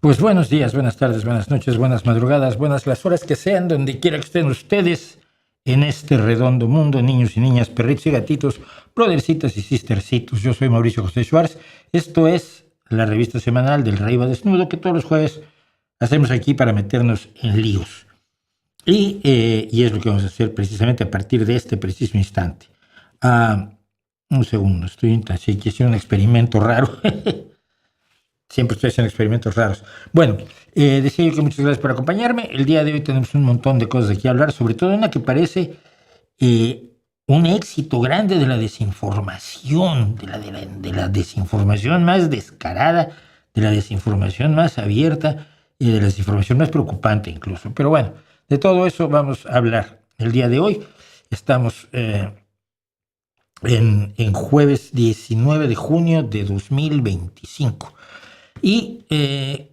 Pues buenos días, buenas tardes, buenas noches, buenas madrugadas, buenas las horas que sean, donde quiera que estén ustedes en este redondo mundo, niños y niñas, perritos y gatitos, brothercitas y sistercitos. Yo soy Mauricio José Schwartz. Esto es la revista semanal del Rey va Desnudo, que todos los jueves hacemos aquí para meternos en líos. Y es lo que vamos a hacer precisamente a partir de este preciso instante. Un segundo, estoy así que hice un experimento raro. Siempre estoy haciendo experimentos raros. Bueno, decía yo que muchas gracias por acompañarme. El día de hoy tenemos un montón de cosas de qué hablar, sobre todo una que parece un éxito grande de la desinformación, de la desinformación más descarada, de la desinformación más abierta y de la desinformación más preocupante incluso. Pero bueno, de todo eso vamos a hablar el día de hoy. Estamos en jueves 19 de junio de 2025. Y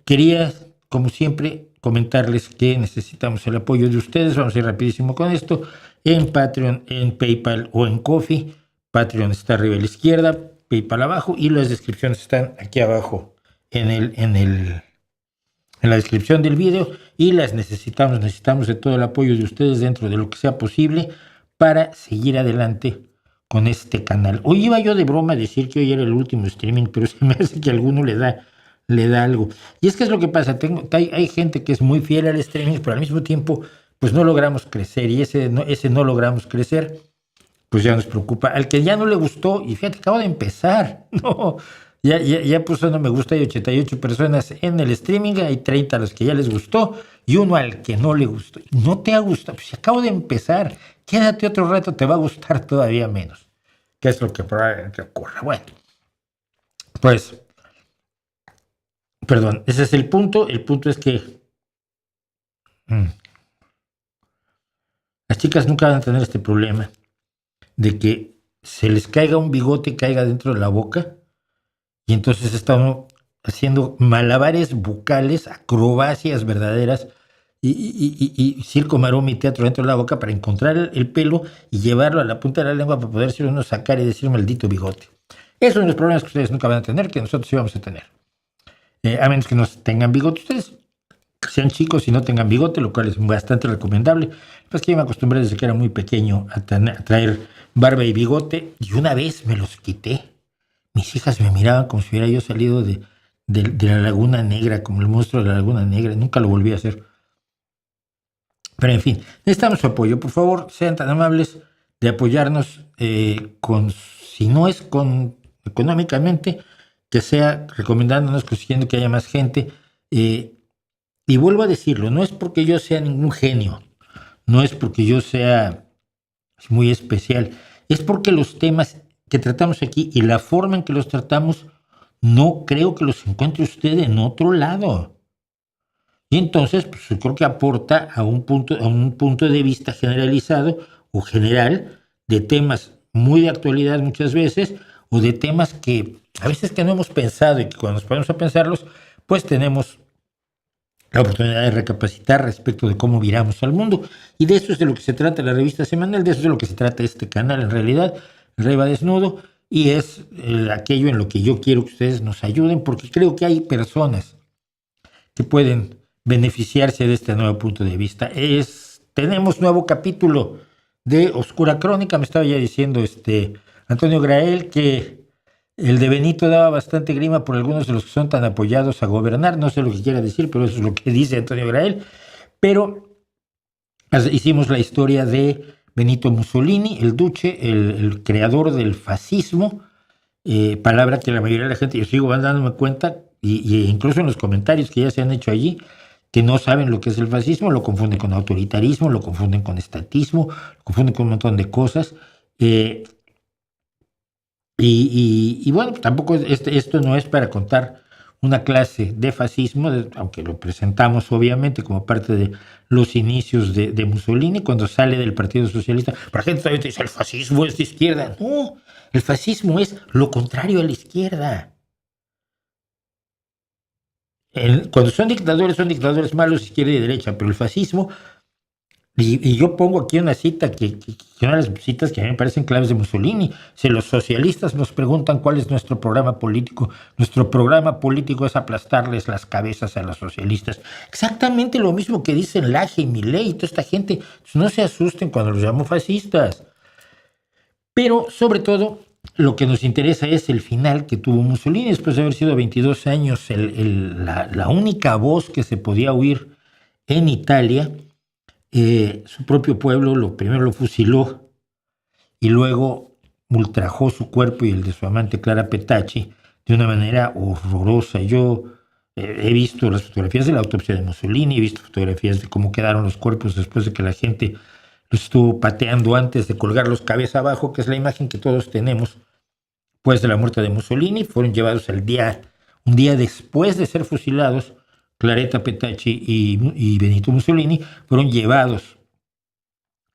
quería, como siempre, comentarles que necesitamos el apoyo de ustedes. Vamos a ir rapidísimo con esto. En Patreon, en PayPal o en Ko-fi. Patreon está arriba a la izquierda, PayPal abajo y las descripciones están aquí abajo en la descripción del video. Y las necesitamos de todo el apoyo de ustedes dentro de lo que sea posible para seguir adelante con este canal. Hoy iba yo de broma a decir que hoy era el último streaming, pero se me hace que a alguno le da algo. Y es que es lo que pasa, hay gente que es muy fiel al streaming, pero al mismo tiempo pues no logramos crecer, y ese no logramos crecer, pues ya nos preocupa. Al que ya no le gustó, y fíjate, acabo de empezar, no, ya puso no me gusta, hay 88 personas en el streaming, hay 30 a los que ya les gustó, y uno al que no le gustó. No te ha gustado, pues acabo de empezar, quédate otro rato, te va a gustar todavía menos. ¿Qué es lo que probablemente ocurra? Bueno, pues perdón, ese es el punto. El punto es que las chicas nunca van a tener este problema de que se les caiga un bigote, caiga dentro de la boca, y entonces están haciendo malabares bucales, acrobacias verdaderas, y circo, maroma y teatro dentro de la boca para encontrar el pelo y llevarlo a la punta de la lengua para poderse uno sacar y decir maldito bigote. Esos son los problemas que ustedes nunca van a tener, que nosotros sí vamos a tener. A menos que no tengan bigote. Ustedes sean chicos y no tengan bigote, lo cual es bastante recomendable. Pues que yo me acostumbré desde que era muy pequeño a traer barba y bigote, y una vez me los quité. Mis hijas me miraban como si hubiera yo salido de la Laguna Negra, como el monstruo de la Laguna Negra. Nunca lo volví a hacer. Pero en fin, necesitamos su apoyo. Por favor, sean tan amables de apoyarnos si no es económicamente, que sea recomendándonos, consiguiendo que haya más gente. Y vuelvo a decirlo, no es porque yo sea ningún genio, no es porque yo sea muy especial, es porque los temas que tratamos aquí y la forma en que los tratamos, no creo que los encuentre usted en otro lado. Y entonces, pues yo creo que aporta a un punto de vista generalizado o general de temas muy de actualidad muchas veces, o de temas que a veces que no hemos pensado, y que cuando nos ponemos a pensarlos, pues tenemos la oportunidad de recapacitar respecto de cómo viramos al mundo. Y de eso es de lo que se trata la revista semanal, de eso es de lo que se trata este canal en realidad, el Rey va Desnudo, y es aquello en lo que yo quiero que ustedes nos ayuden, porque creo que hay personas que pueden beneficiarse de este nuevo punto de vista. Tenemos nuevo capítulo de Oscura Crónica. Me estaba ya diciendo Antonio Grael que el de Benito daba bastante grima por algunos de los que son tan apoyados a gobernar. No sé lo que quiera decir, pero eso es lo que dice Antonio Grael. Pero hicimos la historia de Benito Mussolini, el duce, el creador del fascismo, palabra que la mayoría de la gente, yo sigo dándome cuenta, y incluso en los comentarios que ya se han hecho allí, que no saben lo que es el fascismo, lo confunden con autoritarismo, lo confunden con estatismo, lo confunden con un montón de cosas. Y bueno, tampoco esto no es para contar una clase de fascismo, aunque lo presentamos obviamente como parte de los inicios de Mussolini cuando sale del Partido Socialista. Pero la gente todavía dice, el fascismo es de izquierda. No, el fascismo es lo contrario a la izquierda. Cuando son dictadores malos, izquierda y derecha, pero el fascismo Y yo pongo aquí una cita que una de las citas que a mí me parecen claves de Mussolini. Si los socialistas nos preguntan cuál es nuestro programa político es aplastarles las cabezas a los socialistas. Exactamente lo mismo que dicen Laje y Milei y toda esta gente. Pues no se asusten cuando los llamo fascistas. Pero sobre todo lo que nos interesa es el final que tuvo Mussolini después de haber sido 22 años la única voz que se podía oír en Italia. Su propio pueblo primero lo fusiló y luego ultrajó su cuerpo y el de su amante Clara Petacci de una manera horrorosa. Yo he visto las fotografías de la autopsia de Mussolini, he visto fotografías de cómo quedaron los cuerpos después de que la gente los estuvo pateando antes de colgarlos cabeza abajo, que es la imagen que todos tenemos pues de la muerte de Mussolini. Fueron llevados un día después de ser fusilados. Claretta Petacci y Benito Mussolini fueron llevados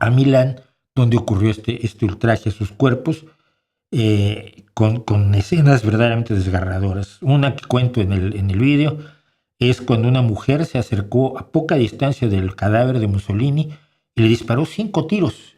a Milán, donde ocurrió este ultraje a sus cuerpos, con escenas verdaderamente desgarradoras. Una que cuento en el vídeo es cuando una mujer se acercó a poca distancia del cadáver de Mussolini y le disparó 5 tiros,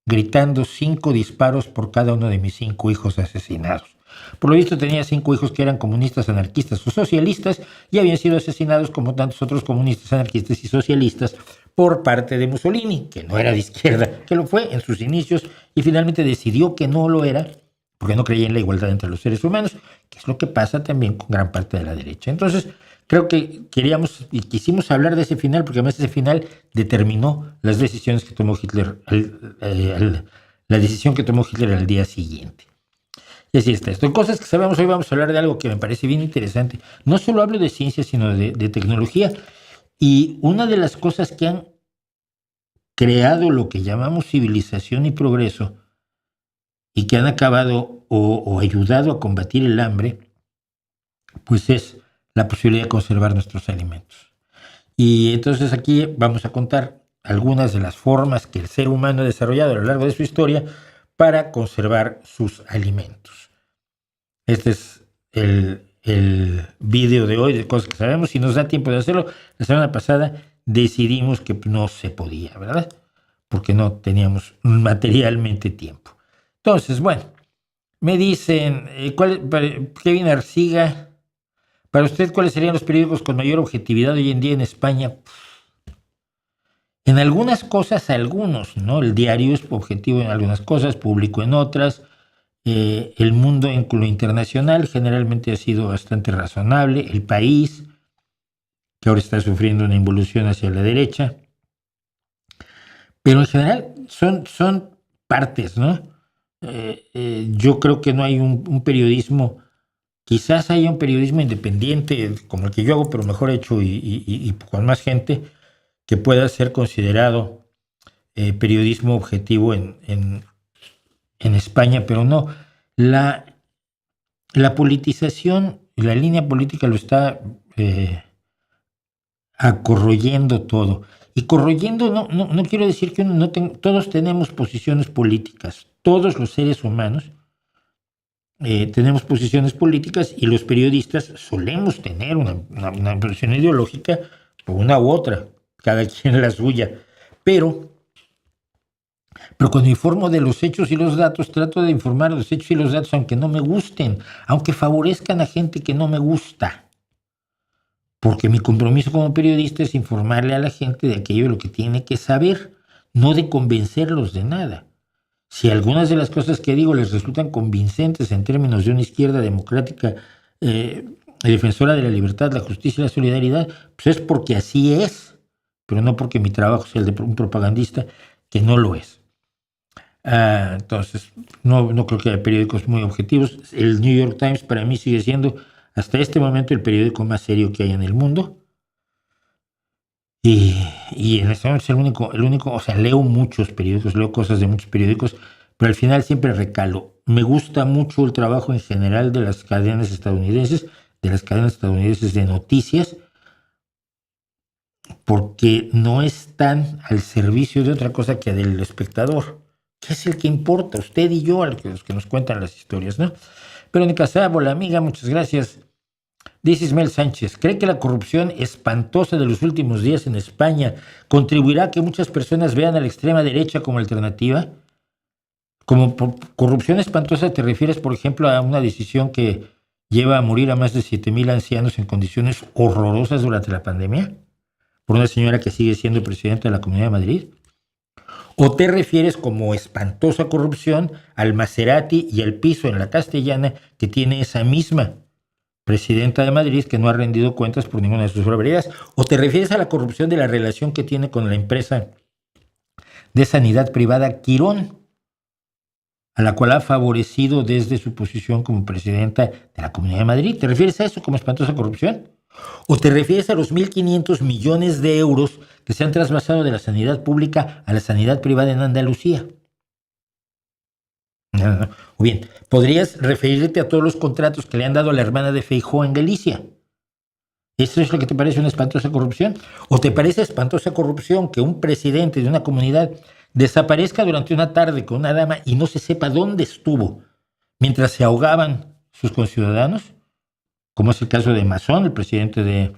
gritando 5 disparos por cada uno de mis 5 hijos asesinados. Por lo visto tenía 5 hijos que eran comunistas, anarquistas o socialistas y habían sido asesinados como tantos otros comunistas, anarquistas y socialistas por parte de Mussolini, que no era de izquierda, que lo fue en sus inicios y finalmente decidió que no lo era porque no creía en la igualdad entre los seres humanos, que es lo que pasa también con gran parte de la derecha. Entonces, creo que queríamos y quisimos hablar de ese final porque además ese final determinó las decisiones que tomó Hitler, la decisión que tomó Hitler al día siguiente. Y así está esto. En cosas que sabemos, hoy vamos a hablar de algo que me parece bien interesante. No solo hablo de ciencia, sino de tecnología. Y una de las cosas que han creado lo que llamamos civilización y progreso y que han acabado o ayudado a combatir el hambre, pues es la posibilidad de conservar nuestros alimentos. Y entonces aquí vamos a contar algunas de las formas que el ser humano ha desarrollado a lo largo de su historia para conservar sus alimentos. Este es el video de hoy de cosas que sabemos. Si nos da tiempo de hacerlo, la semana pasada decidimos que no se podía, ¿verdad? Porque no teníamos materialmente tiempo. Entonces, bueno, me dicen, Kevin Arciga, para usted, ¿cuáles serían los periódicos con mayor objetividad hoy en día en España? En algunas cosas, algunos, ¿no? El Diario es objetivo en algunas cosas, Público en otras. El Mundo en lo internacional generalmente ha sido bastante razonable. El País, que ahora está sufriendo una involución hacia la derecha. Pero en general son partes, ¿no? Yo creo que no hay un periodismo, quizás haya un periodismo independiente como el que yo hago, pero mejor hecho y con más gente, que pueda ser considerado periodismo objetivo en España, pero no. La politización, la línea política lo está acorroyendo todo. Y corroyendo no quiero decir que todos tenemos posiciones políticas, todos los seres humanos tenemos posiciones políticas y los periodistas solemos tener una posición ideológica o una u otra, cada quien la suya, pero cuando informo de los hechos y los datos, trato de informar de los hechos y los datos aunque no me gusten, aunque favorezcan a gente que no me gusta. Porque mi compromiso como periodista es informarle a la gente de aquello de lo que tiene que saber, no de convencerlos de nada. Si algunas de las cosas que digo les resultan convincentes en términos de una izquierda democrática, defensora de la libertad, la justicia y la solidaridad, pues es porque así es, pero no porque mi trabajo sea el de un propagandista, que no lo es. Entonces, no creo que haya periódicos muy objetivos. El New York Times para mí sigue siendo hasta este momento el periódico más serio que hay en el mundo. Y en este momento es el único, o sea, leo muchos periódicos, leo cosas de muchos periódicos, pero al final siempre recalo. Me gusta mucho el trabajo en general de las cadenas estadounidenses, de noticias, porque no están al servicio de otra cosa que del espectador, que es el que importa, usted y yo, los que nos cuentan las historias, ¿no? Verónica Sabo, la amiga, muchas gracias Dice Ismael Sánchez, ¿cree que la corrupción espantosa de los últimos días en España contribuirá a que muchas personas vean a la extrema derecha como alternativa? Como por corrupción espantosa te refieres, por ejemplo, a una decisión que lleva a morir a más de 7,000 ancianos en condiciones horrorosas durante la pandemia, por una señora que sigue siendo presidenta de la Comunidad de Madrid. ¿O te refieres como espantosa corrupción al Maserati y al piso en la Castellana que tiene esa misma presidenta de Madrid que no ha rendido cuentas por ninguna de sus barbaridades? ¿O te refieres a la corrupción de la relación que tiene con la empresa de sanidad privada Quirón, a la cual ha favorecido desde su posición como presidenta de la Comunidad de Madrid? ¿Te refieres a eso como espantosa corrupción? ¿O te refieres a los 1.500 millones de euros que se han trasvasado de la sanidad pública a la sanidad privada en Andalucía? No. O bien, podrías referirte a todos los contratos que le han dado a la hermana de Feijóo en Galicia. ¿Eso es lo que te parece una espantosa corrupción? ¿O te parece espantosa corrupción que un presidente de una comunidad desaparezca durante una tarde con una dama y no se sepa dónde estuvo mientras se ahogaban sus conciudadanos? Como es el caso de Mazón, el presidente de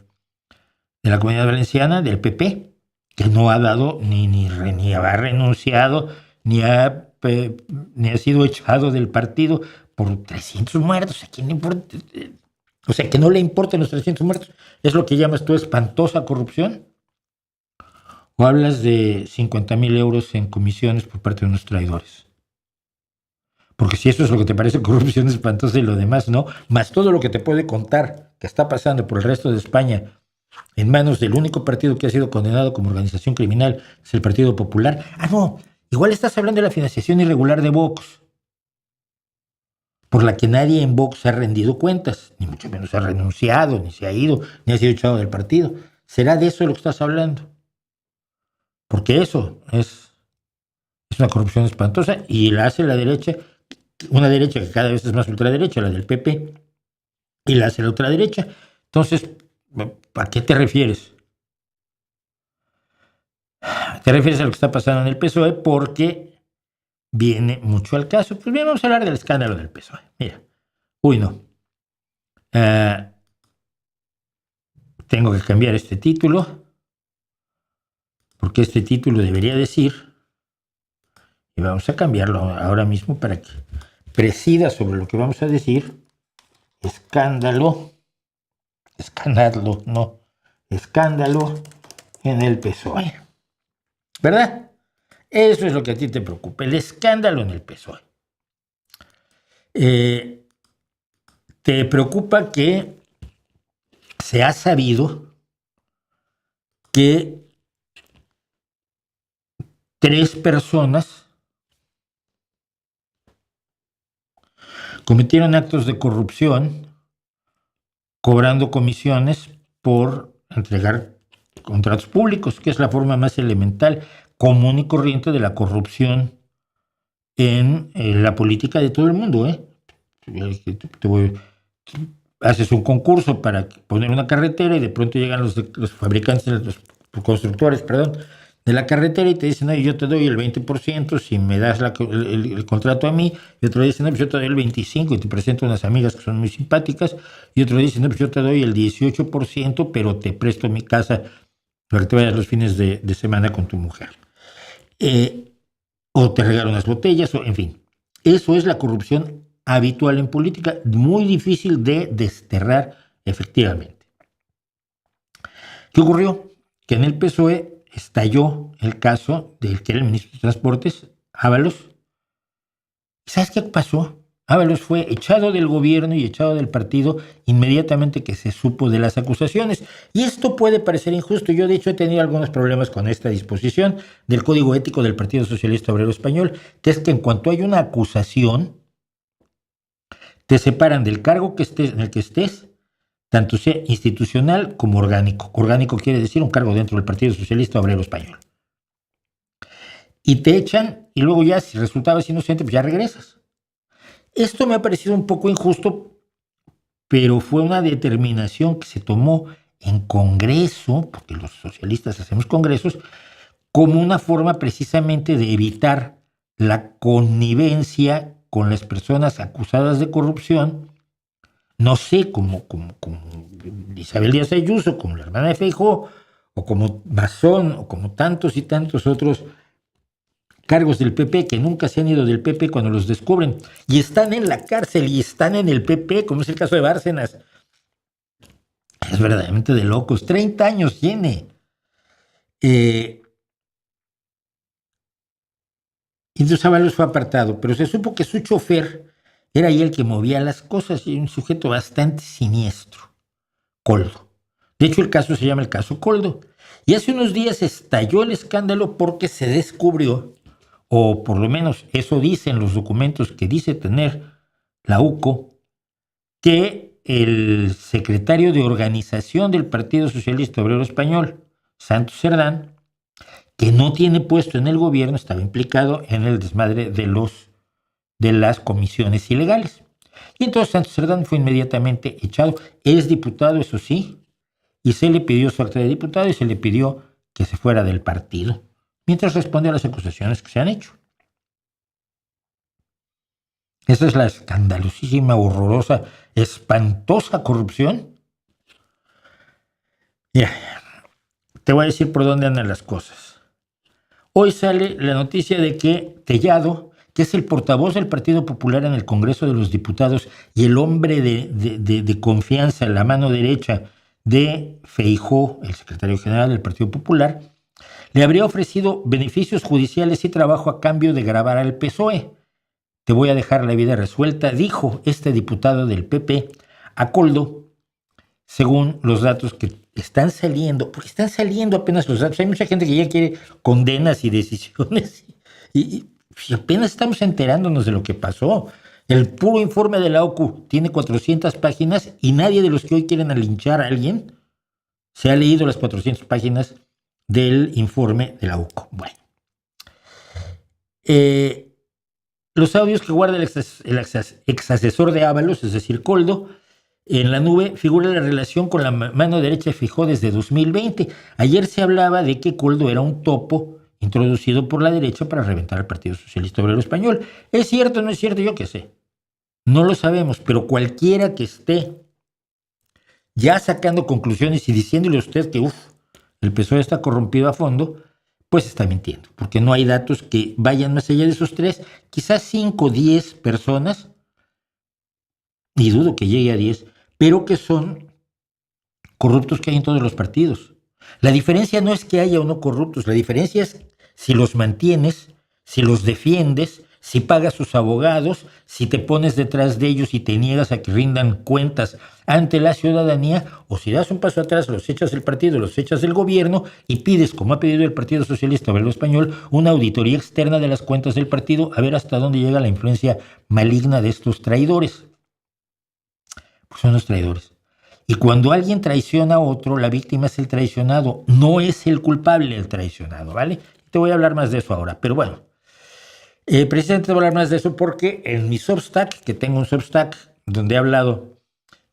la Comunidad Valenciana, del PP, que no ha dado ni ha renunciado, ni ha sido echado del partido por 300 muertos. ¿A quién le importa? O sea, que no le importan los 300 muertos. ¿Es lo que llamas tú espantosa corrupción? ¿O hablas de 50,000 euros en comisiones por parte de unos traidores? Porque si eso es lo que te parece corrupción espantosa y lo demás no, más todo lo que te puede contar que está pasando por el resto de España en manos del único partido que ha sido condenado como organización criminal, es el Partido Popular. No, igual estás hablando de la financiación irregular de Vox, por la que nadie en Vox ha rendido cuentas, ni mucho menos ha renunciado, ni se ha ido, ni ha sido echado del partido. ¿Será de eso de lo que estás hablando? Porque eso es una corrupción espantosa y la hace la derecha, una derecha que cada vez es más ultraderecha, la del PP, y la hace la ultraderecha. Entonces, ¿a qué te refieres? ¿Te refieres a lo que está pasando en el PSOE? Porque viene mucho al caso. Pues bien, vamos a hablar del escándalo del PSOE. Mira, no. Tengo que cambiar este título, porque este título debería decir, y vamos a cambiarlo ahora mismo para que presida sobre lo que vamos a decir, escándalo en el PSOE. ¿Verdad? Eso es lo que a ti te preocupa, el escándalo en el PSOE. Te preocupa que se ha sabido que 3 personas cometieron actos de corrupción cobrando comisiones por entregar contratos públicos, que es la forma más elemental, común y corriente de la corrupción en la política de todo el mundo. Haces un concurso para poner una carretera y de pronto llegan los fabricantes, los constructores, de la carretera y te dicen, yo te doy el 20% si me das el contrato a mí, y otro dice, pues yo te doy el 25% y te presento unas amigas que son muy simpáticas, y otro dice, pues yo te doy el 18%, pero te presto mi casa para que te vayas los fines de semana con tu mujer. O te regalan unas botellas, o en fin. Eso es la corrupción habitual en política, muy difícil de desterrar efectivamente. ¿Qué ocurrió? Que en el PSOE estalló el caso del que era el ministro de Transportes, Ábalos. ¿Sabes qué pasó? Ábalos fue echado del gobierno y echado del partido inmediatamente que se supo de las acusaciones. Y esto puede parecer injusto. Yo, de hecho, he tenido algunos problemas con esta disposición del Código Ético del Partido Socialista Obrero Español, que es que en cuanto hay una acusación, te separan del cargo en el que estés, tanto sea institucional como orgánico. Orgánico quiere decir un cargo dentro del Partido Socialista Obrero Español. Y te echan, y luego ya, si resultabas inocente, pues ya regresas. Esto me ha parecido un poco injusto, pero fue una determinación que se tomó en Congreso, porque los socialistas hacemos congresos, como una forma precisamente de evitar la connivencia con las personas acusadas de corrupción. No sé cómo Isabel Díaz Ayuso, como la hermana de Feijóo, o como Mazón, o como tantos y tantos otros cargos del PP que nunca se han ido del PP cuando los descubren y están en la cárcel y están en el PP, como es el caso de Bárcenas. Es verdaderamente de locos. 30 años tiene. Entonces Ábalos fue apartado, pero se supo que su chofer era ahí el que movía las cosas y un sujeto bastante siniestro, Coldo. De hecho, el caso se llama el caso Coldo. Y hace unos días estalló el escándalo porque se descubrió, o por lo menos eso dicen los documentos que dice tener la UCO, que el secretario de organización del Partido Socialista Obrero Español, Santos Cerdán, que no tiene puesto en el gobierno, estaba implicado en el desmadre de las comisiones ilegales. Y entonces Santos Cerdán fue inmediatamente echado. Es diputado, eso sí, y se le pidió su acta de diputado y se le pidió que se fuera del partido, mientras responde a las acusaciones que se han hecho. Esa es la escandalosísima, horrorosa, espantosa corrupción. Ya, te voy a decir por dónde andan las cosas. Hoy sale la noticia de que Tellado, que es el portavoz del Partido Popular en el Congreso de los Diputados y el hombre de confianza, la mano derecha de Feijóo, el secretario general del Partido Popular, le habría ofrecido beneficios judiciales y trabajo a cambio de grabar al PSOE. Te voy a dejar la vida resuelta, dijo este diputado del PP a Coldo, según los datos que están saliendo, porque están saliendo apenas los datos. Hay mucha gente que ya quiere condenas y decisiones y apenas estamos enterándonos de lo que pasó. El puro informe de la OCU tiene 400 páginas y nadie de los que hoy quieren linchar a alguien se ha leído las 400 páginas del informe de la OCU. Bueno. Los audios que guarda el ex asesor de Ábalos, es decir, Coldo, en la nube figura la relación con la mano derecha de Feijóo desde 2020. Ayer se hablaba de que Coldo era un topo introducido por la derecha para reventar al Partido Socialista Obrero Español. ¿Es cierto o no es cierto? Yo qué sé. No lo sabemos, pero cualquiera que esté ya sacando conclusiones y diciéndole a usted que el PSOE está corrompido a fondo, pues está mintiendo, porque no hay datos que vayan más allá de esos 3, quizás 5, 10 personas, y dudo que llegue a 10, pero que son corruptos que hay en todos los partidos. La diferencia no es que haya o no corruptos, la diferencia es si los mantienes, si los defiendes, si pagas sus abogados, si te pones detrás de ellos y te niegas a que rindan cuentas ante la ciudadanía, o si das un paso atrás, los echas del partido, los echas del gobierno y pides, como ha pedido el Partido Socialista Obrero Español, una auditoría externa de las cuentas del partido a ver hasta dónde llega la influencia maligna de estos traidores. Pues son los traidores. Y cuando alguien traiciona a otro, la víctima es el traicionado, no es el culpable el traicionado, ¿vale? Te voy a hablar más de eso ahora, pero bueno. Precisamente te voy a hablar más de eso porque en mi Substack, que tengo un Substack donde he hablado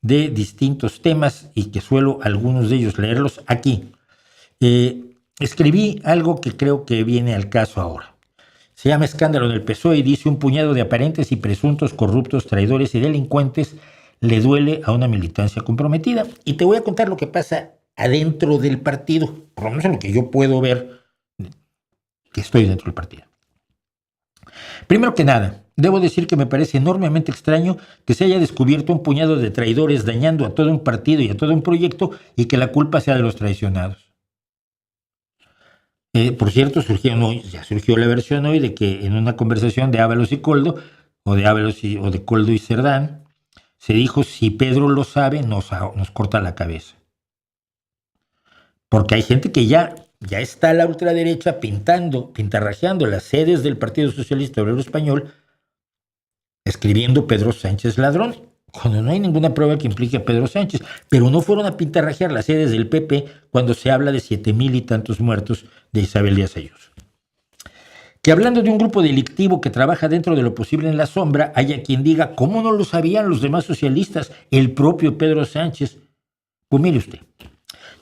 de distintos temas y que suelo algunos de ellos leerlos aquí, escribí algo que creo que viene al caso ahora. Se llama Escándalo en el PSOE y dice: un puñado de aparentes y presuntos corruptos, traidores y delincuentes le duele a una militancia comprometida. Y te voy a contar lo que pasa adentro del partido, por lo menos en lo que yo puedo ver que estoy dentro del partido. Primero que nada, debo decir que me parece enormemente extraño que se haya descubierto un puñado de traidores dañando a todo un partido y a todo un proyecto y que la culpa sea de los traicionados. Por cierto, ya surgió la versión hoy de que en una conversación de Ábalos y Coldo, o de Coldo y Cerdán, se dijo: si Pedro lo sabe, nos corta la cabeza. Porque hay gente que ya está a la ultraderecha pintarrajeando las sedes del Partido Socialista Obrero Español, escribiendo Pedro Sánchez ladrón, cuando no hay ninguna prueba que implique a Pedro Sánchez. Pero no fueron a pintarrajear las sedes del PP cuando se habla de 7,000 y tantos muertos de Isabel Díaz Ayuso. Que hablando de un grupo delictivo que trabaja dentro de lo posible en la sombra, haya quien diga: ¿cómo no lo sabían los demás socialistas? El propio Pedro Sánchez. Pues mire usted,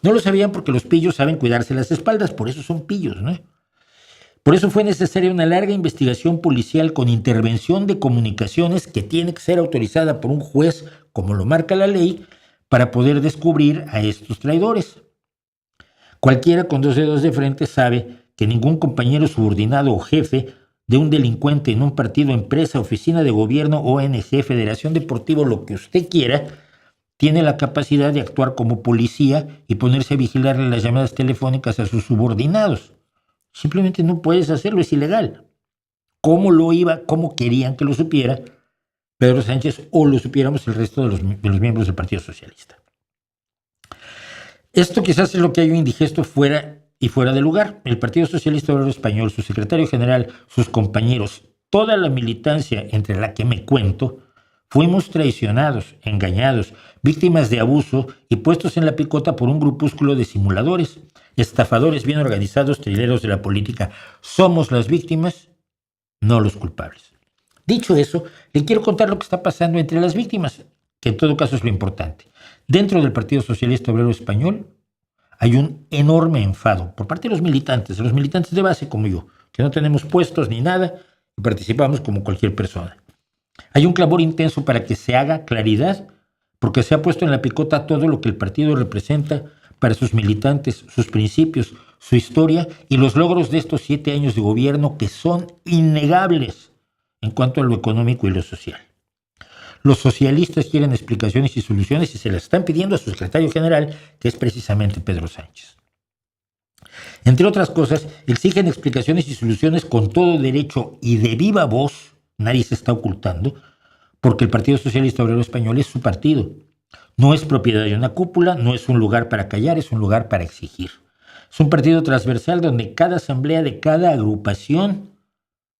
no lo sabían porque los pillos saben cuidarse las espaldas, por eso son pillos, ¿no? Por eso fue necesaria una larga investigación policial con intervención de comunicaciones que tiene que ser autorizada por un juez, como lo marca la ley, para poder descubrir a estos traidores. Cualquiera con dos dedos de frente sabe que ningún compañero subordinado o jefe de un delincuente en un partido, empresa, oficina de gobierno, ONG, federación deportiva, lo que usted quiera, tiene la capacidad de actuar como policía y ponerse a vigilarle las llamadas telefónicas a sus subordinados. Simplemente no puedes hacerlo, es ilegal. ¿Cómo querían que lo supiera Pedro Sánchez o lo supiéramos el resto de los miembros del Partido Socialista? Esto quizás es lo que hay un indigesto fuera de lugar. El Partido Socialista Obrero Español, su secretario general, sus compañeros, toda la militancia entre la que me cuento, fuimos traicionados, engañados, víctimas de abuso y puestos en la picota por un grupúsculo de simuladores, estafadores bien organizados, trileros de la política. Somos las víctimas, no los culpables. Dicho eso, le quiero contar lo que está pasando entre las víctimas, que en todo caso es lo importante. Dentro del Partido Socialista Obrero Español hay un enorme enfado por parte de los militantes de base como yo, que no tenemos puestos ni nada y participamos como cualquier persona. Hay un clamor intenso para que se haga claridad, porque se ha puesto en la picota todo lo que el partido representa para sus militantes, sus principios, su historia y los logros de estos 7 años de gobierno que son innegables en cuanto a lo económico y lo social. Los socialistas quieren explicaciones y soluciones y se las están pidiendo a su secretario general, que es precisamente Pedro Sánchez. Entre otras cosas, exigen explicaciones y soluciones con todo derecho y de viva voz, nadie se está ocultando, porque el Partido Socialista Obrero Español es su partido. No es propiedad de una cúpula, no es un lugar para callar, es un lugar para exigir. Es un partido transversal donde cada asamblea de cada agrupación,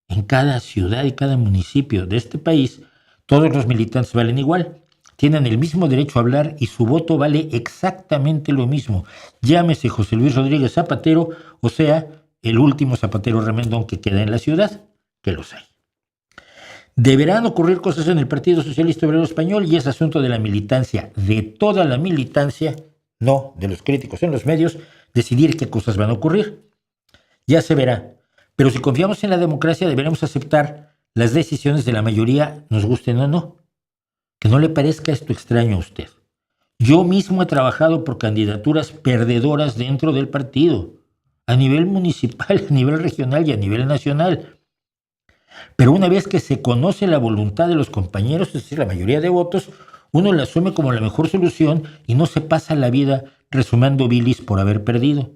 en cada ciudad y cada municipio de este país, todos los militantes valen igual, tienen el mismo derecho a hablar y su voto vale exactamente lo mismo. Llámese José Luis Rodríguez Zapatero, o sea, el último zapatero remendón que queda en la ciudad, que los hay. Deberán ocurrir cosas en el Partido Socialista Obrero Español y es asunto de la militancia, de toda la militancia, no de los críticos en los medios, decidir qué cosas van a ocurrir. Ya se verá. Pero si confiamos en la democracia, deberemos aceptar las decisiones de la mayoría, nos gusten o no. Que no le parezca esto extraño a usted. Yo mismo he trabajado por candidaturas perdedoras dentro del partido, a nivel municipal, a nivel regional y a nivel nacional. Pero una vez que se conoce la voluntad de los compañeros, es decir, la mayoría de votos, uno la asume como la mejor solución y no se pasa la vida resumando bilis por haber perdido.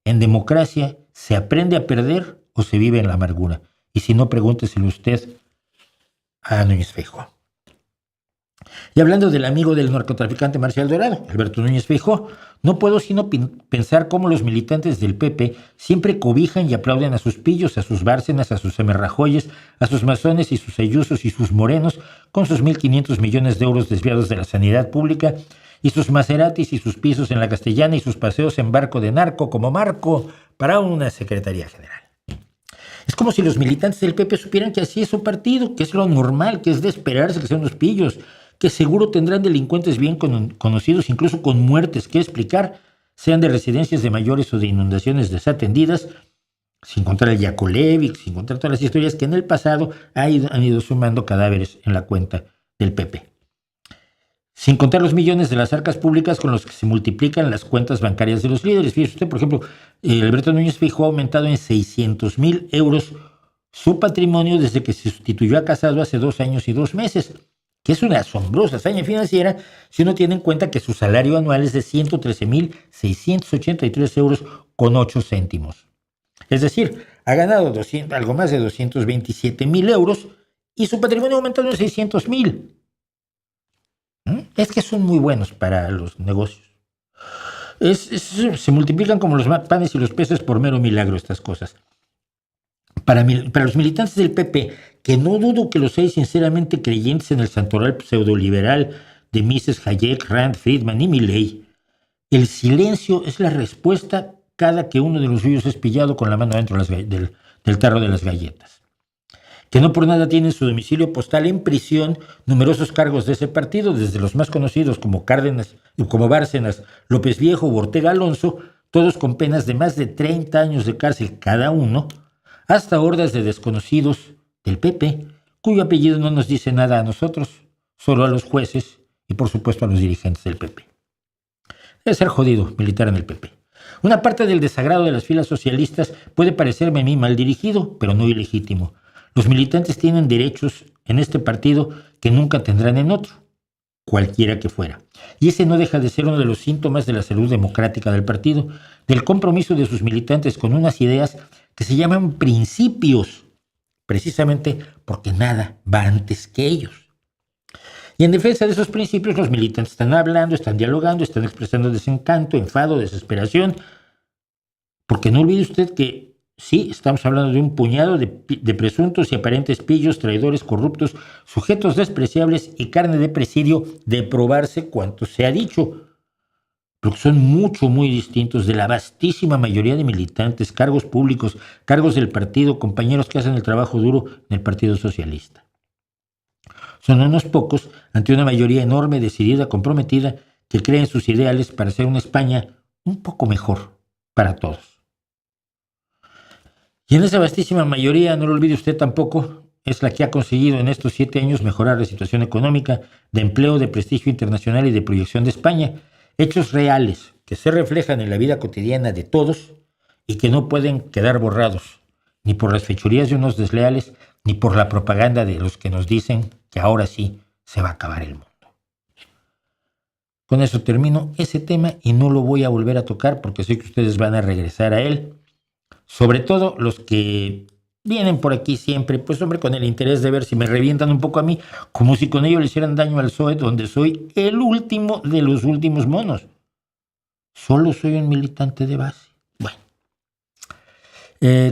En democracia se aprende a perder o se vive en la amargura. Y si no, pregúnteselo usted a Núñez Feijóo. Y hablando del amigo del narcotraficante Marcial Dorado, Alberto Núñez Feijóo, no puedo sino pensar cómo los militantes del PP siempre cobijan y aplauden a sus pillos, a sus bárcenas, a sus semerrajoyes, a sus masones y sus ayusos y sus morenos, con sus 1.500 millones de euros desviados de la sanidad pública, y sus Maseratis y sus pisos en la Castellana y sus paseos en barco de narco como Marco para una secretaría general. Es como si los militantes del PP supieran que así es su partido, que es lo normal, que es de esperarse que sean los pillos, que seguro tendrán delincuentes bien conocidos, incluso con muertes que explicar, sean de residencias de mayores o de inundaciones desatendidas, sin contar el Yakolevic, sin contar todas las historias que en el pasado han ido sumando cadáveres en la cuenta del PP. Sin contar los millones de las arcas públicas con los que se multiplican las cuentas bancarias de los líderes. Fíjese usted, por ejemplo, Alberto Núñez Feijóo ha aumentado en 600,000 euros su patrimonio desde que se sustituyó a Casado hace 2 años y 2 meses, que es una asombrosa hazaña financiera si uno tiene en cuenta que su salario anual es de 113,683 euros con 8 céntimos. Es decir, ha ganado algo más de 227,000 euros y su patrimonio ha aumentado en 600,000. Es que son muy buenos para los negocios. Se multiplican como los panes y los peces por mero milagro estas cosas. Para los militantes del PP, que no dudo que los hay sinceramente creyentes en el santoral pseudoliberal de Mises, Hayek, Rand, Friedman y Milley, el silencio es la respuesta cada que uno de los suyos es pillado con la mano dentro del tarro de las galletas. Que no por nada tienen su domicilio postal en prisión numerosos cargos de ese partido, desde los más conocidos como Bárcenas, López Viejo o Ortega Alonso, todos con penas de más de 30 años de cárcel cada uno, hasta hordas de desconocidos del PP, cuyo apellido no nos dice nada a nosotros, solo a los jueces y por supuesto a los dirigentes del PP. Debe ser jodido militar en el PP. Una parte del desagrado de las filas socialistas puede parecerme a mí mal dirigido, pero no ilegítimo. Los militantes tienen derechos en este partido que nunca tendrán en otro, cualquiera que fuera. Y ese no deja de ser uno de los síntomas de la salud democrática del partido, del compromiso de sus militantes con unas ideas que se llaman principios, precisamente porque nada va antes que ellos. Y en defensa de esos principios, los militantes están hablando, están dialogando, están expresando desencanto, enfado, desesperación. Porque no olvide usted que sí, estamos hablando de un puñado de presuntos y aparentes pillos, traidores, corruptos, sujetos despreciables y carne de presidio de probarse cuanto se ha dicho. Pero son muy distintos de la vastísima mayoría de militantes, cargos públicos, cargos del partido, compañeros que hacen el trabajo duro en el Partido Socialista. Son unos pocos ante una mayoría enorme, decidida, comprometida, que cree en sus ideales para hacer una España un poco mejor para todos. Y en esa vastísima mayoría, no lo olvide usted tampoco, es la que ha conseguido en estos 7 años mejorar la situación económica, de empleo, de prestigio internacional y de proyección de España. Hechos reales que se reflejan en la vida cotidiana de todos y que no pueden quedar borrados, ni por las fechorías de unos desleales, ni por la propaganda de los que nos dicen que ahora sí se va a acabar el mundo. Con eso termino ese tema y no lo voy a volver a tocar porque sé que ustedes van a regresar a él. Sobre todo los que vienen por aquí siempre, pues hombre, con el interés de ver si me revientan un poco a mí, como si con ello le hicieran daño al PSOE, donde soy el último de los últimos monos. Solo soy un militante de base. Bueno.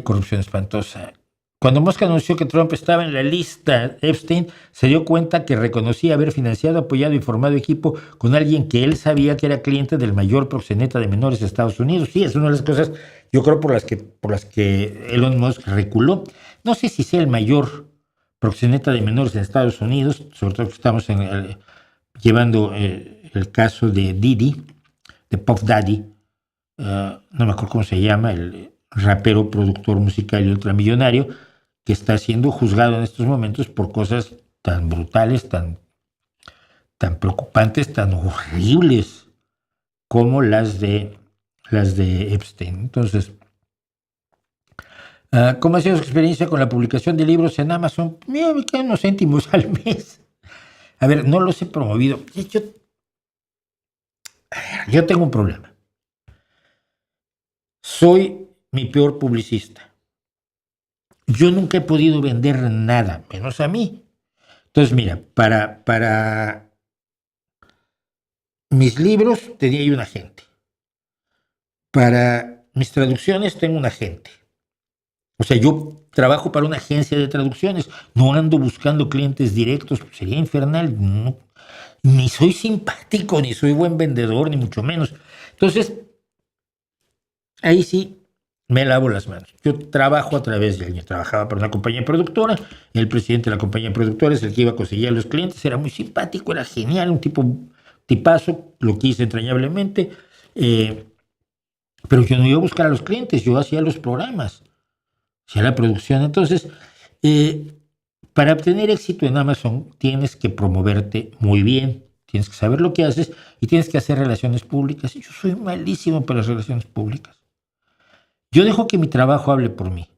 Corrupción espantosa. Cuando Musk anunció que Trump estaba en la lista Epstein, se dio cuenta que reconocía haber financiado, apoyado y formado equipo con alguien que él sabía que era cliente del mayor proxeneta de menores de Estados Unidos. Sí, es una de las cosas, yo creo, por las que Elon Musk reculó. No sé si sea el mayor proxeneta de menores en Estados Unidos, sobre todo que estamos llevando el caso de Diddy, de Puff Daddy, no me acuerdo cómo se llama, el rapero, productor musical y ultramillonario, que está siendo juzgado en estos momentos por cosas tan brutales, tan preocupantes, tan horribles como las de Epstein. Entonces, ¿cómo ha sido su experiencia con la publicación de libros en Amazon? Mira, me quedan unos céntimos al mes. A ver, no los he promovido. Yo tengo un problema. Soy mi peor publicista. Yo nunca he podido vender nada, menos a mí. Entonces, mira, para mis libros tenía yo un agente. Para mis traducciones tengo un agente. O sea, yo trabajo para una agencia de traducciones. No ando buscando clientes directos. Sería infernal. No, ni soy simpático, ni soy buen vendedor, ni mucho menos. Entonces, ahí sí me lavo las manos. Yo trabajo a través de él. Yo trabajaba para una compañía productora. El presidente de la compañía productora es el que iba a conseguir a los clientes. Era muy simpático, era genial, un tipazo. Lo quise entrañablemente. Pero yo no iba a buscar a los clientes. Yo hacía los programas, hacía la producción. Entonces, para obtener éxito en Amazon tienes que promoverte muy bien. Tienes que saber lo que haces y tienes que hacer relaciones públicas. Y yo soy malísimo para las relaciones públicas. Yo dejo que mi trabajo hable por mí,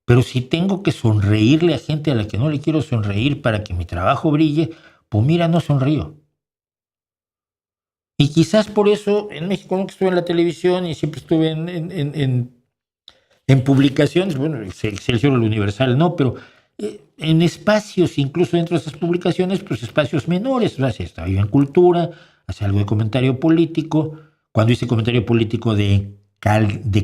pero si tengo que sonreírle a gente a la que no le quiero sonreír para que mi trabajo brille, pues mira, no sonrío. Y quizás por eso en México nunca estuve en la televisión y siempre estuve en publicaciones, bueno, Excelsior o el Universal no, pero en espacios, incluso dentro de esas publicaciones, pues espacios menores. O sea, estaba yo en cultura, hacía algo de comentario político. Cuando hice comentario político de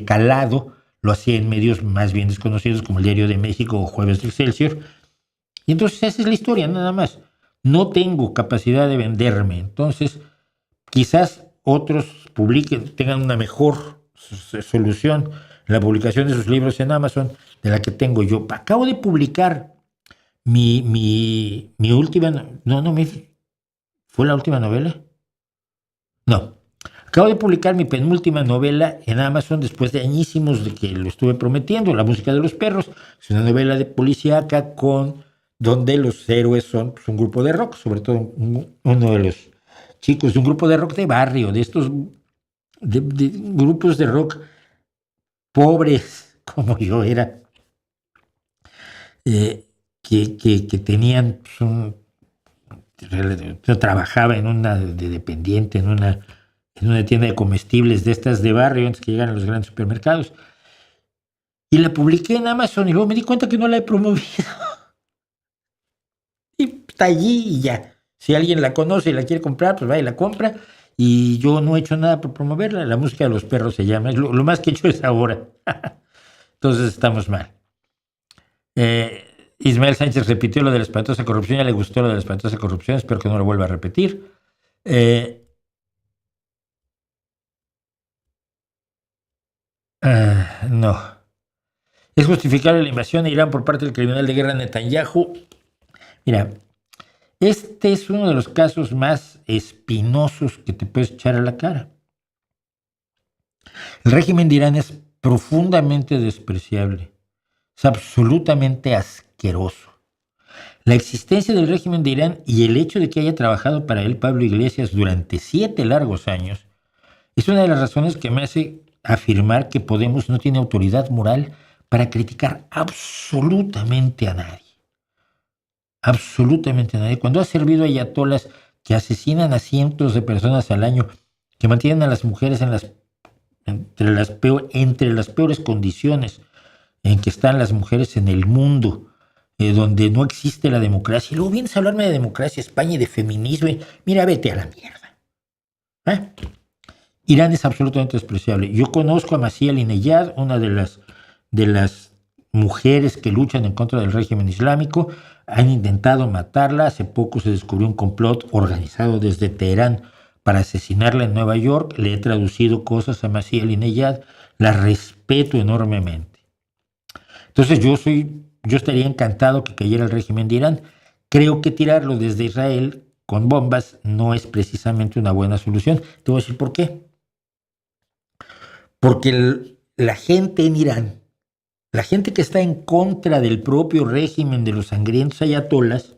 calado, lo hacía en medios más bien desconocidos como el Diario de México o Jueves de Excelsior. Y entonces esa es la historia, nada más. No tengo capacidad de venderme. Entonces, quizás otros tengan una mejor solución en la publicación de sus libros en Amazon de la que tengo yo. Acabo de publicar mi última... ¿Fue la última novela? No. Acabo de publicar mi penúltima novela en Amazon después de añísimos de que lo estuve prometiendo, La música de los perros. Es una novela de policíaca donde los héroes son pues, un grupo de rock, sobre todo uno de los chicos de un grupo de rock de barrio, de estos de grupos de rock pobres como yo era, que tenían yo trabajaba en una de dependiente, en una tienda de comestibles de estas de barrio antes que llegan a los grandes supermercados. Y la publiqué en Amazon y luego me di cuenta que no la he promovido. Y está allí y ya. Si alguien la conoce y la quiere comprar, pues va y la compra. Y yo no he hecho nada por promoverla. La música de los perros se llama. Lo más que he hecho es ahora. Entonces estamos mal. Ismael Sánchez repitió lo de la espantosa corrupción. Ya le gustó lo de la espantosa corrupción. Espero que no lo vuelva a repetir. No. ¿Es justificable la invasión de Irán por parte del criminal de guerra Netanyahu? Mira, este es uno de los casos más espinosos que te puedes echar a la cara. El régimen de Irán es profundamente despreciable. Es absolutamente asqueroso. La existencia del régimen de Irán y el hecho de que haya trabajado para él Pablo Iglesias durante 7 largos años es una de las razones que me hace afirmar que Podemos no tiene autoridad moral para criticar absolutamente a nadie. Absolutamente a nadie. Cuando ha servido a ayatolas que asesinan a cientos de personas al año, que mantienen a las mujeres entre las peores condiciones en que están las mujeres en el mundo, donde no existe la democracia. Y luego vienes a hablarme de democracia, España y de feminismo. Mira, vete a la mierda. Irán es absolutamente despreciable. Yo conozco a Masih Alinejad, una de las mujeres que luchan en contra del régimen islámico. Han intentado matarla. Hace poco se descubrió un complot organizado desde Teherán para asesinarla en Nueva York. Le he traducido cosas a Masih Alinejad. La respeto enormemente. Entonces yo estaría encantado que cayera el régimen de Irán. Creo que tirarlo desde Israel con bombas no es precisamente una buena solución. Te voy a decir por qué. Porque la gente en Irán, la gente que está en contra del propio régimen de los sangrientos ayatolas,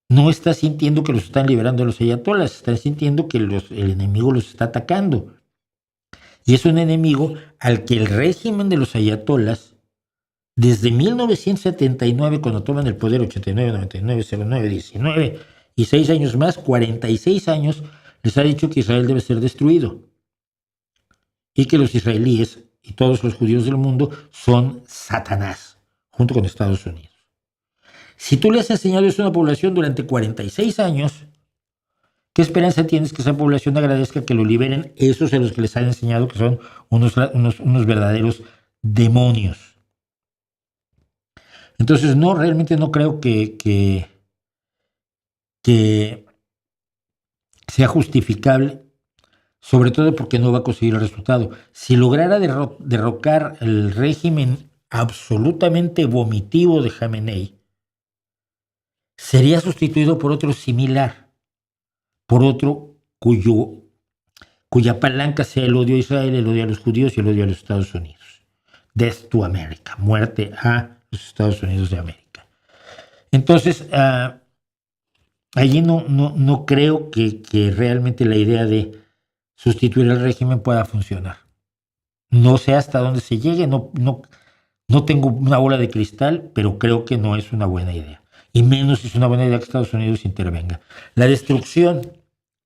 no está sintiendo que los están liberando los ayatolas, están sintiendo que el enemigo los está atacando. Y es un enemigo al que el régimen de los ayatolas, desde 1979, cuando toman el poder, 89, 99, 09, 19 y 6 años más, 46 años, les ha dicho que Israel debe ser destruido. Y que los israelíes y todos los judíos del mundo son Satanás, junto con Estados Unidos. Si tú le has enseñado eso a una población durante 46 años, ¿qué esperanza tienes que esa población agradezca que lo liberen esos a los que les han enseñado que son unos verdaderos demonios? Entonces, no, realmente no creo que sea justificable, sobre todo porque no va a conseguir el resultado. Si lograra derrocar el régimen absolutamente vomitivo de Jamenei, sería sustituido por otro similar, por otro cuya palanca sea el odio a Israel, el odio a los judíos y el odio a los Estados Unidos. Death to America, muerte a los Estados Unidos de América. Entonces, allí no creo que realmente la idea de sustituir el régimen pueda funcionar. No sé hasta dónde se llegue, no tengo una bola de cristal, pero creo que no es una buena idea. Y menos es una buena idea que Estados Unidos intervenga. La destrucción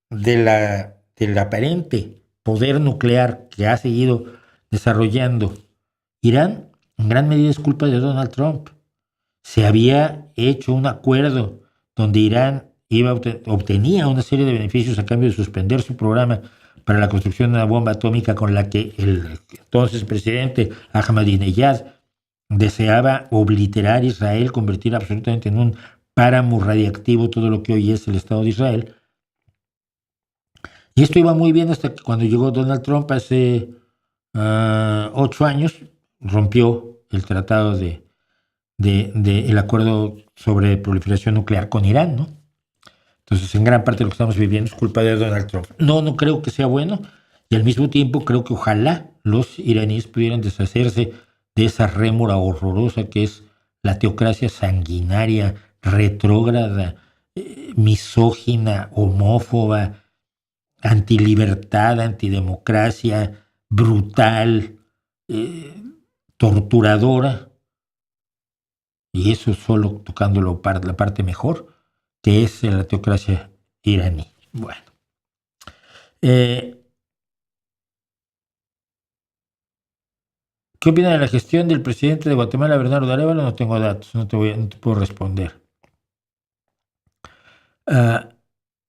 del aparente poder nuclear que ha seguido desarrollando Irán, en gran medida es culpa de Donald Trump. Se había hecho un acuerdo donde Irán obtenía una serie de beneficios a cambio de suspender su programa para la construcción de una bomba atómica con la que el entonces presidente Ahmadinejad deseaba obliterar a Israel, convertir absolutamente en un páramo radiactivo todo lo que hoy es el Estado de Israel. Y esto iba muy bien hasta que cuando llegó Donald Trump hace 8 años, rompió el tratado el acuerdo sobre proliferación nuclear con Irán, ¿no? Entonces, en gran parte de lo que estamos viviendo es culpa de Donald Trump. No creo que sea bueno, y al mismo tiempo creo que ojalá los iraníes pudieran deshacerse de esa rémora horrorosa que es la teocracia sanguinaria, retrógrada, misógina, homófoba, antilibertad, antidemocracia, brutal, torturadora, y eso solo tocando la parte mejor, que es la teocracia iraní. Bueno. ¿Qué opina de la gestión del presidente de Guatemala, Bernardo Arévalo? No tengo datos, no te puedo responder.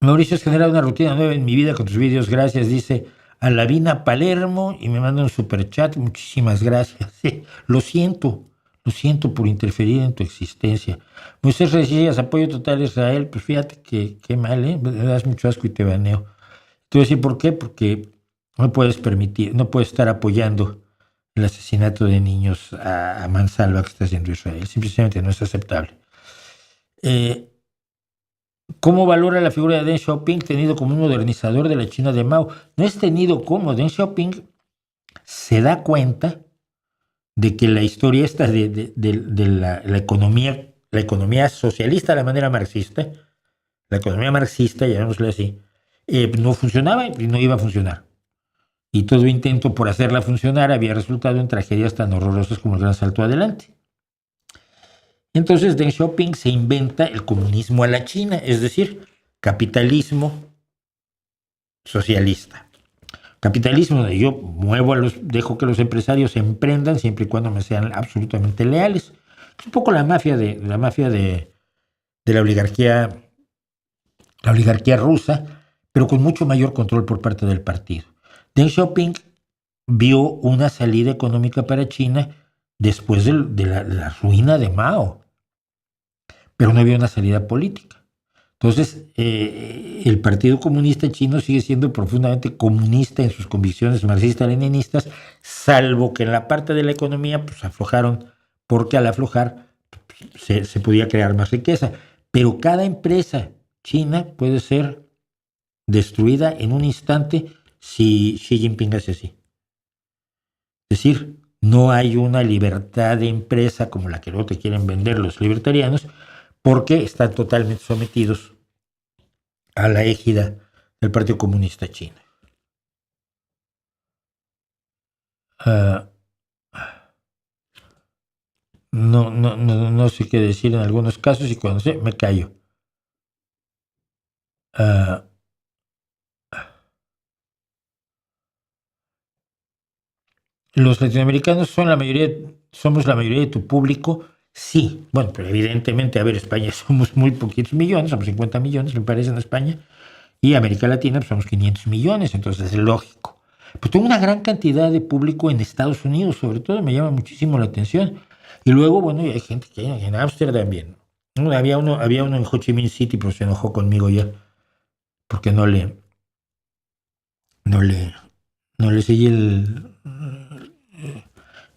Mauricio, has generado una rutina nueva en mi vida con tus vídeos, gracias, dice Alavina Palermo, y me manda un superchat, muchísimas gracias. Sí, lo siento por interferir en tu existencia. Moisés Recillas, apoyo total a Israel, pues fíjate que qué mal, me das mucho asco y te baneo. Te voy a decir por qué, porque no puedes estar apoyando el asesinato de niños a mansalva que está haciendo Israel, simplemente no es aceptable. ¿Cómo valora la figura de Deng Xiaoping tenido como un modernizador de la China de Mao? No es tenido como. Deng Xiaoping se da cuenta de que la historia esta de la economía socialista a la manera marxista, la economía marxista, llamémosle así, no funcionaba y no iba a funcionar. Y todo intento por hacerla funcionar había resultado en tragedias tan horrorosas como el Gran Salto Adelante. Entonces Deng Xiaoping se inventa el comunismo a la China, es decir, capitalismo socialista. Capitalismo donde yo dejo que los empresarios emprendan siempre y cuando me sean absolutamente leales. Es un poco la mafia de la oligarquía rusa, pero con mucho mayor control por parte del partido. Deng Xiaoping vio una salida económica para China después de la ruina de Mao, pero no había una salida política. Entonces, el Partido Comunista Chino sigue siendo profundamente comunista en sus convicciones marxistas-leninistas, salvo que en la parte de la economía pues aflojaron, porque al aflojar se podía crear más riqueza. Pero cada empresa china puede ser destruida en un instante si Xi Jinping hace así. Es decir, no hay una libertad de empresa como la que luego te quieren vender los libertarianos, porque están totalmente sometidos a la égida del Partido Comunista Chino. No sé qué decir en algunos casos y cuando sé, me callo. Los latinoamericanos somos la mayoría de tu público. Sí, bueno, pero evidentemente, a ver, España somos muy poquitos millones, somos 50 millones, me parece, en España, y América Latina pues, somos 500 millones, entonces es lógico. Pues tengo una gran cantidad de público en Estados Unidos, sobre todo, me llama muchísimo la atención. Y luego, bueno, hay gente que en Ámsterdam bien. Había uno en Ho Chi Minh City, pero se enojó conmigo ya, porque no le seguí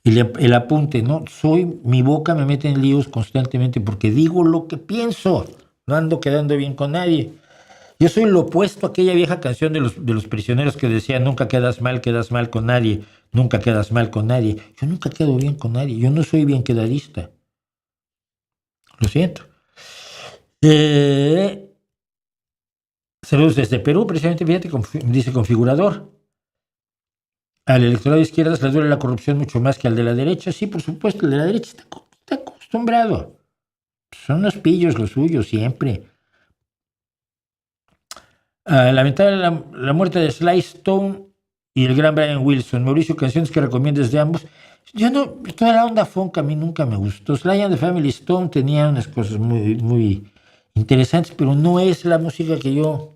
el apunte, ¿no? Mi boca me mete en líos constantemente porque digo lo que pienso, no ando quedando bien con nadie. Yo soy lo opuesto a aquella vieja canción de los prisioneros que decía nunca quedas mal con nadie, nunca quedas mal con nadie. Yo nunca quedo bien con nadie, yo no soy bien quedadista. Lo siento. Saludos desde Perú, precisamente, fíjate, dice configurador. Al electorado de izquierdas le duele la corrupción mucho más que al de la derecha. Sí, por supuesto, el de la derecha está acostumbrado. Son los pillos los suyos siempre. Lamentable la muerte de Sly Stone y el gran Brian Wilson. Mauricio, canciones que recomiendes de ambos. Yo no, toda la onda funk a mí nunca me gustó. Sly and the Family Stone tenía unas cosas muy, muy interesantes, pero no es la música que yo...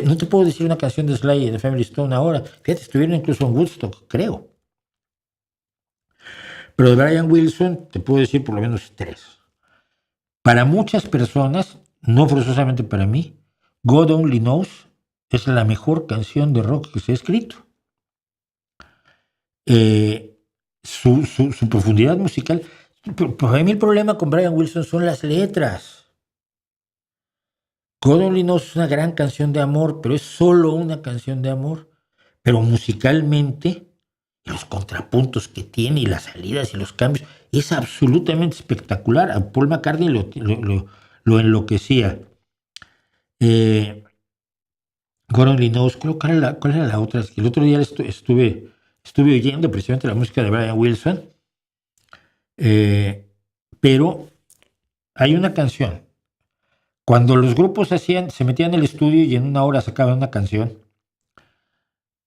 No te puedo decir una canción de Sly and the Family Stone ahora. Fíjate, estuvieron incluso en Woodstock, creo. Pero de Brian Wilson te puedo decir por lo menos 3. Para muchas personas, no forzosamente para mí, God Only Knows es la mejor canción de rock que se ha escrito. Su profundidad musical. Para mí el problema con Brian Wilson son las letras. God Only Knows es una gran canción de amor, pero es solo una canción de amor. Pero musicalmente, los contrapuntos que tiene y las salidas y los cambios, es absolutamente espectacular. A Paul McCartney lo enloquecía. God Only Knows. ¿Cuál era la otra? Es que el otro día estuve oyendo precisamente la música de Brian Wilson, pero hay una canción. Cuando los grupos se metían en el estudio y en una hora sacaban una canción,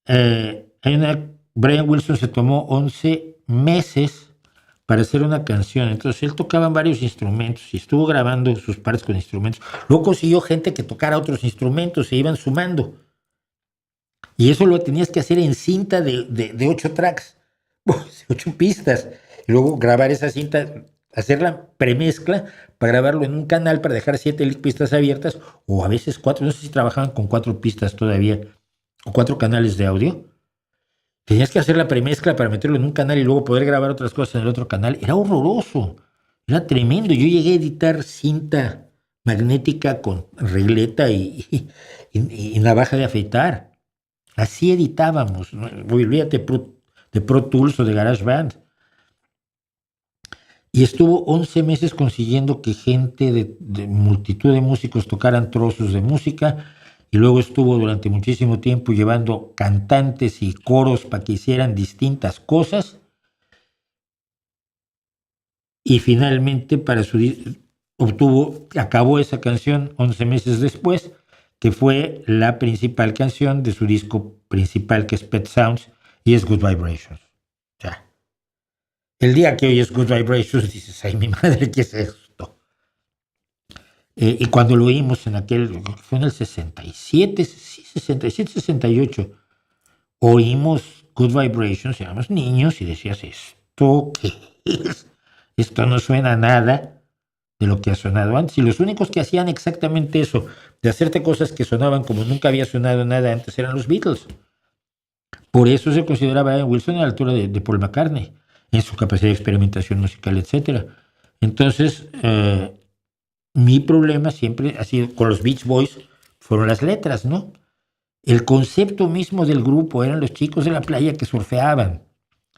Brian Wilson se tomó 11 meses para hacer una canción. Entonces él tocaba varios instrumentos y estuvo grabando sus partes con instrumentos. Luego consiguió gente que tocara otros instrumentos, se iban sumando. Y eso lo tenías que hacer en cinta de 8 tracks, 8 pistas. Y luego grabar esa cinta, hacer la premezcla para grabarlo en un canal para dejar 7 pistas abiertas, o a veces 4. No sé si trabajaban con 4 pistas todavía, o 4 canales de audio. Tenías que hacer la premezcla para meterlo en un canal y luego poder grabar otras cosas en el otro canal. Era horroroso, era tremendo. Yo llegué a editar cinta magnética con regleta y navaja de afeitar. Así editábamos, ¿no? Olvídate de Pro Tools o de GarageBand. Y estuvo 11 meses consiguiendo que gente de multitud de músicos tocaran trozos de música. Y luego estuvo durante muchísimo tiempo llevando cantantes y coros para que hicieran distintas cosas. Y finalmente acabó esa canción 11 meses después, que fue la principal canción de su disco principal, que es Pet Sounds, y es Good Vibrations. O sea, el día que oyes Good Vibrations dices, ay, mi madre, ¿qué es esto? Y cuando lo oímos fue en el 67, sí, 67, 68, oímos Good Vibrations, éramos niños y decías, ¿esto qué es? Esto no suena a nada de lo que ha sonado antes. Y los únicos que hacían exactamente eso, de hacerte cosas que sonaban como nunca había sonado nada antes, eran los Beatles. Por eso se consideraba Brian Wilson a la altura de Paul McCartney, en su capacidad de experimentación musical, etc. Entonces, mi problema siempre ha sido con los Beach Boys, fueron las letras, ¿no? El concepto mismo del grupo eran los chicos de la playa que surfeaban.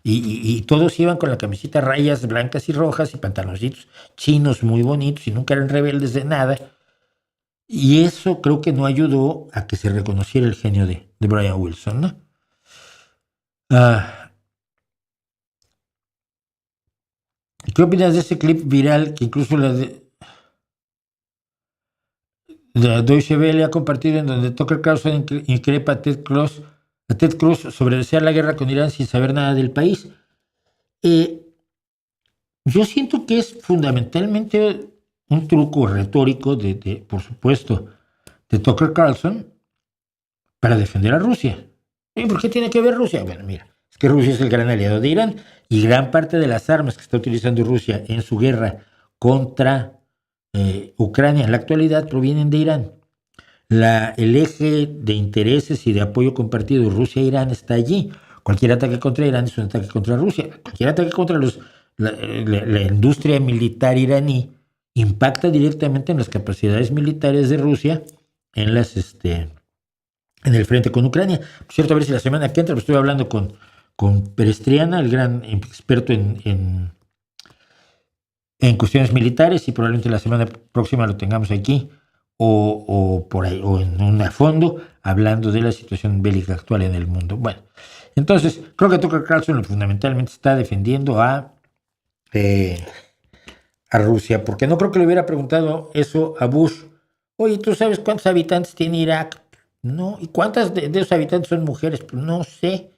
Y todos iban con la camiseta rayas blancas y rojas y pantaloncitos chinos muy bonitos y nunca eran rebeldes de nada. Y eso creo que no ayudó a que se reconociera el genio de Brian Wilson, ¿no? ¿Qué opinas de ese clip viral que incluso la Deutsche Welle ha compartido, en donde Tucker Carlson increpa a Ted Cruz sobre desear la guerra con Irán sin saber nada del país? Yo siento que es fundamentalmente un truco retórico por supuesto, de Tucker Carlson para defender a Rusia. ¿Y por qué tiene que ver Rusia? Bueno, mira, es que Rusia es el gran aliado de Irán y gran parte de las armas que está utilizando Rusia en su guerra contra Ucrania en la actualidad provienen de Irán. El eje de intereses y de apoyo compartido Rusia-Irán está allí. Cualquier ataque contra Irán es un ataque contra Rusia. Cualquier ataque contra la industria militar iraní impacta directamente en las capacidades militares de Rusia en el frente con Ucrania. Por cierto, a ver si la semana que entra, pues estoy hablando con Perestriana, el gran experto en cuestiones militares, y probablemente la semana próxima lo tengamos aquí o por ahí, o en un fondo, hablando de la situación bélica actual en el mundo. Bueno, entonces creo que Tucker Carlson fundamentalmente está defendiendo a Rusia, porque no creo que le hubiera preguntado eso a Bush. Oye, ¿tú sabes cuántos habitantes tiene Irak? No. ¿Y cuántas de esos habitantes son mujeres? Pues no sé.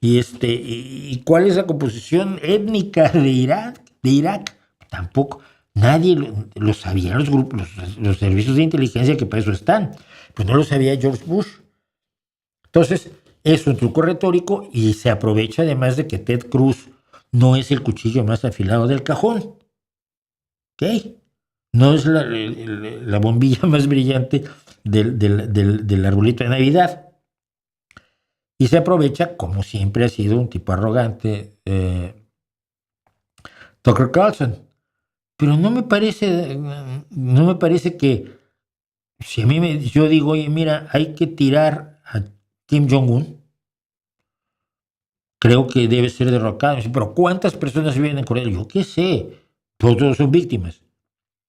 ¿Y cuál es la composición étnica de Irak? Tampoco. Nadie lo sabía, los grupos, los servicios de inteligencia que para eso están. Pues no lo sabía George Bush. Entonces, es un truco retórico y se aprovecha además de que Ted Cruz no es el cuchillo más afilado del cajón. ¿Ok? No es la bombilla más brillante del arbolito de Navidad. Y se aprovecha, como siempre ha sido un tipo arrogante, Tucker Carlson. Pero no me parece que, si a mí yo digo, oye, mira, hay que tirar a Kim Jong-un, creo que debe ser derrocado. Pero ¿cuántas personas viven en Corea? Yo qué sé, todos son víctimas.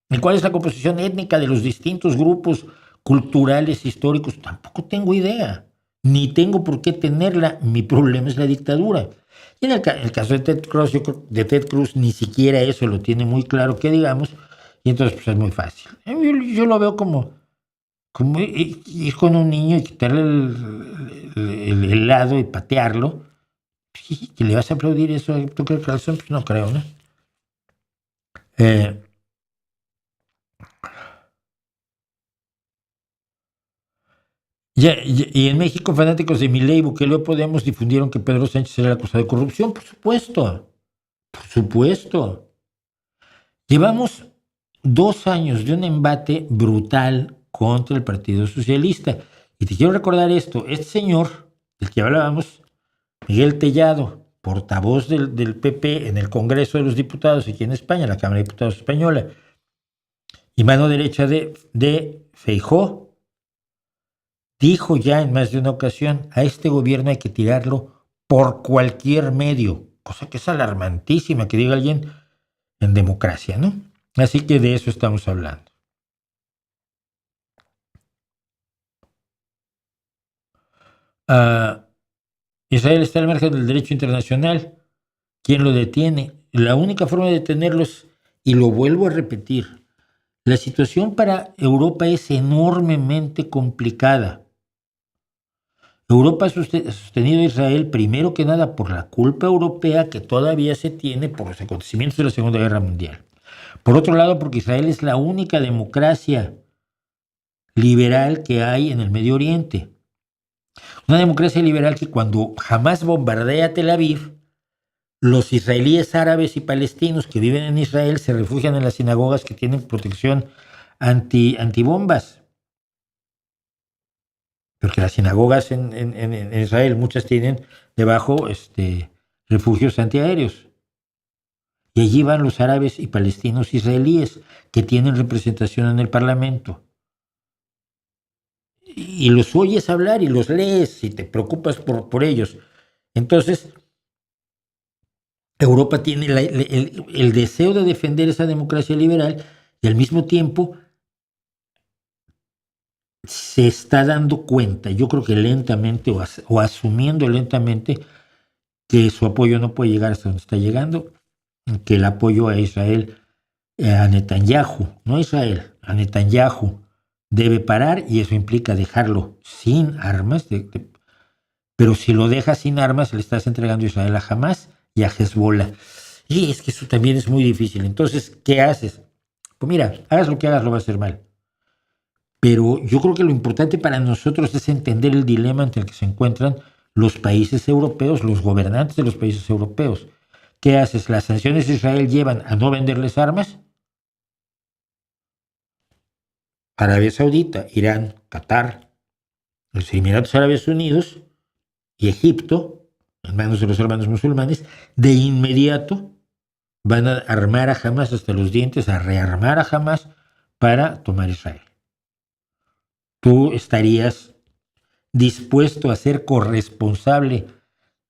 ¿Y cuál es la composición étnica de los distintos grupos culturales, históricos, tampoco tengo idea, ni tengo por qué tenerla. Mi problema es la dictadura. Y en el caso de Ted Cruz, yo creo de Ted Cruz ni siquiera eso lo tiene muy claro que digamos, y entonces pues es muy fácil. Yo lo veo como ir con un niño y quitarle el helado y patearlo. ¿Que le vas a aplaudir eso a Tucker Carlson? Pues no creo, ¿no? Y en México, fanáticos de Milei, Bukele o Podemos difundieron que Pedro Sánchez era el acusado de corrupción. Por supuesto, por supuesto. Llevamos 2 años de un embate brutal contra el Partido Socialista. Y te quiero recordar esto. Este señor, del que hablábamos, Miguel Tellado, portavoz del PP en el Congreso de los Diputados aquí en España, la Cámara de Diputados española, y mano derecha de Feijóo, dijo ya en más de una ocasión: a este gobierno hay que tirarlo por cualquier medio, cosa que es alarmantísima que diga alguien en democracia, ¿no? Así que de eso estamos hablando. Israel está al margen del derecho internacional. ¿Quién lo detiene? La única forma de detenerlo es, y lo vuelvo a repetir, la situación para Europa es enormemente complicada. Europa ha sostenido a Israel primero que nada por la culpa europea que todavía se tiene por los acontecimientos de la Segunda Guerra Mundial. Por otro lado, porque Israel es la única democracia liberal que hay en el Medio Oriente. Una democracia liberal que cuando Hamás bombardea Tel Aviv, los israelíes árabes y palestinos que viven en Israel se refugian en las sinagogas que tienen protección antibombas. Porque las sinagogas en Israel, muchas tienen debajo refugios antiaéreos. Y allí van los árabes y palestinos israelíes que tienen representación en el Parlamento. Y los oyes hablar y los lees y te preocupas por ellos. Entonces, Europa tiene el deseo de defender esa democracia liberal y al mismo tiempo se está dando cuenta, yo creo que lentamente o asumiendo lentamente, que su apoyo no puede llegar hasta donde está llegando, que el apoyo a Israel, a Netanyahu, no a Israel, a Netanyahu, debe parar, y eso implica dejarlo sin armas, pero si lo dejas sin armas le estás entregando a Israel a Hamás y a Hezbollah. Y es que eso también es muy difícil. Entonces, ¿qué haces? Pues mira, hagas lo que hagas, lo vas a hacer mal. Pero yo creo que lo importante para nosotros es entender el dilema ante el que se encuentran los países europeos, los gobernantes de los países europeos. ¿Qué haces? ¿Las sanciones de Israel llevan a no venderles armas? Arabia Saudita, Irán, Qatar, los Emiratos Árabes Unidos y Egipto, en manos de los hermanos musulmanes, de inmediato van a armar a Hamás hasta los dientes, a rearmar a Hamás para tomar Israel. ¿Tú estarías dispuesto a ser corresponsable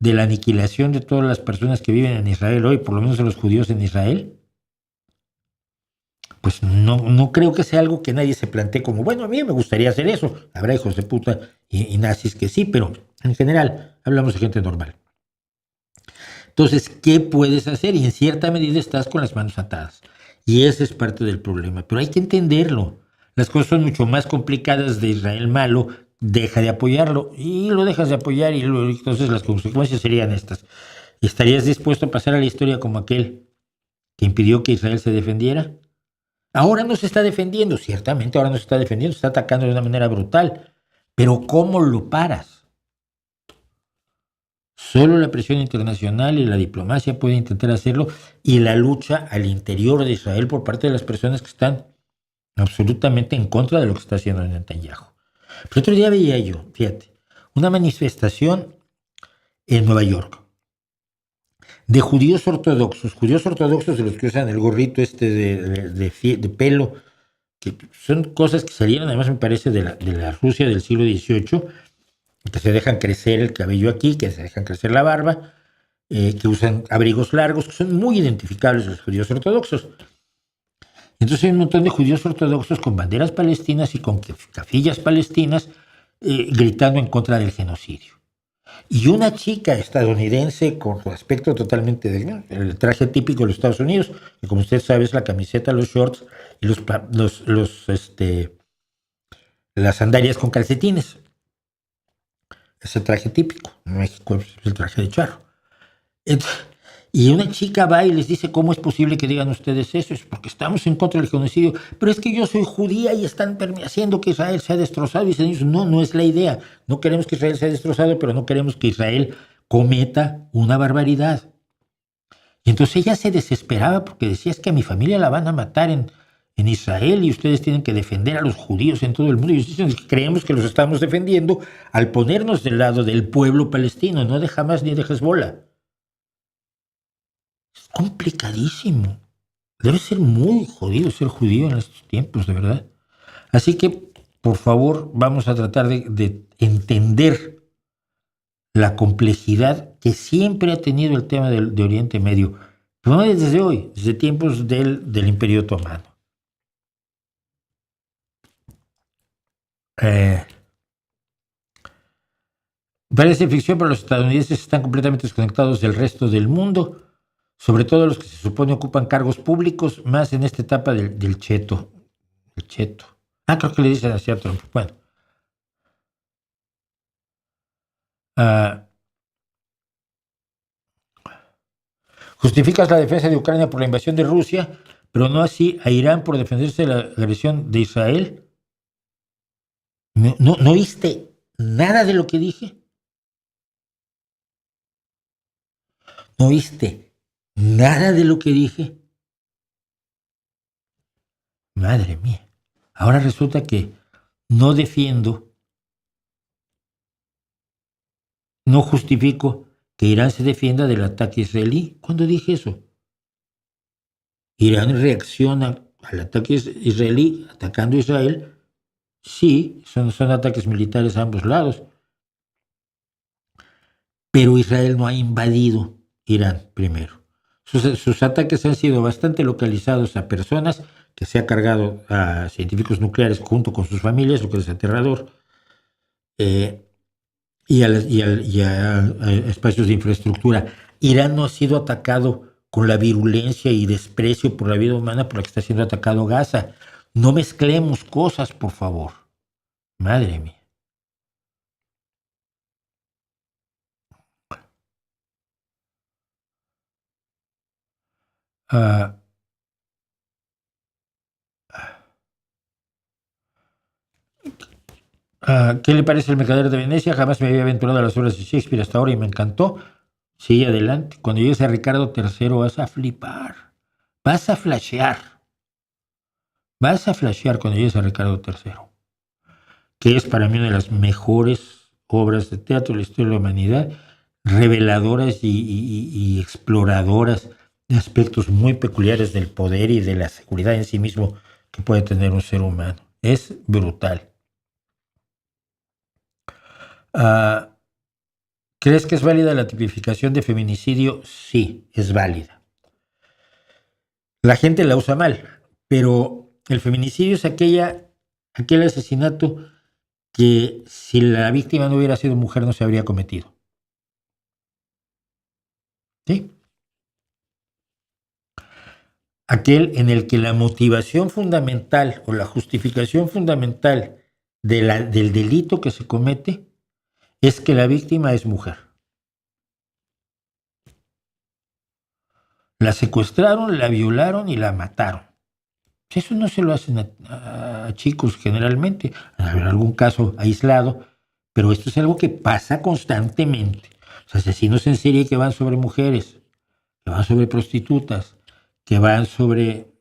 de la aniquilación de todas las personas que viven en Israel hoy, por lo menos de los judíos en Israel? Pues no creo que sea algo que nadie se plantee como, bueno, a mí me gustaría hacer eso. Habrá hijos de puta y nazis que sí, pero en general hablamos de gente normal. Entonces, ¿qué puedes hacer? Y en cierta medida estás con las manos atadas. Y ese es parte del problema. Pero hay que entenderlo. Las cosas son mucho más complicadas. De Israel malo, deja de apoyarlo. Y lo dejas de apoyar y entonces las consecuencias serían estas. ¿Estarías dispuesto a pasar a la historia como aquel que impidió que Israel se defendiera? Ahora no se está defendiendo, ciertamente ahora no se está defendiendo, se está atacando de una manera brutal. Pero ¿cómo lo paras? Solo la presión internacional y la diplomacia pueden intentar hacerlo, y la lucha al interior de Israel por parte de las personas que están absolutamente en contra de lo que está haciendo Netanyahu. Pero otro día veía yo, fíjate, una manifestación en Nueva York de judíos ortodoxos de los que usan el gorrito de pelo, que son cosas que salieron, además me parece, de la Rusia del siglo XVIII, que se dejan crecer el cabello aquí, que se dejan crecer la barba, que usan abrigos largos, que son muy identificables los judíos ortodoxos. Entonces hay un montón de judíos ortodoxos con banderas palestinas y con cafillas palestinas gritando en contra del genocidio. Y una chica estadounidense con su aspecto totalmente el traje típico de los Estados Unidos, que como usted sabe es la camiseta, los shorts y las sandalias con calcetines. Es el traje típico. En México es el traje de charro. Y una chica va y les dice, ¿cómo es posible que digan ustedes eso? Es porque estamos en contra del genocidio. Pero es que yo soy judía y están haciendo que Israel sea destrozado. Y dicen ellos, no, no es la idea. No queremos que Israel sea destrozado, pero no queremos que Israel cometa una barbaridad. Y entonces ella se desesperaba porque decía, es que a mi familia la van a matar en Israel y ustedes tienen que defender a los judíos en todo el mundo. Y ellos dicen, creemos que los estamos defendiendo al ponernos del lado del pueblo palestino, no de Hamas ni de Hezbollah. Es complicadísimo. Debe ser muy jodido ser judío en estos tiempos, de verdad. Así que, por favor, vamos a tratar de entender la complejidad que siempre ha tenido el tema de Oriente Medio. Pero no desde hoy, desde tiempos del Imperio Otomano. Parece ficción, pero los estadounidenses están completamente desconectados del resto del mundo, sobre todo los que se supone ocupan cargos públicos, más en esta etapa del cheto. El cheto. Creo que le dicen así a Trump. Bueno. Justificas la defensa de Ucrania por la invasión de Rusia, pero no así a Irán por defenderse de la agresión de Israel. ¿No oíste nada de lo que dije? ¿No oíste nada de lo que dije? Madre mía. Ahora resulta que no defiendo, no justifico que Irán se defienda del ataque israelí. ¿Cuándo dije eso? Irán reacciona al ataque israelí atacando a Israel. Sí, son ataques militares a ambos lados. Pero Israel no ha invadido Irán primero. Sus ataques han sido bastante localizados a personas que se ha cargado a científicos nucleares junto con sus familias, lo que es aterrador, y a espacios de infraestructura. Irán no ha sido atacado con la virulencia y desprecio por la vida humana por la que está siendo atacado Gaza. No mezclemos cosas, por favor. Madre mía. ¿Qué le parece El Mercader de Venecia? Jamás me había aventurado a las obras de Shakespeare hasta ahora y me encantó. Sí, adelante. Cuando llegues a Ricardo III vas a flipar. Vas a flashear. Vas a flashear cuando llegues a Ricardo III. Que es para mí una de las mejores obras de teatro de la historia de la humanidad. Reveladoras y exploradoras de aspectos muy peculiares del poder y de la seguridad en sí mismo que puede tener un ser humano. Es brutal. ¿Crees que es válida la tipificación de feminicidio? Sí, es válida. La gente la usa mal, pero el feminicidio es aquel asesinato que si la víctima no hubiera sido mujer no se habría cometido. ¿Sí? Aquel en el que la motivación fundamental o la justificación fundamental del delito que se comete es que la víctima es mujer. La secuestraron, la violaron y la mataron. Eso no se lo hacen a chicos generalmente. Habrá algún caso aislado, pero esto es algo que pasa constantemente. Los asesinos en serie que van sobre mujeres, que van sobre prostitutas, que van sobre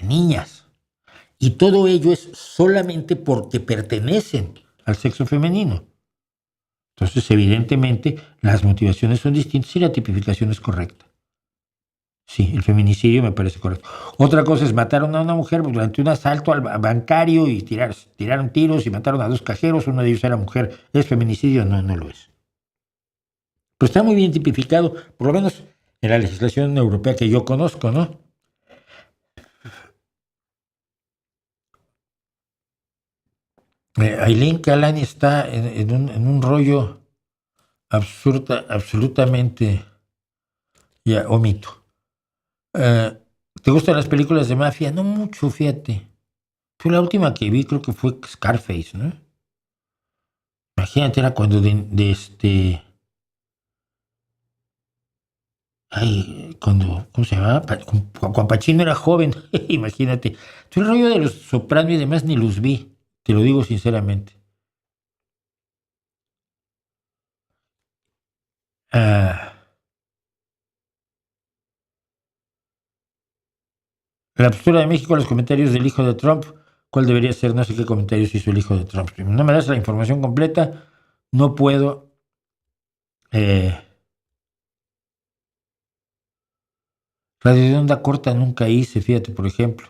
niñas. Y todo ello es solamente porque pertenecen al sexo femenino. Entonces, evidentemente, las motivaciones son distintas y la tipificación es correcta. Sí, el feminicidio me parece correcto. Otra cosa es mataron a una mujer durante un asalto al bancario y tiraron tiros y mataron a 2 cajeros. Uno de ellos era mujer. ¿Es feminicidio? No, no lo es. Pero está muy bien tipificado, por lo menos en la legislación europea que yo conozco, ¿no? Aileen Calani está en un rollo absolutamente ya omito. ¿Te gustan las películas de mafia? No mucho, fíjate. Fue la última que vi, creo que fue Scarface, ¿no? Imagínate, era cuando cuando, ¿cómo se llamaba? Juan Pacino era joven, imagínate. Yo el rollo de los Soprano y demás ni los vi, te lo digo sinceramente. Ah, la postura de México, los comentarios del hijo de Trump, ¿cuál debería ser? No sé qué comentarios hizo el hijo de Trump. Si no me das la información completa, no puedo. Radio de onda corta nunca hice, fíjate, por ejemplo.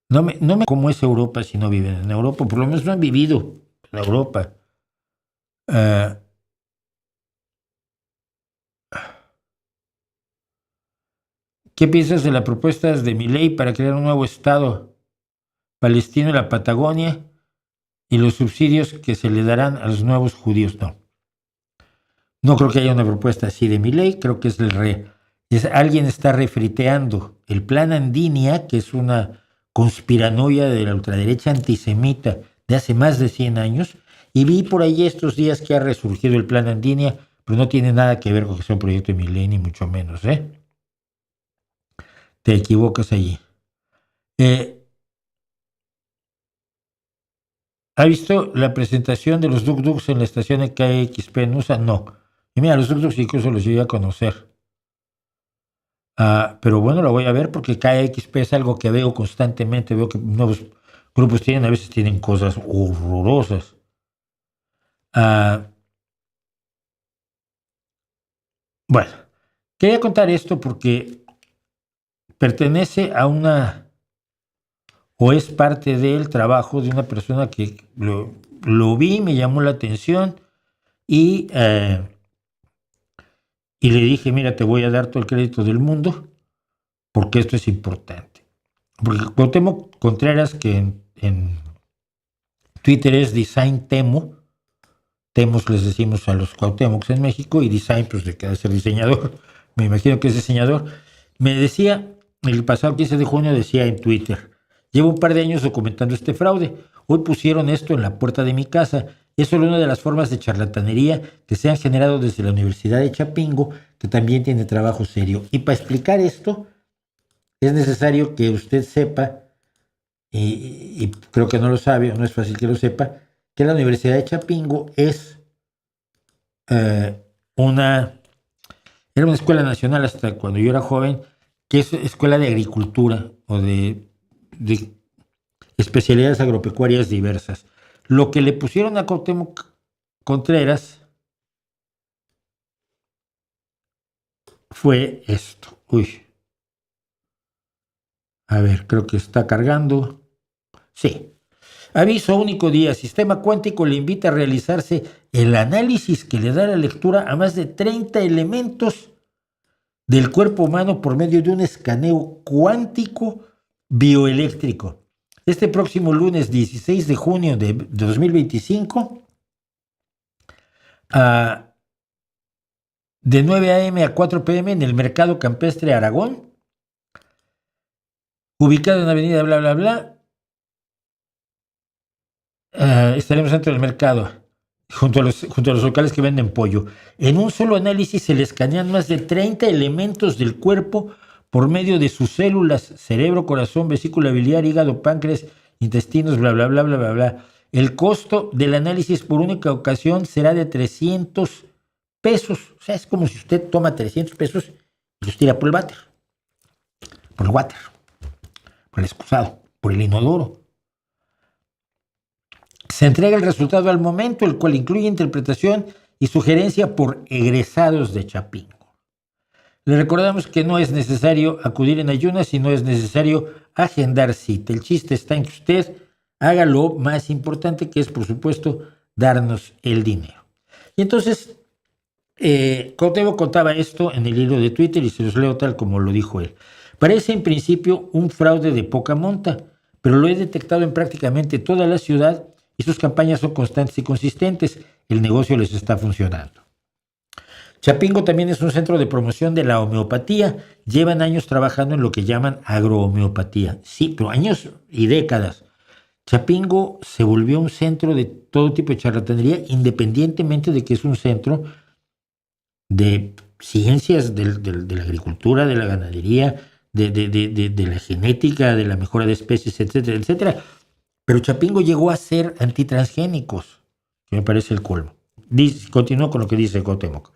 No me cómo es Europa si no viven en Europa, por lo menos no han vivido en Europa. Ah, ¿Qué piensas de las propuestas de Milei para crear un nuevo Estado palestino en la Patagonia y los subsidios que se le darán a los nuevos judíos? No creo que haya una propuesta así de Milei, creo que alguien está refriteando el plan Andinia, que es una conspiranoia de la ultraderecha antisemita de hace más de 100 años, y vi por ahí estos días que ha resurgido el plan Andinia, pero no tiene nada que ver con que sea un proyecto de Milei, ni mucho menos, ¿eh? Te equivocas allí. ¿Ha visto la presentación de los Duk Duks en la estación de KXP en USA? No. Y mira, los Duk Duks incluso los llegué a conocer. Pero bueno, lo voy a ver porque KXP es algo que veo constantemente. Veo que nuevos grupos a veces tienen cosas horrorosas. Bueno, quería contar esto porque pertenece a o es parte del trabajo de una persona que lo vi, me llamó la atención y le dije, mira, te voy a dar todo el crédito del mundo porque esto es importante. Porque Cuauhtémoc Contreras, que en Twitter es Design Temo, Temos les decimos a los Cuauhtémocs en México, y Design, pues de que debe ser diseñador, me imagino que es diseñador, me decía, el pasado 15 de junio decía en Twitter, llevo un par de años documentando este fraude, hoy pusieron esto en la puerta de mi casa, es solo una de las formas de charlatanería que se han generado desde la Universidad de Chapingo, que también tiene trabajo serio. Y para explicar esto, es necesario que usted sepa, y creo que no lo sabe, o no es fácil que lo sepa, que la Universidad de Chapingo era una escuela nacional hasta cuando yo era joven, que es escuela de agricultura o de especialidades agropecuarias diversas. Lo que le pusieron a Cuauhtémoc Contreras fue esto. A ver, creo que está cargando. Sí. Aviso único día. Sistema cuántico le invita a realizarse el análisis que le da la lectura a más de 30 elementos del cuerpo humano por medio de un escaneo cuántico bioeléctrico. Este próximo lunes 16 de junio de 2025, de 9 a.m. a 4 p.m. en el Mercado Campestre Aragón, ubicado en Avenida bla bla bla. Estaremos dentro del mercado, junto a los locales que venden pollo. En un solo análisis se le escanean más de 30 elementos del cuerpo por medio de sus células, cerebro, corazón, vesícula biliar, hígado, páncreas, intestinos, bla, bla, bla, bla, bla, bla. El costo del análisis por única ocasión será de 300 pesos. O sea, es como si usted toma 300 pesos y los tira por el váter, por el excusado, por el inodoro. Se entrega el resultado al momento, el cual incluye interpretación y sugerencia por egresados de Chapingo. Le recordamos que no es necesario acudir en ayunas y no es necesario agendar cita. El chiste está en que usted haga lo más importante, que es, por supuesto, darnos el dinero. Y entonces, Cuauhtémoc contaba esto en el hilo de Twitter y se los leo tal como lo dijo él. Parece en principio un fraude de poca monta, pero lo he detectado en prácticamente toda la ciudad y sus campañas son constantes y consistentes. El negocio les está funcionando. Chapingo también es un centro de promoción de la homeopatía. Llevan años trabajando en lo que llaman agrohomeopatía. Sí, pero años y décadas. Chapingo se volvió un centro de todo tipo de charlatanería, independientemente de que es un centro de ciencias de la agricultura, de la ganadería, de la genética, de la mejora de especies, etcétera, etcétera. Pero Chapingo llegó a ser antitransgénicos, que me parece el colmo. Continúo con lo que dice Cuauhtémoc.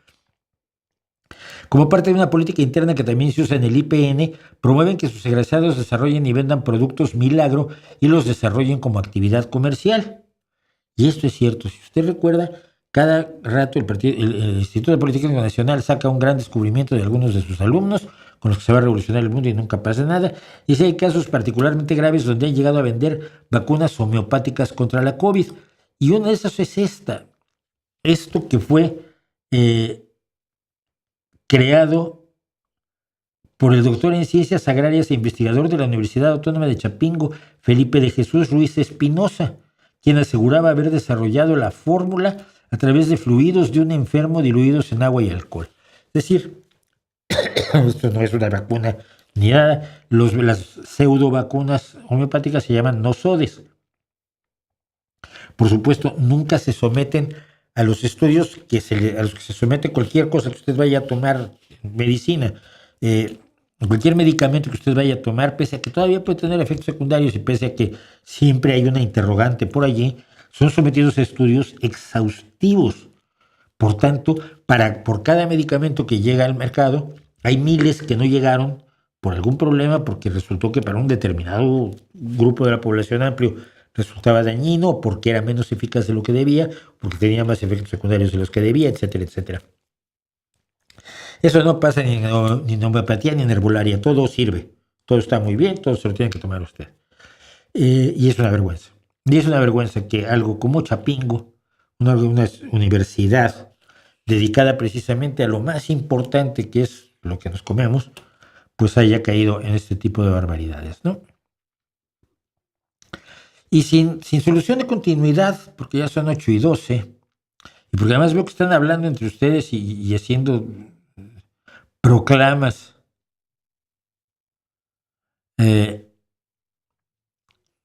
Como parte de una política interna que también se usa en el IPN, promueven que sus egresados desarrollen y vendan productos milagro y los desarrollen como actividad comercial. Y esto es cierto. Si usted recuerda, cada rato el Instituto de Política Nacional saca un gran descubrimiento de algunos de sus alumnos con los que se va a revolucionar el mundo y nunca pasa nada. Y si hay casos particularmente graves donde han llegado a vender vacunas homeopáticas contra la COVID. Y una de esas es esto que fue creado por el doctor en Ciencias Agrarias e investigador de la Universidad Autónoma de Chapingo, Felipe de Jesús Ruiz Espinosa, quien aseguraba haber desarrollado la fórmula a través de fluidos de un enfermo diluidos en agua y alcohol. Es decir, esto no es una vacuna ni nada. Las pseudo vacunas homeopáticas se llaman nosodes. Por supuesto, nunca se someten a los estudios a los que se somete cualquier cosa que usted vaya a tomar, medicina, cualquier medicamento que usted vaya a tomar, pese a que todavía puede tener efectos secundarios y pese a que siempre hay una interrogante por allí, son sometidos a estudios exhaustivos. Por tanto, por cada medicamento que llega al mercado, hay miles que no llegaron por algún problema, porque resultó que para un determinado grupo de la población amplio resultaba dañino, porque era menos eficaz de lo que debía, porque tenía más efectos secundarios de los que debía, etcétera, etcétera. Eso no pasa ni en homeopatía ni en herbolaria, todo sirve, todo está muy bien, todo se lo tiene que tomar usted. Y es una vergüenza. Y es una vergüenza que algo como Chapingo, una universidad dedicada precisamente a lo más importante que es lo que nos comemos, pues haya caído en este tipo de barbaridades, ¿no? Y sin solución de continuidad, porque ya son 8:12, y porque además veo que están hablando entre ustedes y haciendo proclamas.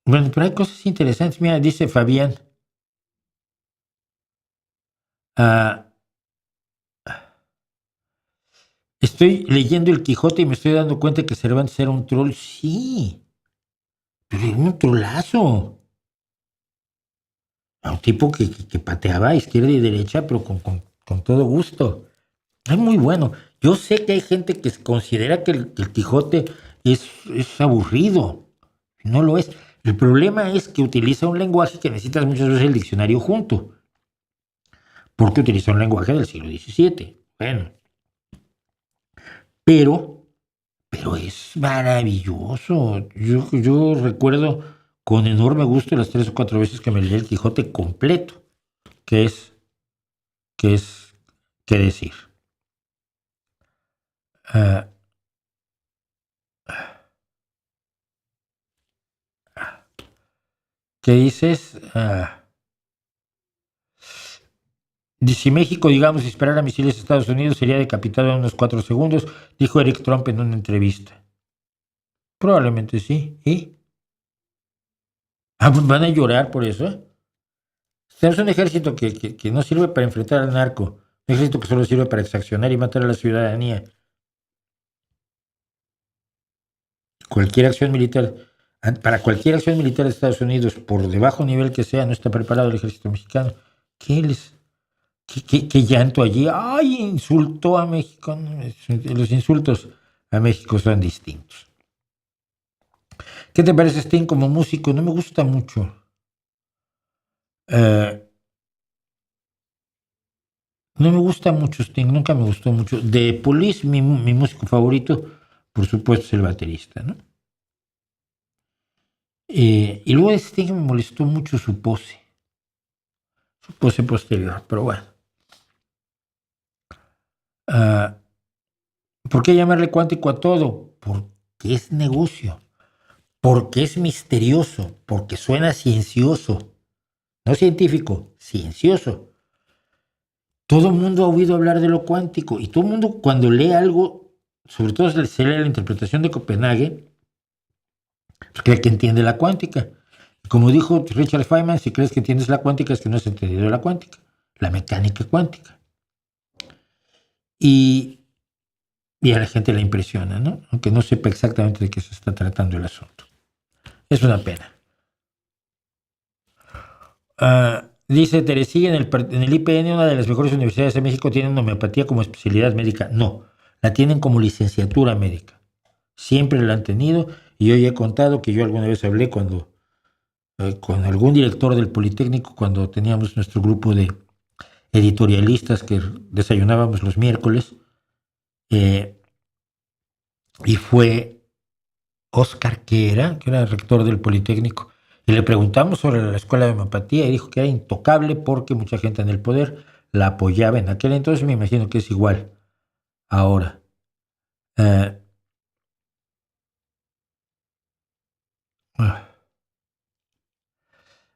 Bueno, pero hay cosas interesantes. Mira, dice Fabián. Estoy leyendo El Quijote y me estoy dando cuenta que Cervantes era un troll. Sí, pero era un trolazo. Un tipo que pateaba a izquierda y derecha, pero con todo gusto. Es muy bueno. Yo sé que hay gente que considera que el Quijote es aburrido. No lo es. El problema es que utiliza un lenguaje que necesitas muchas veces el diccionario junto. Porque utiliza un lenguaje del siglo XVII. Bueno. Pero es maravilloso. Yo recuerdo con enorme gusto las 3 o 4 veces que me leí el Quijote completo. ¿Qué decir? ¿Qué dices? Si México, digamos, disparara misiles a Estados Unidos, sería decapitado en unos 4 segundos, dijo Eric Trump en una entrevista. Probablemente sí. ¿Y? Pues van a llorar por eso. Tenemos un ejército que no sirve para enfrentar al narco, un ejército que solo sirve para exaccionar y matar a la ciudadanía. Para cualquier acción militar de Estados Unidos, por de bajo nivel que sea, no está preparado el ejército mexicano. ¿Qué llanto allí? ¡Ay! Insultó a México. Los insultos a México son distintos. ¿Qué te parece Sting como músico? No me gusta mucho. No me gusta mucho Sting, nunca me gustó mucho. De Police, mi músico favorito, por supuesto, es el baterista, ¿no? Y luego de Sting me molestó mucho su pose posterior, pero bueno. ¿Por qué llamarle cuántico a todo? porque es negocio, porque es misterioso, porque suena ciencioso, no científico, ciencioso. Todo el mundo ha oído hablar de lo cuántico y todo el mundo cuando lee algo, sobre todo se lee la interpretación de Copenhague, pues cree que entiende la cuántica. Como dijo Richard Feynman, si crees que entiendes la cuántica es que no has entendido la cuántica, la mecánica cuántica. Y a la gente le impresiona, ¿no? Aunque no sepa exactamente de qué se está tratando el asunto. Es una pena. Dice Teresilla, en el IPN, una de las mejores universidades de México, tienen homeopatía como especialidad médica. No, la tienen como licenciatura médica. Siempre la han tenido y yo ya he contado que yo alguna vez hablé con algún director del Politécnico cuando teníamos nuestro grupo de editorialistas que desayunábamos los miércoles y fue Oscar, que era rector del Politécnico, y le preguntamos sobre la escuela de homeopatía y dijo que era intocable porque mucha gente en el poder la apoyaba en aquel entonces. Me imagino que es igual ahora.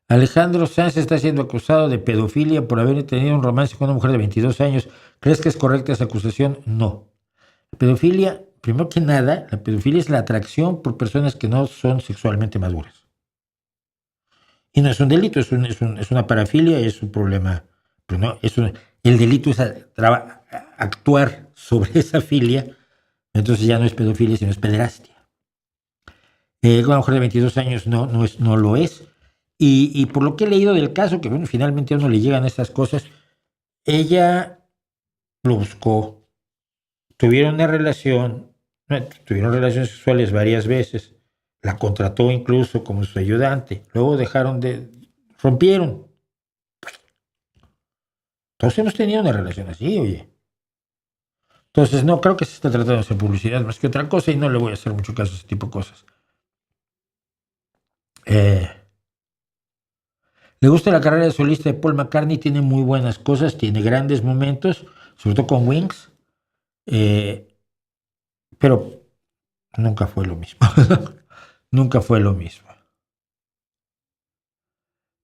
Alejandro Sanz está siendo acusado de pedofilia por haber tenido un romance con una mujer de 22 años. ¿Crees que es correcta esa acusación? No. Pedofilia, primero que nada, la pedofilia es la atracción por personas que no son sexualmente maduras. Y no es un delito, es una parafilia, es un problema. Pero no, el delito es actuar sobre esa filia, entonces ya no es pedofilia, sino es pederastia. Una mujer de 22 años no lo es. Y por lo que he leído del caso, que bueno, finalmente a uno le llegan estas cosas, ella lo buscó, tuvieron relaciones sexuales varias veces, la contrató incluso como su ayudante, luego rompieron. Todos hemos tenido una relación así, oye. Entonces no creo que se esté tratando de hacer publicidad más que otra cosa y no le voy a hacer mucho caso a ese tipo de cosas. Le gusta la carrera de solista de Paul McCartney, tiene muy buenas cosas, tiene grandes momentos, sobre todo con Wings, pero nunca fue lo mismo. Nunca fue lo mismo.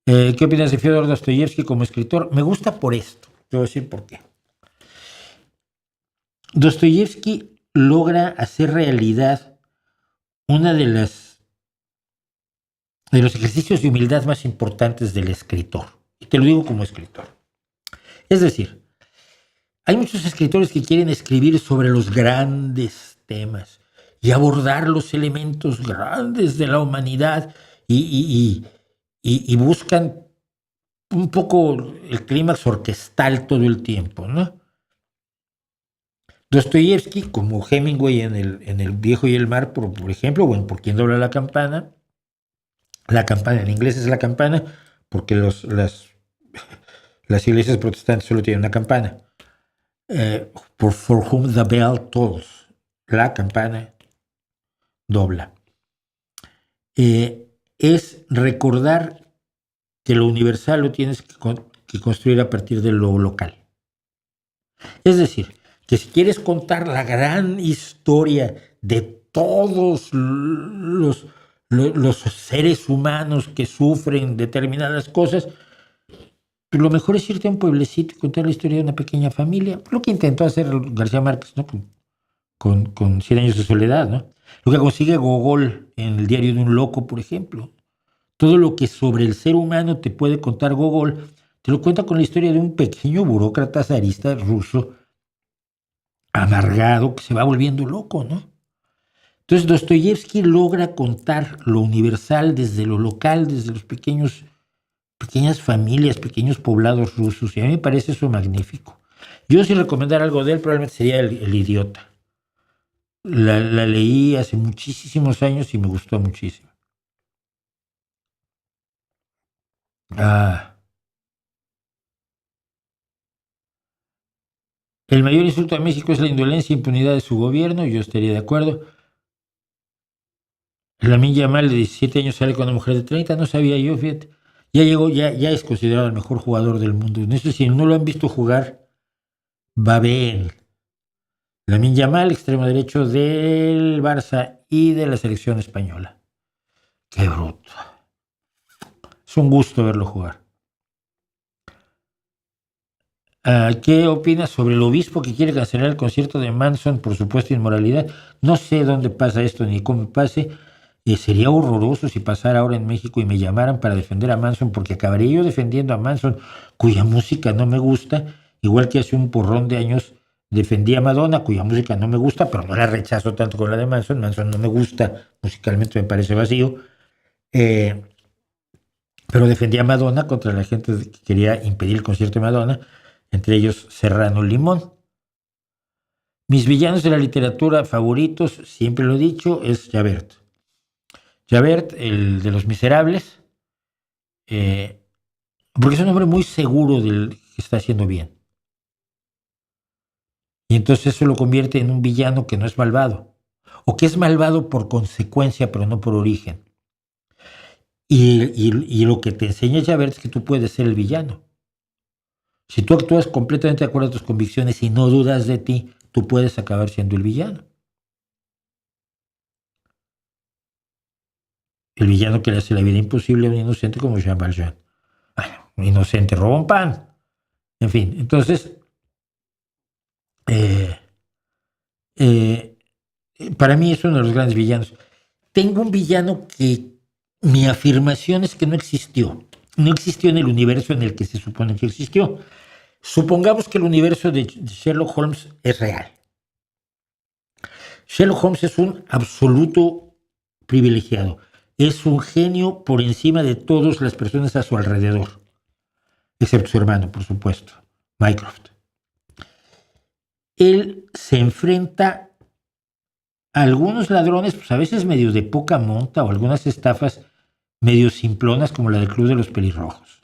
¿Qué opinas de Fyodor Dostoyevsky como escritor? Me gusta por esto, te voy a decir por qué. Dostoyevsky logra hacer realidad una de los ejercicios de humildad más importantes del escritor. Y te lo digo como escritor. Es decir, hay muchos escritores que quieren escribir sobre los grandes temas y abordar los elementos grandes de la humanidad y buscan un poco el clímax orquestal todo el tiempo, ¿no? Dostoyevsky, como Hemingway en el Viejo y el Mar, por ejemplo, bueno, por quien dobla la campana en inglés es la campana, porque las iglesias protestantes solo tienen una campana. For whom the bell tolls, la campana dobla. Es recordar que lo universal lo tienes que construir a partir de lo local. Es decir, que si quieres contar la gran historia de todos los seres humanos que sufren determinadas cosas, lo mejor es irte a un pueblecito y contar la historia de una pequeña familia. Lo que intentó hacer García Márquez, ¿no? con 100 años de soledad, ¿no? Lo que consigue Gogol en El diario de un loco, por ejemplo. Todo lo que sobre el ser humano te puede contar Gogol, te lo cuenta con la historia de un pequeño burócrata zarista ruso amargado que se va volviendo loco, ¿no? Entonces Dostoyevsky logra contar lo universal desde lo local, desde los pequeñas familias, pequeños poblados rusos, y a mí me parece eso magnífico. Yo si recomendara algo de él probablemente sería El idiota. La leí hace muchísimos años y me gustó muchísimo. El mayor insulto a México es la indolencia e impunidad de su gobierno, yo estaría de acuerdo. Lamine Yamal de 17 años sale con una mujer de 30, no sabía yo, fíjate. Ya llegó, ya es considerado el mejor jugador del mundo. No sé si no lo han visto jugar, va bien. Lamine Yamal, extremo derecho del Barça, y de la selección española. ¡Qué bruto! Es un gusto verlo jugar. ¿Qué opinas sobre el obispo que quiere cancelar el concierto de Manson por supuesta inmoralidad? No sé dónde pasa esto ni cómo pase. Sería horroroso si pasara ahora en México y me llamaran para defender a Manson, porque acabaré yo defendiendo a Manson, cuya música no me gusta, igual que hace un porrón de años defendí a Madonna, cuya música no me gusta, pero no la rechazo tanto como la de Manson. Manson no me gusta, musicalmente me parece vacío. Pero defendía a Madonna contra la gente que quería impedir el concierto de Madonna, entre ellos Serrano Limón. Mis villanos de la literatura favoritos, siempre lo he dicho, es Javert. Javert, el de Los Miserables, porque es un hombre muy seguro del que está haciendo bien. Y entonces eso lo convierte en un villano que no es malvado, o que es malvado por consecuencia, pero no por origen. Y lo que te enseña Javert es que tú puedes ser el villano. Si tú actúas completamente de acuerdo a tus convicciones y no dudas de ti, tú puedes acabar siendo el villano. El villano que le hace la vida imposible a un inocente como Jean Valjean. Un inocente roba un pan. En fin, entonces, para mí es uno de los grandes villanos. Tengo un villano que mi afirmación es que no existió. No existió en el universo en el que se supone que existió. Supongamos que el universo de Sherlock Holmes es real. Sherlock Holmes es un absoluto privilegiado. Es un genio por encima de todas las personas a su alrededor. Excepto su hermano, por supuesto, Mycroft. Él se enfrenta a algunos ladrones, pues a veces medio de poca monta, o algunas estafas medio simplonas como la del Club de los Pelirrojos.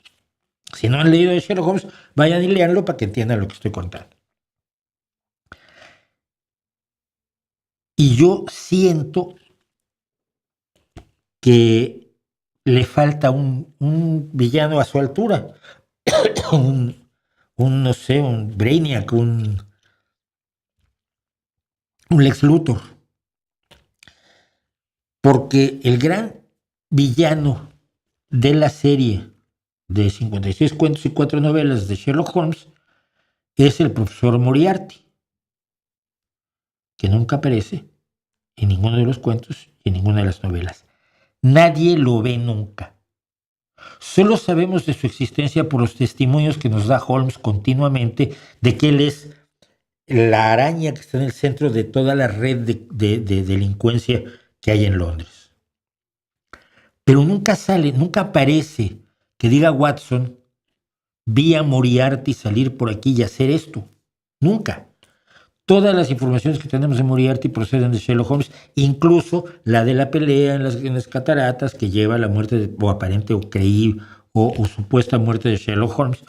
Si no han leído de Sherlock Holmes, vayan y leanlo para que entiendan lo que estoy contando. Y yo siento que le falta un villano a su altura. No sé, un Brainiac, un Lex Luthor. Porque el gran villano de la serie de 56 cuentos y 4 novelas de Sherlock Holmes es el profesor Moriarty, que nunca aparece en ninguno de los cuentos y en ninguna de las novelas. Nadie lo ve nunca. Solo sabemos de su existencia por los testimonios que nos da Holmes continuamente de que él es la araña que está en el centro de toda la red de delincuencia que hay en Londres. Pero nunca sale, nunca aparece que diga Watson, vi a Moriarty salir por aquí y hacer esto. Nunca. Todas las informaciones que tenemos de Moriarty proceden de Sherlock Holmes, incluso la de la pelea en las cataratas que lleva a la muerte, o aparente, o creíble, o supuesta muerte de Sherlock Holmes,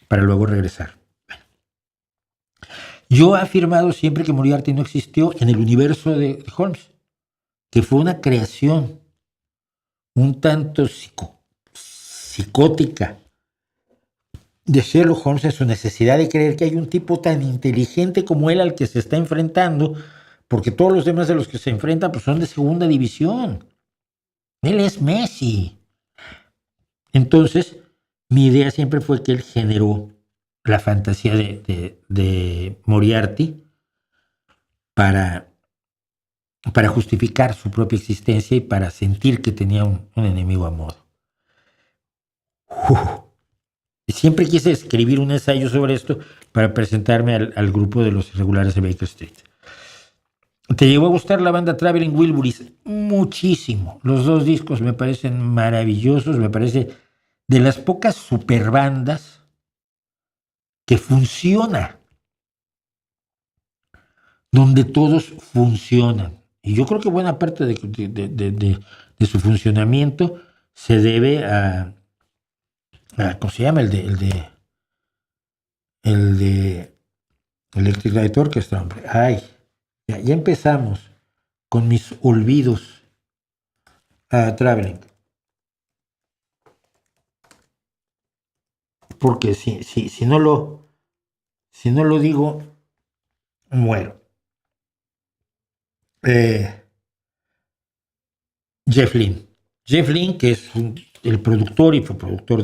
para luego regresar. Bueno. Yo he afirmado siempre que Moriarty no existió en el universo de Holmes, que fue una creación un tanto psicótica de Sherlock Holmes en su necesidad de creer que hay un tipo tan inteligente como él al que se está enfrentando, porque todos los demás de los que se enfrentan pues, son de segunda división. Él es Messi. Entonces, mi idea siempre fue que él generó la fantasía de Moriarty para justificar su propia existencia y para sentir que tenía un enemigo a modo. Siempre quise escribir un ensayo sobre esto para presentarme al grupo de los irregulares de Baker Street. ¿Te llegó a gustar la banda Traveling Wilburys? Muchísimo. Los dos discos me parecen maravillosos. Me parece de las pocas superbandas que funciona, donde todos funcionan. Y yo creo que buena parte de su funcionamiento se debe a ¿cómo se llama? El de Electric Light Orchestra, hombre. Ay, ya empezamos con mis olvidos a Traveling. Porque si no lo digo, muero. Jeff Lynne. Jeff Lynne, que es el productor y fue productor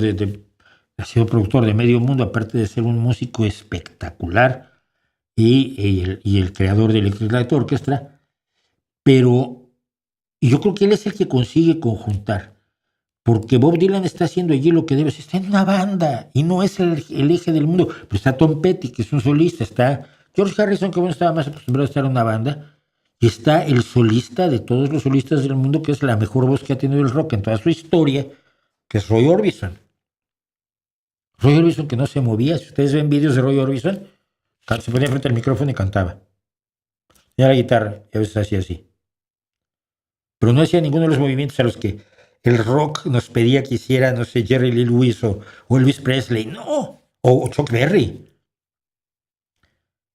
ha sido productor de medio mundo, aparte de ser un músico espectacular y el creador de Electric Light Orchestra, pero yo creo que él es el que consigue conjuntar, porque Bob Dylan está haciendo allí lo que debe, está en una banda y no es el eje del mundo, pero está Tom Petty, que es un solista, está George Harrison, que bueno, estaba más acostumbrado a estar en una banda, y está el solista de todos los solistas del mundo, que es la mejor voz que ha tenido el rock en toda su historia, que es Roy Orbison. Roy Orbison, que no se movía. Si ustedes ven vídeos de Roy Orbison, se ponía frente al micrófono y cantaba. Y a la guitarra, y a veces hacía así. Pero no hacía ninguno de los movimientos a los que el rock nos pedía que hiciera, no sé, Jerry Lee Lewis o Elvis Presley. No. O Chuck Berry.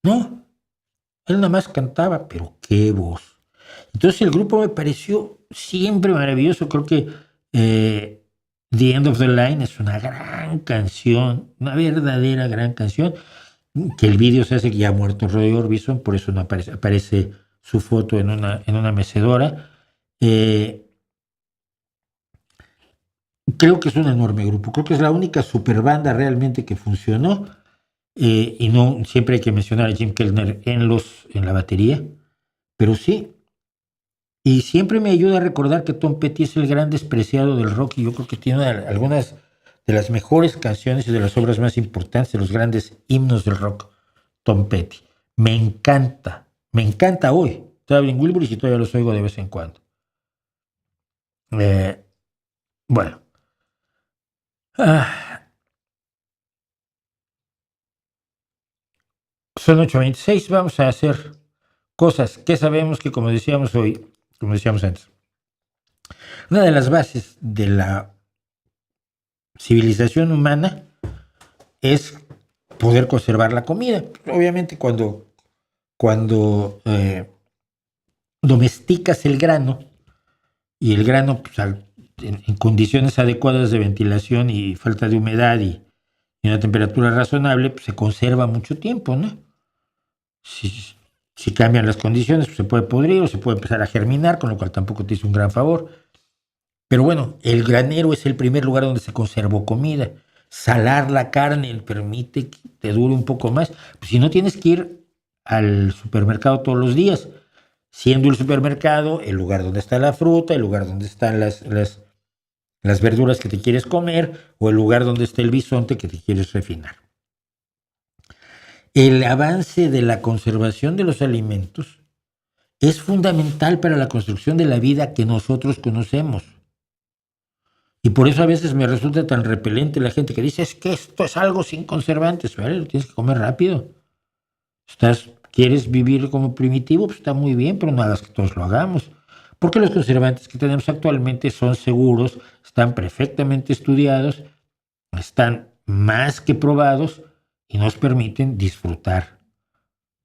No. Él nada más cantaba, pero qué voz. Entonces el grupo me pareció siempre maravilloso. Creo que The End of the Line es una gran canción, una verdadera gran canción, que el vídeo se hace que ya ha muerto Roy Orbison, por eso no aparece su foto en una mecedora. Creo que es un enorme grupo, creo que es la única super banda realmente que funcionó, y no siempre hay que mencionar a Jim Keltner en la batería, pero sí. Y siempre me ayuda a recordar que Tom Petty es el gran despreciado del rock, y yo creo que tiene algunas de las mejores canciones y de las obras más importantes, de los grandes himnos del rock, Tom Petty. Me encanta hoy. Estaba en Wilburys y todavía los oigo de vez en cuando. Bueno. Son 8:26, vamos a hacer cosas que sabemos que, como decíamos antes, una de las bases de la civilización humana es poder conservar la comida. Obviamente cuando domesticas el grano, y el grano pues, en condiciones adecuadas de ventilación y falta de humedad y una temperatura razonable, pues se conserva mucho tiempo, ¿no? Si cambian las condiciones, pues se puede podrir o se puede empezar a germinar, con lo cual tampoco te hizo un gran favor. Pero bueno, el granero es el primer lugar donde se conservó comida. Salar la carne permite que te dure un poco más. Pues si no, tienes que ir al supermercado todos los días, siendo el supermercado el lugar donde está la fruta, el lugar donde están las verduras que te quieres comer, o el lugar donde está el bisonte que te quieres refinar. El avance de la conservación de los alimentos es fundamental para la construcción de la vida que nosotros conocemos. Y por eso a veces me resulta tan repelente la gente que dice, es que esto es algo sin conservantes. Vale, lo tienes que comer rápido. ¿Quieres vivir como primitivo? Pues está muy bien, pero no hagas que todos lo hagamos. Porque los conservantes que tenemos actualmente son seguros, están perfectamente estudiados, están más que probados y nos permiten disfrutar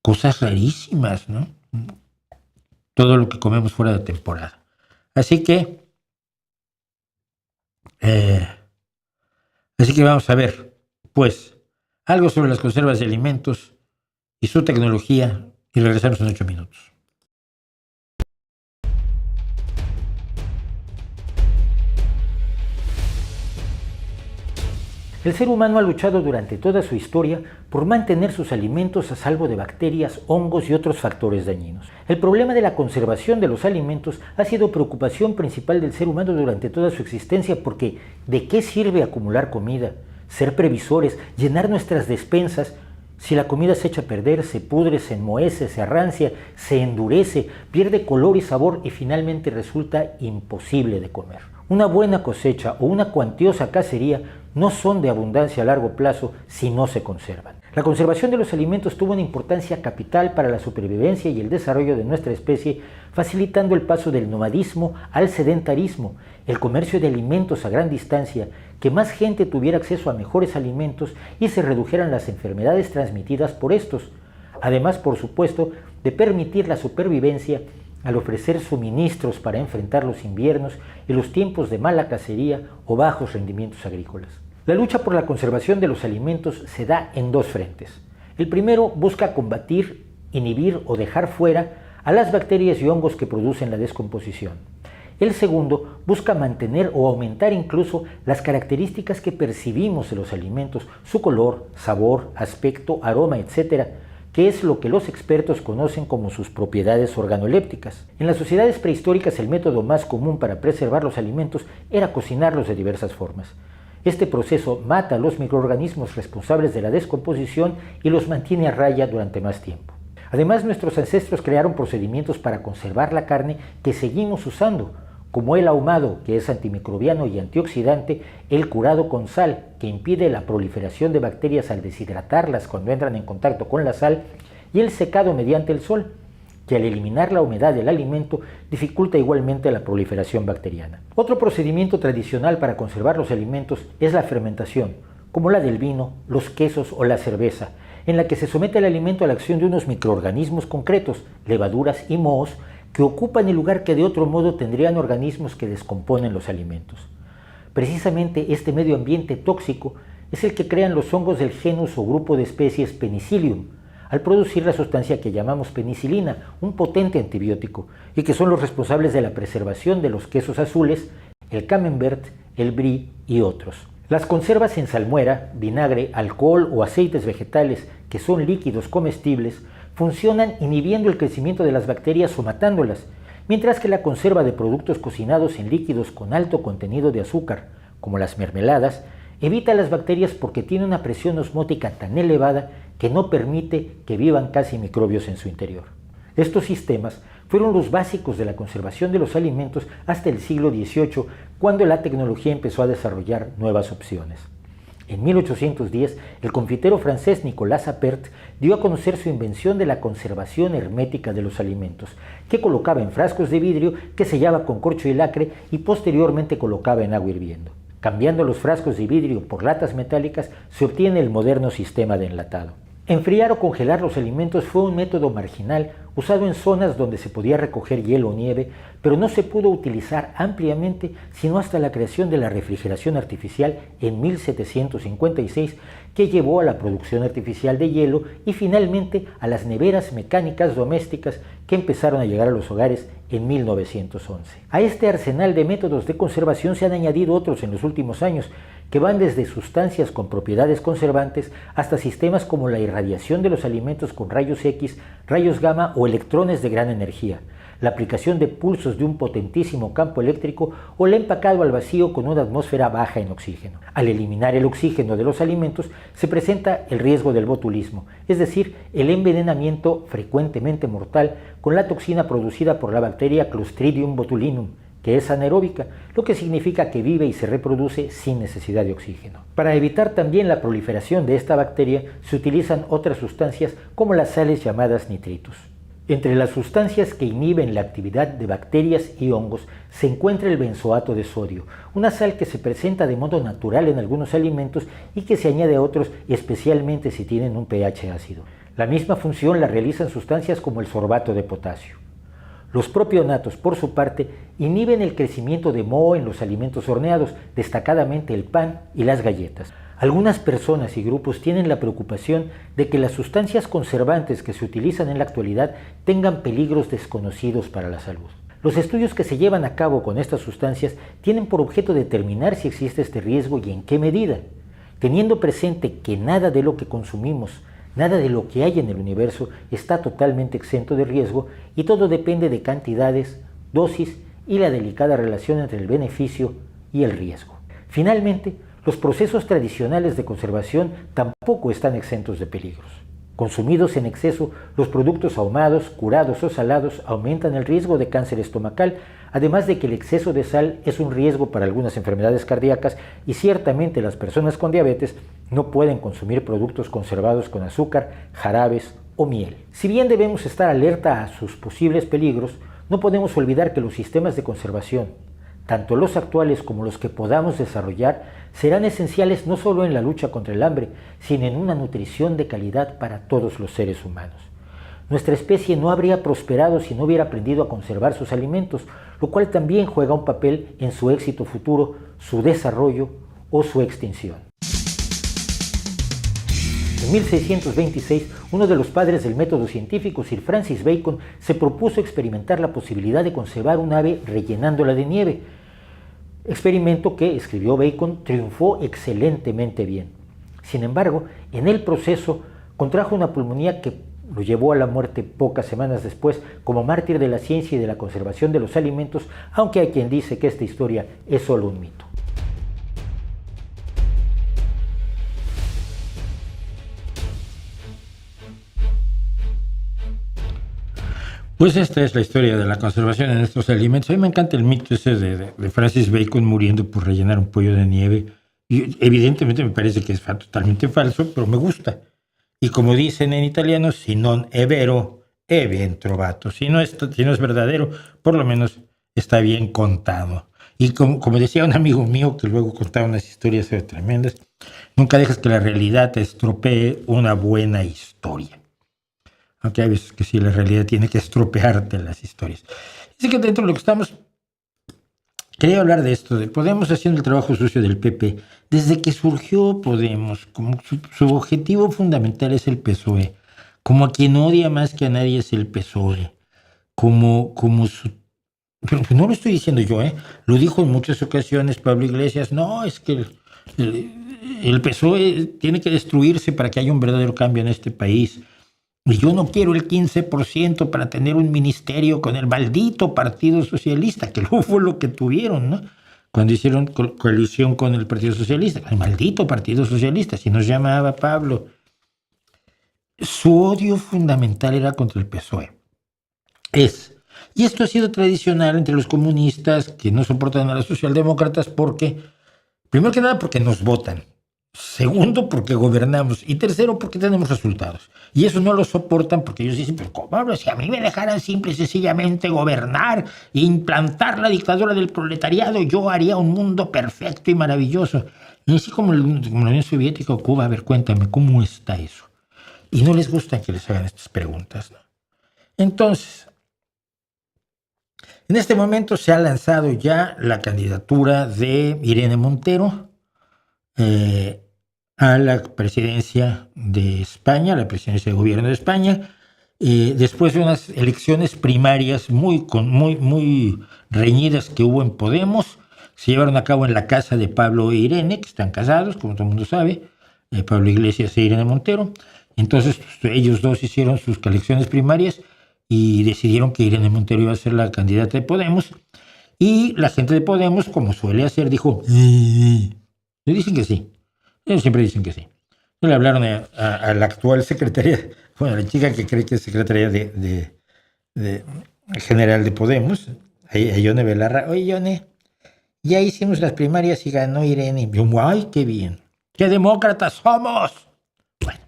cosas rarísimas, ¿no? Todo lo que comemos fuera de temporada. Así que vamos a ver, pues, algo sobre las conservas de alimentos y su tecnología, y regresamos en 8 minutos. El ser humano ha luchado durante toda su historia por mantener sus alimentos a salvo de bacterias, hongos y otros factores dañinos. El problema de la conservación de los alimentos ha sido preocupación principal del ser humano durante toda su existencia, porque ¿de qué sirve acumular comida, ser previsores, llenar nuestras despensas, si la comida se echa a perder, se pudre, se enmohece, se arrancia, se endurece, pierde color y sabor y finalmente resulta imposible de comer? Una buena cosecha o una cuantiosa cacería no son de abundancia a largo plazo si no se conservan. La conservación de los alimentos tuvo una importancia capital para la supervivencia y el desarrollo de nuestra especie, facilitando el paso del nomadismo al sedentarismo, el comercio de alimentos a gran distancia, que más gente tuviera acceso a mejores alimentos y se redujeran las enfermedades transmitidas por estos. Además, por supuesto, de permitir la supervivencia al ofrecer suministros para enfrentar los inviernos y los tiempos de mala cacería o bajos rendimientos agrícolas. La lucha por la conservación de los alimentos se da en dos frentes. El primero busca combatir, inhibir o dejar fuera a las bacterias y hongos que producen la descomposición. El segundo busca mantener o aumentar incluso las características que percibimos de los alimentos, su color, sabor, aspecto, aroma, etc., que es lo que los expertos conocen como sus propiedades organolépticas. En las sociedades prehistóricas el método más común para preservar los alimentos era cocinarlos de diversas formas. Este proceso mata a los microorganismos responsables de la descomposición y los mantiene a raya durante más tiempo. Además, nuestros ancestros crearon procedimientos para conservar la carne que seguimos usando, como el ahumado, que es antimicrobiano y antioxidante, el curado con sal, que impide la proliferación de bacterias al deshidratarlas cuando entran en contacto con la sal, y el secado mediante el sol, que al eliminar la humedad del alimento dificulta igualmente la proliferación bacteriana. Otro procedimiento tradicional para conservar los alimentos es la fermentación, como la del vino, los quesos o la cerveza, en la que se somete el alimento a la acción de unos microorganismos concretos, levaduras y mohos, que ocupan el lugar que de otro modo tendrían organismos que descomponen los alimentos. Precisamente este medio ambiente tóxico es el que crean los hongos del genus o grupo de especies Penicillium, al producir la sustancia que llamamos penicilina, un potente antibiótico, y que son los responsables de la preservación de los quesos azules, el camembert, el brie y otros. Las conservas en salmuera, vinagre, alcohol o aceites vegetales, que son líquidos comestibles, funcionan inhibiendo el crecimiento de las bacterias o matándolas, mientras que la conserva de productos cocinados en líquidos con alto contenido de azúcar, como las mermeladas, evita a las bacterias porque tiene una presión osmótica tan elevada que no permite que vivan casi microbios en su interior. Estos sistemas fueron los básicos de la conservación de los alimentos hasta el siglo XVIII, cuando la tecnología empezó a desarrollar nuevas opciones. En 1810, el confitero francés Nicolas Appert dio a conocer su invención de la conservación hermética de los alimentos, que colocaba en frascos de vidrio que sellaba con corcho y lacre y posteriormente colocaba en agua hirviendo. Cambiando los frascos de vidrio por latas metálicas, se obtiene el moderno sistema de enlatado. Enfriar o congelar los alimentos fue un método marginal usado en zonas donde se podía recoger hielo o nieve, pero no se pudo utilizar ampliamente sino hasta la creación de la refrigeración artificial en 1756, que llevó a la producción artificial de hielo y finalmente a las neveras mecánicas domésticas que empezaron a llegar a los hogares en 1911. A este arsenal de métodos de conservación se han añadido otros en los últimos años, que van desde sustancias con propiedades conservantes hasta sistemas como la irradiación de los alimentos con rayos X, rayos gamma o electrones de gran energía, la aplicación de pulsos de un potentísimo campo eléctrico o el empacado al vacío con una atmósfera baja en oxígeno. Al eliminar el oxígeno de los alimentos se presenta el riesgo del botulismo, es decir, el envenenamiento frecuentemente mortal con la toxina producida por la bacteria Clostridium botulinum, que es anaeróbica, lo que significa que vive y se reproduce sin necesidad de oxígeno. Para evitar también la proliferación de esta bacteria, se utilizan otras sustancias como las sales llamadas nitritos. Entre las sustancias que inhiben la actividad de bacterias y hongos se encuentra el benzoato de sodio, una sal que se presenta de modo natural en algunos alimentos y que se añade a otros, especialmente si tienen un pH ácido. La misma función la realizan sustancias como el sorbato de potasio. Los propionatos, por su parte, inhiben el crecimiento de moho en los alimentos horneados, destacadamente el pan y las galletas. Algunas personas y grupos tienen la preocupación de que las sustancias conservantes que se utilizan en la actualidad tengan peligros desconocidos para la salud. Los estudios que se llevan a cabo con estas sustancias tienen por objeto determinar si existe este riesgo y en qué medida, teniendo presente que nada de lo que consumimos, nada de lo que hay en el universo está totalmente exento de riesgo y todo depende de cantidades, dosis y la delicada relación entre el beneficio y el riesgo. Finalmente, los procesos tradicionales de conservación tampoco están exentos de peligros. Consumidos en exceso, los productos ahumados, curados o salados aumentan el riesgo de cáncer estomacal, además de que el exceso de sal es un riesgo para algunas enfermedades cardíacas y ciertamente las personas con diabetes no pueden consumir productos conservados con azúcar, jarabes o miel. Si bien debemos estar alerta a sus posibles peligros, no podemos olvidar que los sistemas de conservación, tanto los actuales como los que podamos desarrollar, serán esenciales no solo en la lucha contra el hambre, sino en una nutrición de calidad para todos los seres humanos. Nuestra especie no habría prosperado si no hubiera aprendido a conservar sus alimentos, lo cual también juega un papel en su éxito futuro, su desarrollo o su extinción. En 1626, uno de los padres del método científico, Sir Francis Bacon, se propuso experimentar la posibilidad de conservar un ave rellenándola de nieve. Experimento que, escribió Bacon, triunfó excelentemente bien. Sin embargo, en el proceso contrajo una pulmonía que lo llevó a la muerte pocas semanas después como mártir de la ciencia y de la conservación de los alimentos, aunque hay quien dice que esta historia es solo un mito. Pues esta es la historia de la conservación de nuestros alimentos. A mí me encanta el mito ese de Francis Bacon muriendo por rellenar un pollo de nieve. Y evidentemente me parece que es totalmente falso, pero me gusta. Y como dicen en italiano, si non è vero, è ben trovato. Si no es verdadero, por lo menos está bien contado. Y como decía un amigo mío que luego contaba unas historias tremendas, nunca dejes que la realidad te estropee una buena historia. Aunque hay veces que sí, la realidad tiene que estropearte las historias. Así que dentro de lo que estamos... Quería hablar de esto, de Podemos haciendo el trabajo sucio del PP. Desde que surgió Podemos, como su objetivo fundamental es el PSOE, como a quien odia más que a nadie es el PSOE, pero no lo estoy diciendo yo, lo dijo en muchas ocasiones Pablo Iglesias, no, es que el PSOE tiene que destruirse para que haya un verdadero cambio en este país. Y yo no quiero el 15% para tener un ministerio con el maldito Partido Socialista, que luego fue lo que tuvieron, ¿no? Cuando hicieron coalición con el Partido Socialista, el maldito Partido Socialista, si nos llamaba Pablo. Su odio fundamental era contra el PSOE. Y esto ha sido tradicional entre los comunistas que no soportan a los socialdemócratas porque, primero que nada, porque nos votan. Segundo, porque gobernamos. Y tercero, porque tenemos resultados. Y eso no lo soportan porque ellos dicen, pero ¿cómo? Si a mí me dejaran simple y sencillamente gobernar e implantar la dictadura del proletariado, yo haría un mundo perfecto y maravilloso. Y así como la Unión Soviética o Cuba, a ver, cuéntame, ¿cómo está eso? Y no les gusta que les hagan estas preguntas, ¿no? Entonces, en este momento se ha lanzado ya la candidatura de Irene Montero, a la presidencia de España, a la presidencia de gobierno de España, después de unas elecciones primarias muy reñidas que hubo en Podemos. Se llevaron a cabo en la casa de Pablo e Irene, que están casados, como todo el mundo sabe, Pablo Iglesias e Irene Montero. Entonces ellos dos hicieron sus elecciones primarias y decidieron que Irene Montero iba a ser la candidata de Podemos. Y la gente de Podemos, como suele hacer, dijo, le dicen que sí. Ellos siempre dicen que sí. Le hablaron a la actual secretaria, bueno, la chica que cree que es secretaria de general de Podemos, a Ione Belarra. Oye, Ione, ya hicimos las primarias y ganó Irene. Y yo, ¡ay, qué bien! ¡Qué demócratas somos! Bueno.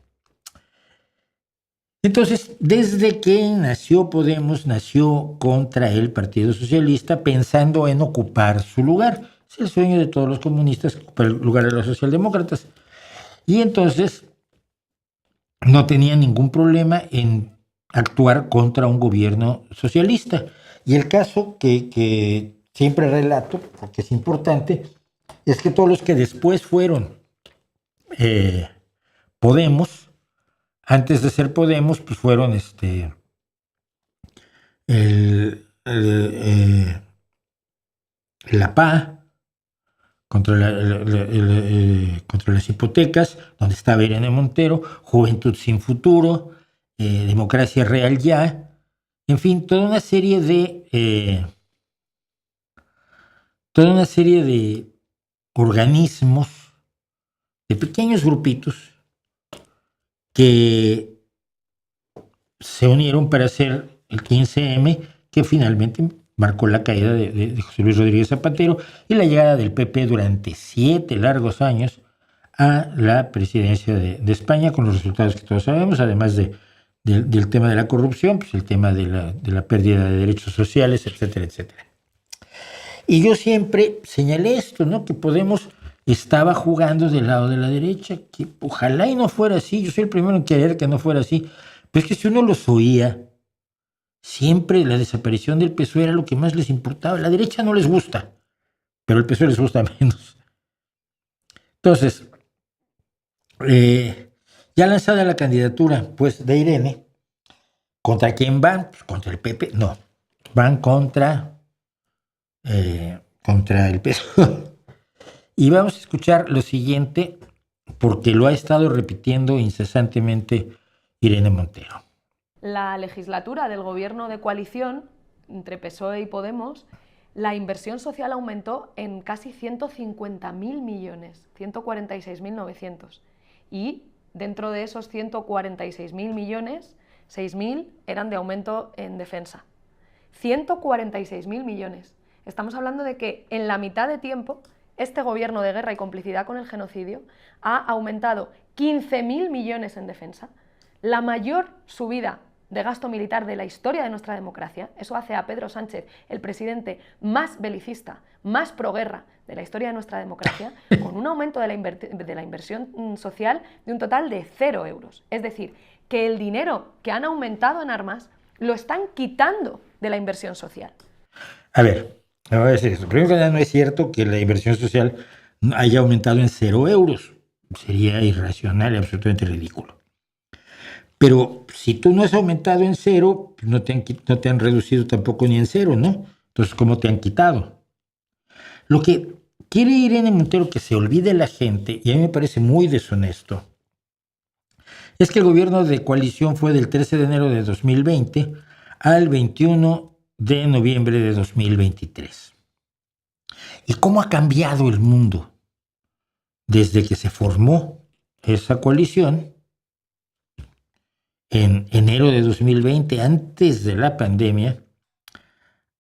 Entonces, desde que nació Podemos, nació contra el Partido Socialista pensando en ocupar su lugar. Es el sueño de todos los comunistas, ocupar el lugar de los socialdemócratas. Y entonces no tenía ningún problema en actuar contra un gobierno socialista. Y el caso que siempre relato, porque es importante, es que todos los que después fueron Podemos, antes de ser Podemos, pues fueron la PA, contra las hipotecas, donde estaba Irene Montero, Juventud Sin Futuro, Democracia Real Ya, en fin, toda una serie de organismos, de pequeños grupitos que se unieron para hacer el 15M, que finalmente marcó la caída de José Luis Rodríguez Zapatero y la llegada del PP durante 7 largos años a la presidencia de España, con los resultados que todos sabemos, además del tema de la corrupción, pues el tema de la pérdida de derechos sociales, etcétera, etcétera. Y yo siempre señalé esto, ¿no? Que Podemos estaba jugando del lado de la derecha, que ojalá y no fuera así. Yo soy el primero en querer que no fuera así, pero es que si uno los oía, siempre la desaparición del PSOE era lo que más les importaba. La derecha no les gusta, pero el PSOE les gusta menos. Entonces, Ya lanzada la candidatura, pues, de Irene, ¿contra quién van? Pues, contra el PP, no, van contra el PSOE. Y vamos a escuchar lo siguiente, porque lo ha estado repitiendo incesantemente Irene Montero. La legislatura del gobierno de coalición entre PSOE y Podemos, la inversión social aumentó en casi 150.000 millones, 146.900. Y dentro de esos 146.000 millones, 6.000 eran de aumento en defensa. 146.000 millones. Estamos hablando de que en la mitad de tiempo este gobierno de guerra y complicidad con el genocidio ha aumentado 15.000 millones en defensa, la mayor subida de gasto militar de la historia de nuestra democracia. Eso hace a Pedro Sánchez el presidente más belicista, más proguerra de la historia de nuestra democracia, con un aumento de la inversión social de un total de 0 euros. Es decir, que el dinero que han aumentado en armas lo están quitando de la inversión social. A ver, me voy a decir esto. Primero que nada, no es cierto que la inversión social haya aumentado en 0 euros. Sería irracional y absolutamente ridículo. Pero si tú no has aumentado en 0, no te han reducido tampoco ni en 0, ¿no? Entonces, ¿cómo te han quitado? Lo que quiere Irene Montero que se olvide la gente, y a mí me parece muy deshonesto, es que el gobierno de coalición fue del 13 de enero de 2020 al 21 de noviembre de 2023. ¿Y cómo ha cambiado el mundo desde que se formó esa coalición en enero de 2020, antes de la pandemia,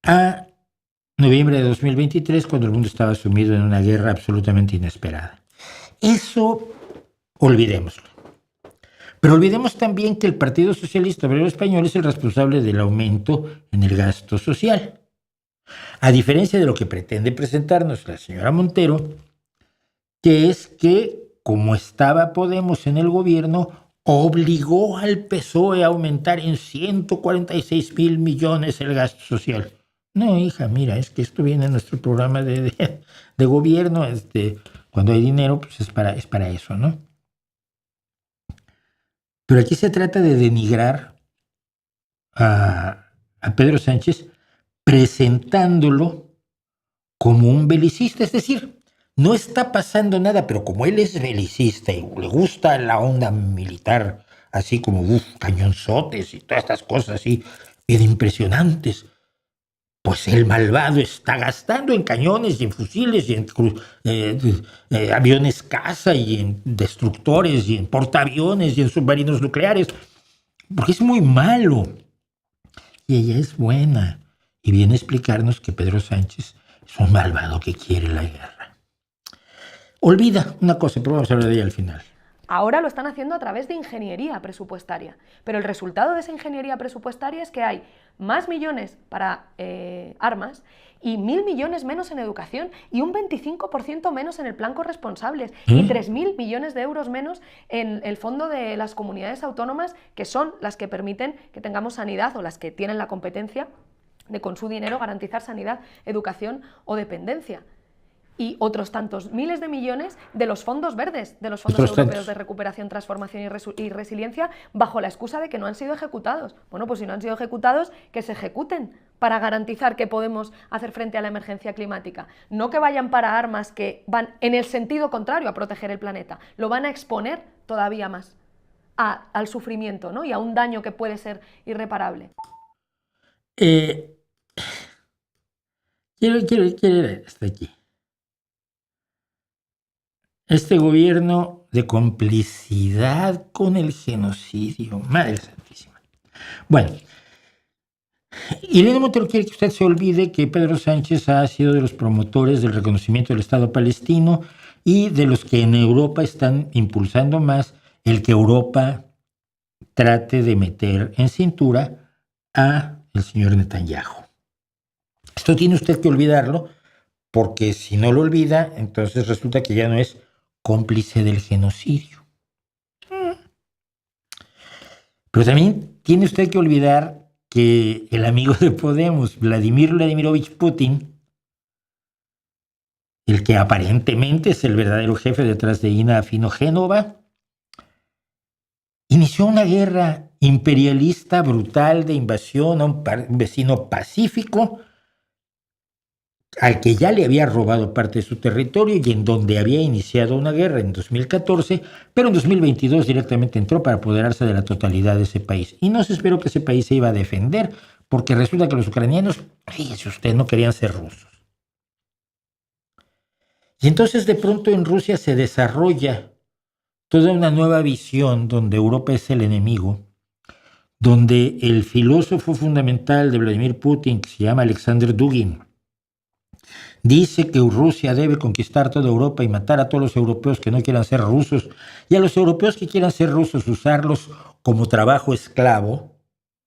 a noviembre de 2023, cuando el mundo estaba sumido en una guerra absolutamente inesperada? Eso olvidémoslo. Pero olvidemos también que el Partido Socialista Obrero Español es el responsable del aumento en el gasto social. A diferencia de lo que pretende presentarnos la señora Montero, que es que, como estaba Podemos en el gobierno, obligó al PSOE a aumentar en 146.000 millones el gasto social. No, hija, mira, es que esto viene en nuestro programa de gobierno. Cuando hay dinero, pues es para eso, ¿no? Pero aquí se trata de denigrar a Pedro Sánchez presentándolo como un belicista. Es decir, no está pasando nada, pero como él es belicista y le gusta la onda militar, así como cañonzotes y todas estas cosas así bien impresionantes, pues el malvado está gastando en cañones y en fusiles y en aviones caza y en destructores y en portaaviones y en submarinos nucleares, porque es muy malo. Y ella es buena y viene a explicarnos que Pedro Sánchez es un malvado que quiere la guerra. Olvida una cosa, pero vamos a hablar de ella al final. Ahora lo están haciendo a través de ingeniería presupuestaria, pero el resultado de esa ingeniería presupuestaria es que hay más millones para armas y 1.000 millones menos en educación y un 25% menos en el plan corresponsables y 3.000 millones de euros menos en el fondo de las comunidades autónomas, que son las que permiten que tengamos sanidad o las que tienen la competencia de con su dinero garantizar sanidad, educación o dependencia. Y otros tantos miles de millones de los fondos verdes, de los fondos europeos de recuperación, transformación y resiliencia, bajo la excusa de que no han sido ejecutados. Bueno, pues si no han sido ejecutados, que se ejecuten para garantizar que podemos hacer frente a la emergencia climática. No que vayan para armas que van en el sentido contrario a proteger el planeta. Lo van a exponer todavía más al sufrimiento, ¿no? Y a un daño que puede ser irreparable. Quiero ir hasta aquí. Este gobierno de complicidad con el genocidio. Madre santísima. Bueno, Irene Montero quiere que usted se olvide que Pedro Sánchez ha sido de los promotores del reconocimiento del Estado palestino y de los que en Europa están impulsando más el que Europa trate de meter en cintura a el señor Netanyahu. Esto tiene usted que olvidarlo, porque si no lo olvida, entonces resulta que ya no es cómplice del genocidio. Pero también tiene usted que olvidar que el amigo de Podemos, Vladimir Vladimirovich Putin, el que aparentemente es el verdadero jefe detrás de Ina Afino Génova, inició una guerra imperialista brutal de invasión a un vecino pacífico al que ya le había robado parte de su territorio y en donde había iniciado una guerra en 2014, pero en 2022 directamente entró para apoderarse de la totalidad de ese país. Y no se esperó que ese país se iba a defender, porque resulta que los ucranianos, fíjese usted, no querían ser rusos. Y entonces de pronto en Rusia se desarrolla toda una nueva visión donde Europa es el enemigo, donde el filósofo fundamental de Vladimir Putin, que se llama Alexander Dugin, dice que Rusia debe conquistar toda Europa y matar a todos los europeos que no quieran ser rusos, y a los europeos que quieran ser rusos usarlos como trabajo esclavo.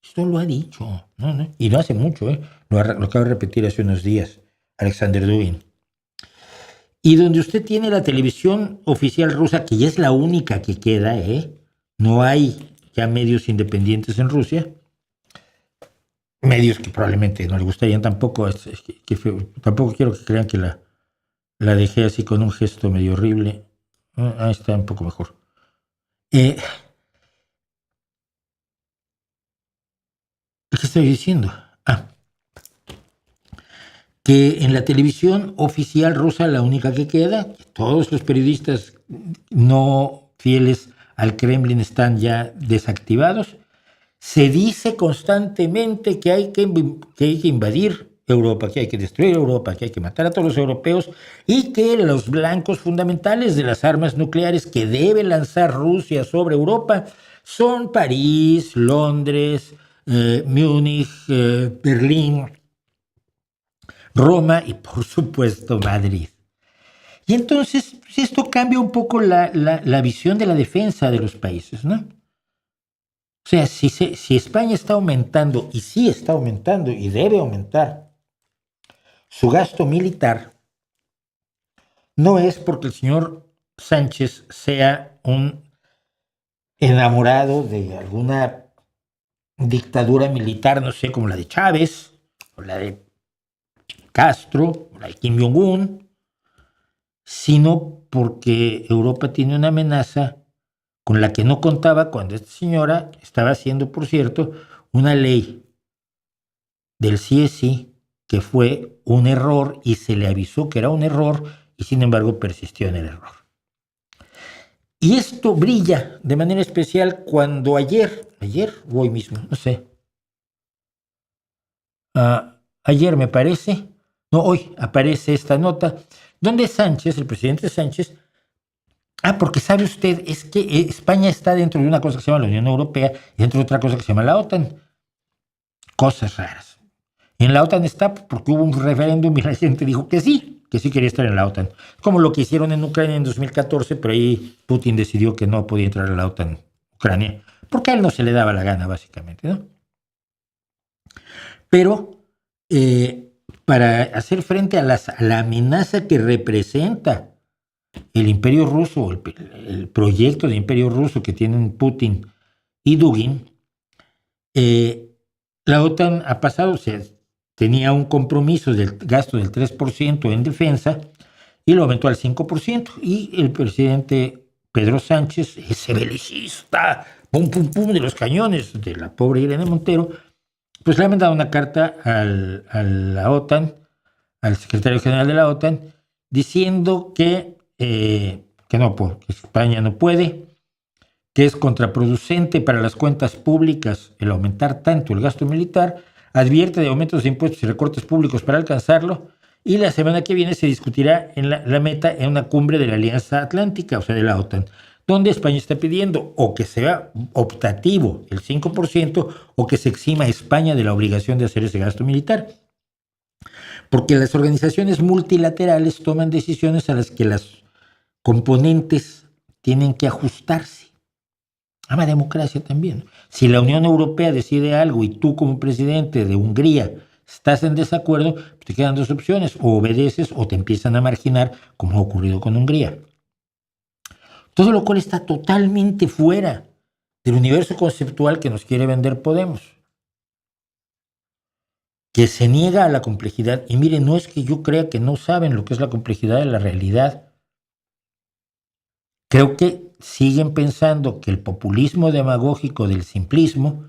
Esto lo ha dicho, ¿no? Y no hace mucho, lo acabo de repetir hace unos días, Alexander Dugin. Y donde usted tiene la televisión oficial rusa, que ya es la única que queda, no hay ya medios independientes en Rusia, medios que probablemente no le gustarían tampoco, tampoco quiero que crean que la dejé así con un gesto medio horrible. Ahí está un poco mejor. ¿Qué estoy diciendo? Que en la televisión oficial rusa, la única que queda, todos los periodistas no fieles al Kremlin están ya desactivados. Se dice constantemente que hay que invadir Europa, que hay que destruir Europa, que hay que matar a todos los europeos y que los blancos fundamentales de las armas nucleares que debe lanzar Rusia sobre Europa son París, Londres, Múnich, Berlín, Roma y por supuesto Madrid. Y entonces esto cambia un poco la visión de la defensa de los países, ¿no? O sea, si España está aumentando, y sí está aumentando, y debe aumentar su gasto militar, no es porque el señor Sánchez sea un enamorado de alguna dictadura militar, no sé, como la de Chávez, o la de Castro, o la de Kim Jong-un, sino porque Europa tiene una amenaza con la que no contaba cuando esta señora estaba haciendo, por cierto, una ley del sí es sí, que fue un error y se le avisó que era un error y sin embargo persistió en el error. Y esto brilla de manera especial cuando ayer o hoy mismo, no sé, ayer me parece, no, hoy aparece esta nota donde Sánchez, el presidente Sánchez, porque sabe usted, es que España está dentro de una cosa que se llama la Unión Europea y dentro de otra cosa que se llama la OTAN. Cosas raras. En la OTAN está porque hubo un referéndum y la gente dijo que sí quería estar en la OTAN. Como lo que hicieron en Ucrania en 2014, pero ahí Putin decidió que no podía entrar a la OTAN Ucrania, porque a él no se le daba la gana, básicamente, ¿no? Pero para hacer frente a la amenaza que representa el imperio ruso, el proyecto de imperio ruso que tienen Putin y Dugin, la OTAN ha pasado, tenía un compromiso del gasto del 3% en defensa y lo aumentó al 5%. Y el presidente Pedro Sánchez, ese belicista, pum, pum, pum, de los cañones de la pobre Irene Montero, pues le ha mandado una carta a la OTAN, al secretario general de la OTAN, diciendo que no, que España no puede, que es contraproducente para las cuentas públicas el aumentar tanto el gasto militar, advierte de aumentos de impuestos y recortes públicos para alcanzarlo, y la semana que viene se discutirá en la meta en una cumbre de la Alianza Atlántica, o sea, de la OTAN, donde España está pidiendo o que sea optativo el 5% o que se exima a España de la obligación de hacer ese gasto militar. Porque las organizaciones multilaterales toman decisiones a las que las componentes tienen que ajustarse. Ama democracia también. Si la Unión Europea decide algo y tú como presidente de Hungría estás en desacuerdo, te quedan dos opciones: o obedeces o te empiezan a marginar, como ha ocurrido con Hungría. Todo lo cual está totalmente fuera del universo conceptual que nos quiere vender Podemos, que se niega a la complejidad. Y miren, no es que yo crea que no saben lo que es la complejidad de la realidad. Creo que siguen pensando que el populismo demagógico del simplismo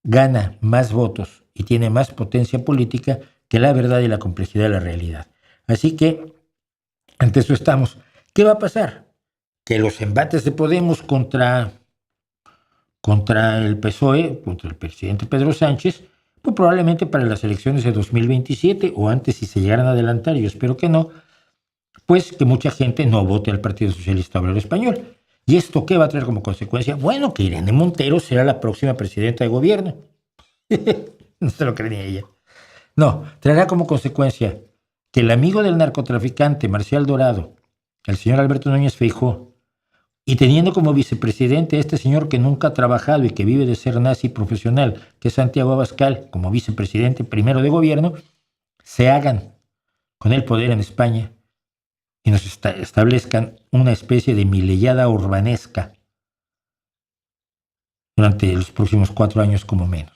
gana más votos y tiene más potencia política que la verdad y la complejidad de la realidad. Así que, ante eso estamos. ¿Qué va a pasar? Que los embates de Podemos contra el PSOE, contra el presidente Pedro Sánchez, pues probablemente para las elecciones de 2027 o antes, si se llegaran a adelantar, yo espero que no, pues que mucha gente no vote al Partido Socialista Obrero Español. ¿Y esto qué va a traer como consecuencia? Bueno, que Irene Montero será la próxima presidenta de gobierno. No se lo cree ni ella. No, traerá como consecuencia que el amigo del narcotraficante Marcial Dorado, el señor Alberto Núñez Feijóo, y teniendo como vicepresidente a este señor que nunca ha trabajado y que vive de ser nazi profesional, que es Santiago Abascal, como vicepresidente primero de gobierno, se hagan con el poder en España y nos establezcan una especie de mileyada urbanesca durante los próximos 4 años como menos.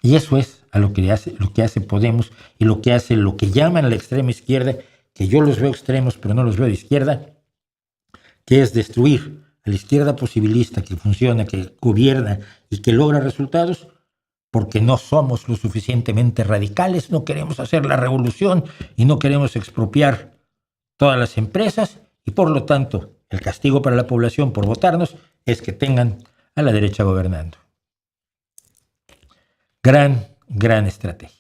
Y eso es a lo que hace Podemos y lo que llaman la extrema izquierda, que yo los veo extremos pero no los veo de izquierda, que es destruir a la izquierda posibilista que funciona, que gobierna y que logra resultados, porque no somos lo suficientemente radicales, no queremos hacer la revolución y no queremos expropiar todas las empresas, y por lo tanto el castigo para la población por votarnos es que tengan a la derecha gobernando. Gran estrategia.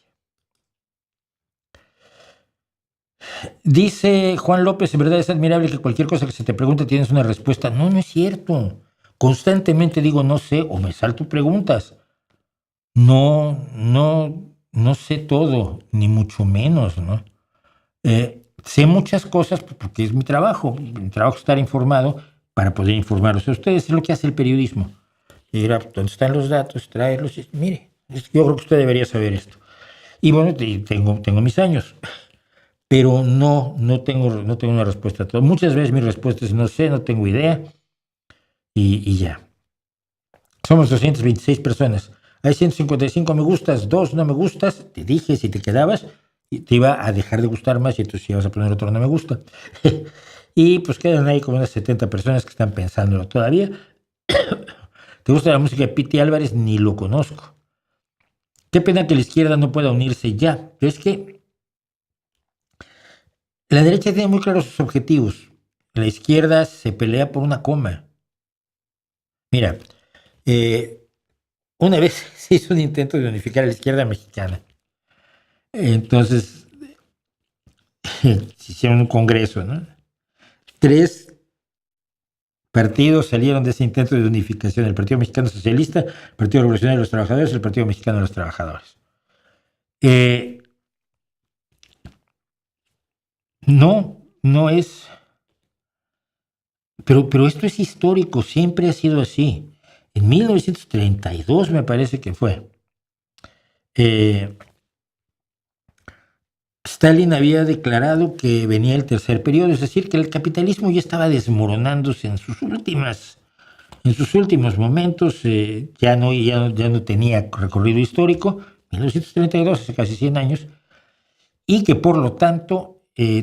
Dice Juan López, en verdad es admirable que cualquier cosa que se te pregunte tienes una respuesta. No, no es cierto. Constantemente digo no sé o me salto preguntas. No sé todo, ni mucho menos, ¿no? Sé muchas cosas porque es mi trabajo. Mi trabajo es estar informado para poder informarlos a ustedes. Es lo que hace el periodismo. Ir a donde están los datos, traerlos y mire, yo creo que usted debería saber esto. Y bueno, tengo mis años. Pero no tengo una respuesta a todo. Muchas veces mi respuesta es no sé, no tengo idea y ya. Somos 226 personas. Hay 155 me gustas, 2 no me gustas. Te dije, si te quedabas, te iba a dejar de gustar más y entonces ibas a poner otro no me gusta. Y pues quedan ahí como unas 70 personas que están pensándolo todavía. ¿Te gusta la música de Piti Álvarez? Ni lo conozco. Qué pena que la izquierda no pueda unirse ya. Pero es que la derecha tiene muy claros sus objetivos. La izquierda se pelea por una coma. Mira, una vez se hizo un intento de unificar a la izquierda mexicana. Entonces, se hicieron un congreso, ¿no? 3 partidos salieron de ese intento de unificación: el Partido Mexicano Socialista, el Partido Revolucionario de los Trabajadores y el Partido Mexicano de los Trabajadores. No es... Pero esto es histórico, siempre ha sido así. En 1932 me parece que fue. Stalin había declarado que venía el tercer periodo, es decir, que el capitalismo ya estaba desmoronándose en sus últimos momentos, ya no tenía recorrido histórico, 1932, hace casi 100 años, y que por lo tanto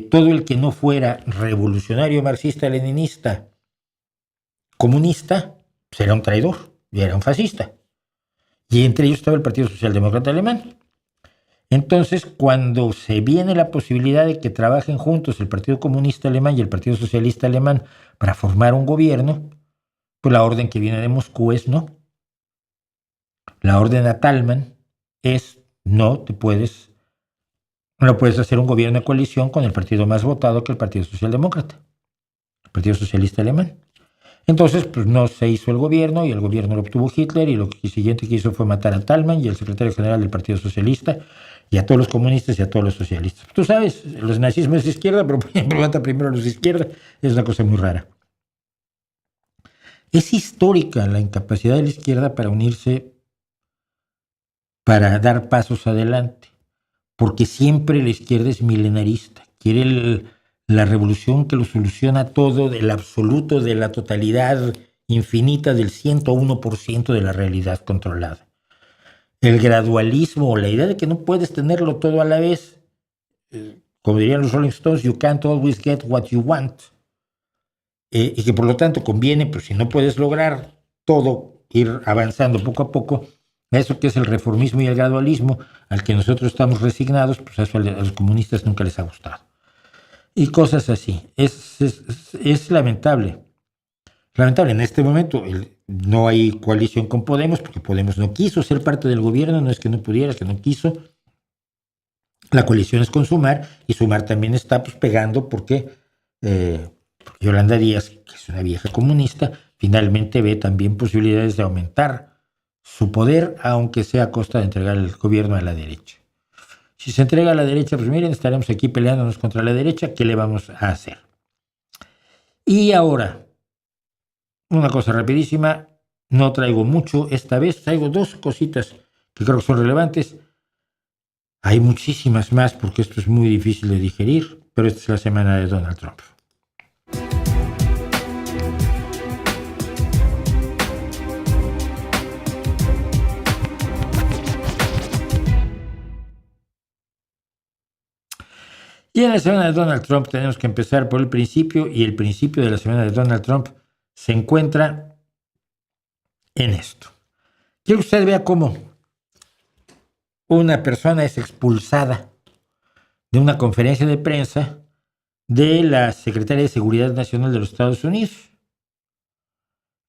todo el que no fuera revolucionario, marxista, leninista, comunista, pues era un traidor y era un fascista. Y entre ellos estaba el Partido Socialdemócrata Alemán. Entonces, cuando se viene la posibilidad de que trabajen juntos el Partido Comunista Alemán y el Partido Socialista Alemán para formar un gobierno, pues la orden que viene de Moscú es no. La orden a Thalmann es no puedes hacer un gobierno de coalición con el partido más votado, que el Partido Socialdemócrata, el Partido Socialista Alemán. Entonces, pues no se hizo el gobierno y el gobierno lo obtuvo Hitler, y lo siguiente que hizo fue matar a Thalmann y el secretario general del Partido Socialista y a todos los comunistas y a todos los socialistas. Tú sabes, los nazismos es de izquierda, pero mata primero a los de izquierda. Es una cosa muy rara. Es histórica la incapacidad de la izquierda para unirse, para dar pasos adelante, porque siempre la izquierda es milenarista, quiere la revolución que lo soluciona todo, del absoluto, de la totalidad infinita, del 101% de la realidad controlada. El gradualismo, o la idea de que no puedes tenerlo todo a la vez, como dirían los Rolling Stones, you can't always get what you want. y que por lo tanto conviene, pues si no puedes lograr todo, ir avanzando poco a poco, a eso que es el reformismo y el gradualismo, al que nosotros estamos resignados, pues eso a los comunistas nunca les ha gustado. Y cosas así. Es lamentable. Lamentable, en este momento no hay coalición con Podemos, porque Podemos no quiso ser parte del gobierno, no es que no pudiera, es que no quiso. La coalición es con Sumar, y Sumar también está pues pegando porque Yolanda Díaz, que es una vieja comunista, finalmente ve también posibilidades de aumentar su poder, aunque sea a costa de entregar el gobierno a la derecha. Si se entrega a la derecha, pues miren, estaremos aquí peleándonos contra la derecha, ¿qué le vamos a hacer? Y ahora, una cosa rapidísima, no traigo mucho esta vez, traigo 2 cositas que creo que son relevantes. Hay muchísimas más porque esto es muy difícil de digerir, pero esta es la semana de Donald Trump. Y en la semana de Donald Trump tenemos que empezar por el principio, y el principio de la semana de Donald Trump se encuentra en esto. Quiero que usted vea cómo una persona es expulsada de una conferencia de prensa de la Secretaría de Seguridad Nacional de los Estados Unidos.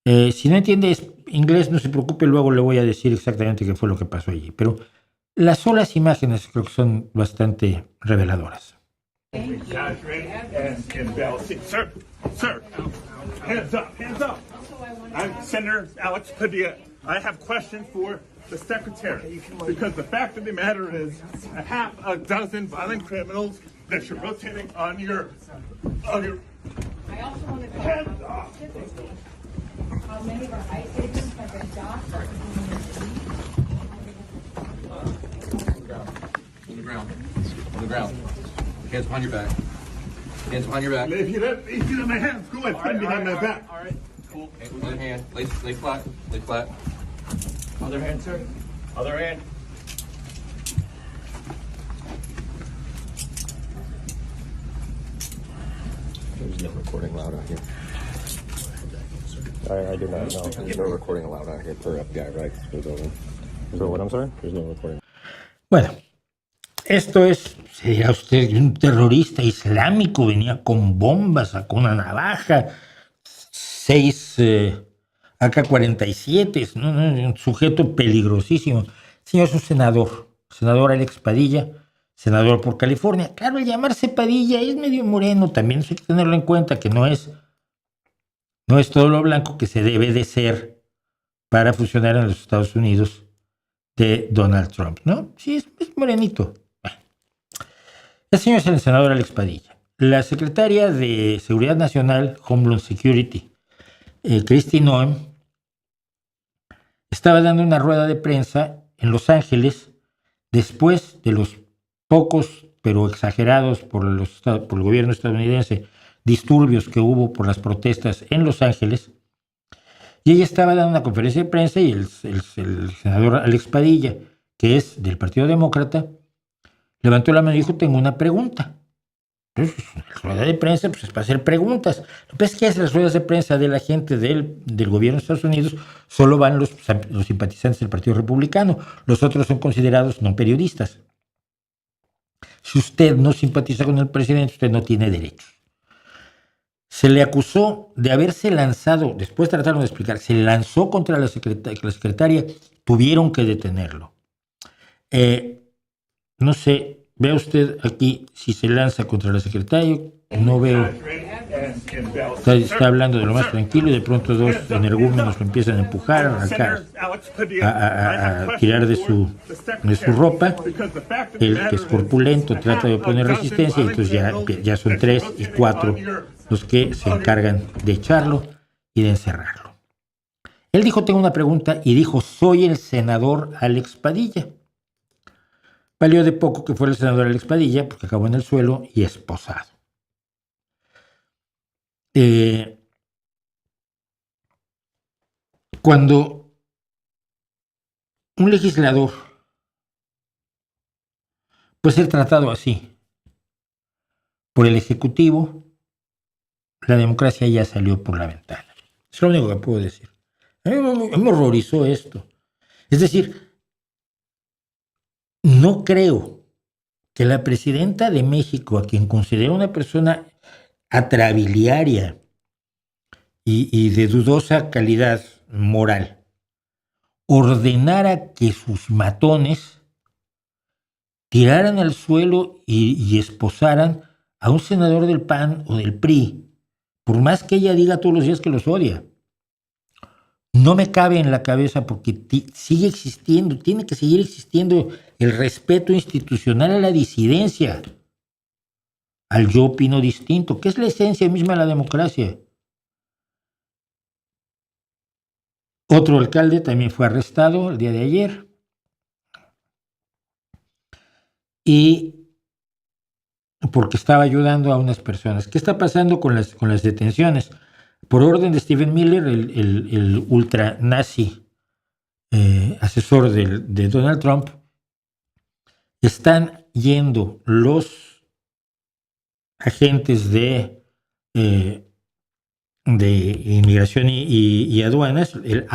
Si no entiende inglés, no se preocupe, luego le voy a decir exactamente qué fue lo que pasó allí. Pero las solas imágenes creo que son bastante reveladoras. Guys, ready? And Bell. Sir, hands up. I'm Senator Alex Padilla. I have questions for the secretary, because the fact of the matter is, a half a dozen violent criminals that you're rotating on your. I also want to Hands up. how many of our ICE agents have been docked. On the ground. Hands behind your back. Hands behind your back. If you don't my hands, go ahead, put behind my back. All right. Cool. Other hand. Lay flat. Lay flat. Other hand, sir. Other hand. There's no recording allowed out here. I do not know. There's no recording allowed out here per FBI, right? So what, I'm sorry? There's no recording. Bueno, esto es, sería usted un terrorista islámico, venía con bombas, sacó una navaja, 6 AK-47, ¿no? Un sujeto peligrosísimo. El señor es un senador Alex Padilla, senador por California. Claro, el llamarse Padilla es medio moreno, también hay que tenerlo en cuenta, que no es todo lo blanco que se debe de ser para funcionar en los Estados Unidos de Donald Trump, ¿no? Sí, es morenito. Bueno. El señor es el senador Alex Padilla. La secretaria de Seguridad Nacional, Homeland Security, Kristi Noem, estaba dando una rueda de prensa en Los Ángeles después de los pocos, pero exagerados por el gobierno estadounidense, disturbios que hubo por las protestas en Los Ángeles. Y ella estaba dando una conferencia de prensa y el senador Alex Padilla, que es del Partido Demócrata, levantó la mano y dijo: tengo una pregunta. Entonces, la rueda de prensa pues, es para hacer preguntas. Lo que es que las ruedas de prensa de la gente del gobierno de Estados Unidos solo van los simpatizantes del Partido Republicano. Los otros son considerados no periodistas. Si usted no simpatiza con el presidente, usted no tiene derechos. Se le acusó de haberse lanzado, después trataron de explicar, se lanzó contra la secretaria, tuvieron que detenerlo. No sé, vea usted aquí si se lanza contra la secretaria, no veo. Está hablando de lo más tranquilo y de pronto 2 energúmenos lo empiezan a empujar, a arrancar, a tirar de su ropa. El que es corpulento trata de oponer resistencia y entonces ya son 3 y 4 los que se encargan de echarlo y de encerrarlo. Él dijo: tengo una pregunta, y dijo: soy el senador Alex Padilla. Valió de poco que fuera el senador Alex Padilla porque acabó en el suelo y esposado. Cuando un legislador puede ser tratado así por el Ejecutivo, la democracia ya salió por la ventana. Es lo único que puedo decir. A mí me horrorizó esto. Es decir, no creo que la presidenta de México, a quien considero una persona atrabiliaria y de dudosa calidad moral, ordenara que sus matones tiraran al suelo y esposaran a un senador del PAN o del PRI, por más que ella diga todos los días que los odia. No me cabe en la cabeza porque sigue existiendo, tiene que seguir existiendo el respeto institucional a la disidencia, al yo opino distinto, que es la esencia misma de la democracia. Otro alcalde también fue arrestado el día de ayer. Y porque estaba ayudando a unas personas. ¿Qué está pasando con las detenciones? Por orden de Stephen Miller, el ultranazi asesor de Donald Trump, están yendo los agentes de inmigración y aduanas, el